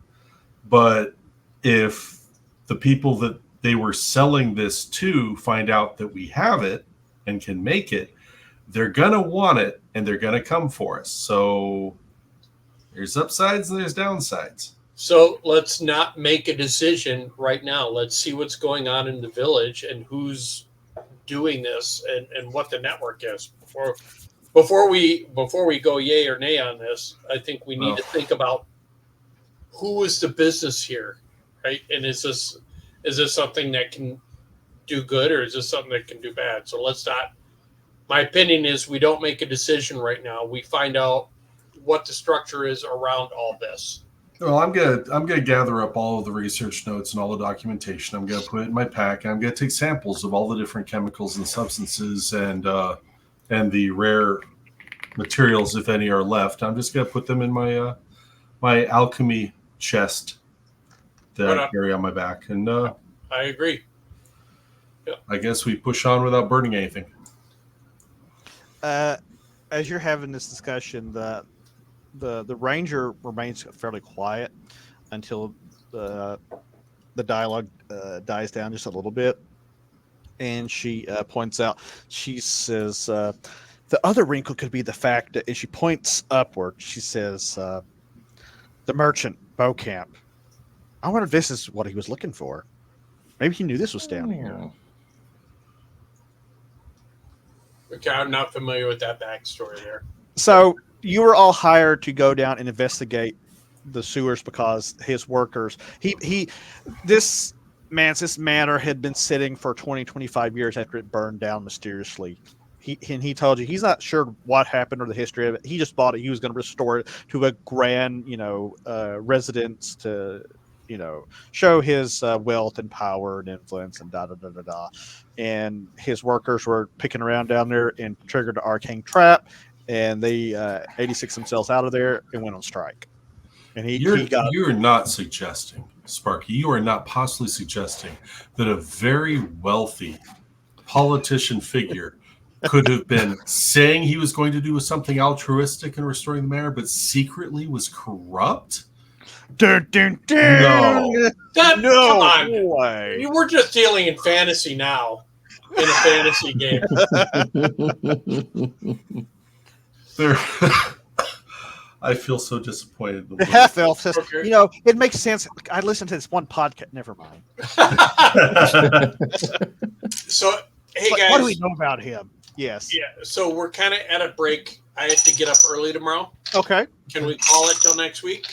But if the people that they were selling this to find out that we have it and can make it, they're going to want it and they're going to come for us. So there's upsides and there's downsides. So let's not make a decision right now. Let's see what's going on in the village and who's doing this and what the network is before we go yay or nay on this. I think we need to think about who is the business here, right? And is this something that can do good, or is this something that can do bad? So let's not. My opinion is we don't make a decision right now. We find out what the structure is around all this. Well, I'm gonna gather up all of the research notes and all the documentation. I'm gonna put it in my pack. And I'm gonna take samples of all the different chemicals and substances and the rare materials, if any, are left. I'm just gonna put them in my my alchemy chest that I carry on my back. And I agree. Yeah. I guess we push on without burning anything. As you're having this discussion, the ranger remains fairly quiet until the dialogue dies down just a little bit, and she points out. She says, "The other wrinkle could be the fact that," and she points upward. She says, "The merchant Beaucamp. I wonder if this is what he was looking for. Maybe he knew this was down here." Okay, I'm not familiar with that backstory there. So you were all hired to go down and investigate the sewers because his workers, this manor had been sitting for 25 years after it burned down mysteriously. He told you he's not sure what happened or the history of it. He just thought he was going to restore it to a grand, residence to, show his wealth and power and influence and da. And his workers were picking around down there and triggered the arcane trap. And they 86 themselves out of there and went on strike. And you're not suggesting, Sparky, you are not possibly suggesting that a very wealthy politician figure could have been saying he was going to do something altruistic in restoring the manor, but secretly was corrupt? No. No. Come on. Way. You were just dealing in fantasy now, in a fantasy game. I feel so disappointed. The half elf says, it makes sense. I listened to this one podcast. Never mind. So, hey guys, what do we know about him? Yes. Yeah. So we're kind of at a break. I have to get up early tomorrow. Okay. Can we call it till next week?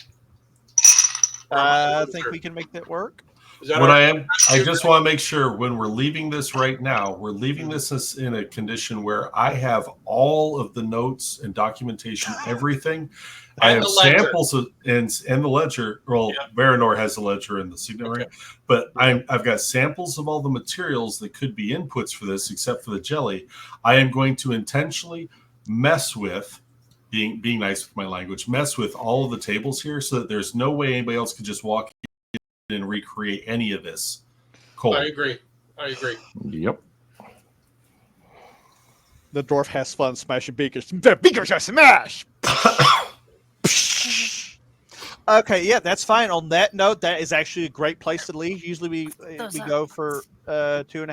I think we can make that work. I just want to make sure when we're leaving this right now, we're leaving this in a condition where I have all of the notes and documentation, everything. I have samples of and the ledger. Well, Baranor has the ledger and the signatory, but I've got samples of all the materials that could be inputs for this, except for the jelly. I am going to intentionally mess with. Being nice with my language, mess with all of the tables here so that there's no way anybody else could just walk in and recreate any of this. Cool. I agree. Yep. The dwarf has fun smashing beakers. The beakers are smashed! Okay, yeah, that's fine. On that note, that is actually a great place to leave. Usually we go for 2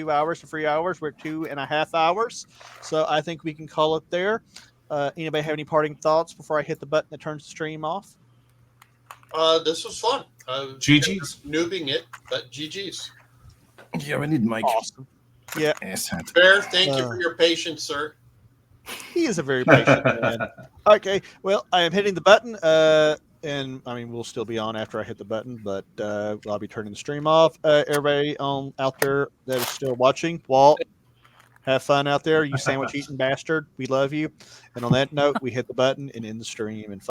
hours to 3 hours. We're 2.5 hours. So I think we can call it there. Anybody have any parting thoughts before I hit the button that turns the stream off? This was fun. GG's. Noobing it, but GG's. Yeah, we need Mike. Awesome. Yeah. Bear, thank you for your patience, sir. He is a very patient man. Okay, well, I am hitting the button, and we'll still be on after I hit the button, but I'll be turning the stream off. Everybody out there that is still watching, Walt, have fun out there, you sandwich eating bastard. We love you. And on that note, we hit the button and end the stream in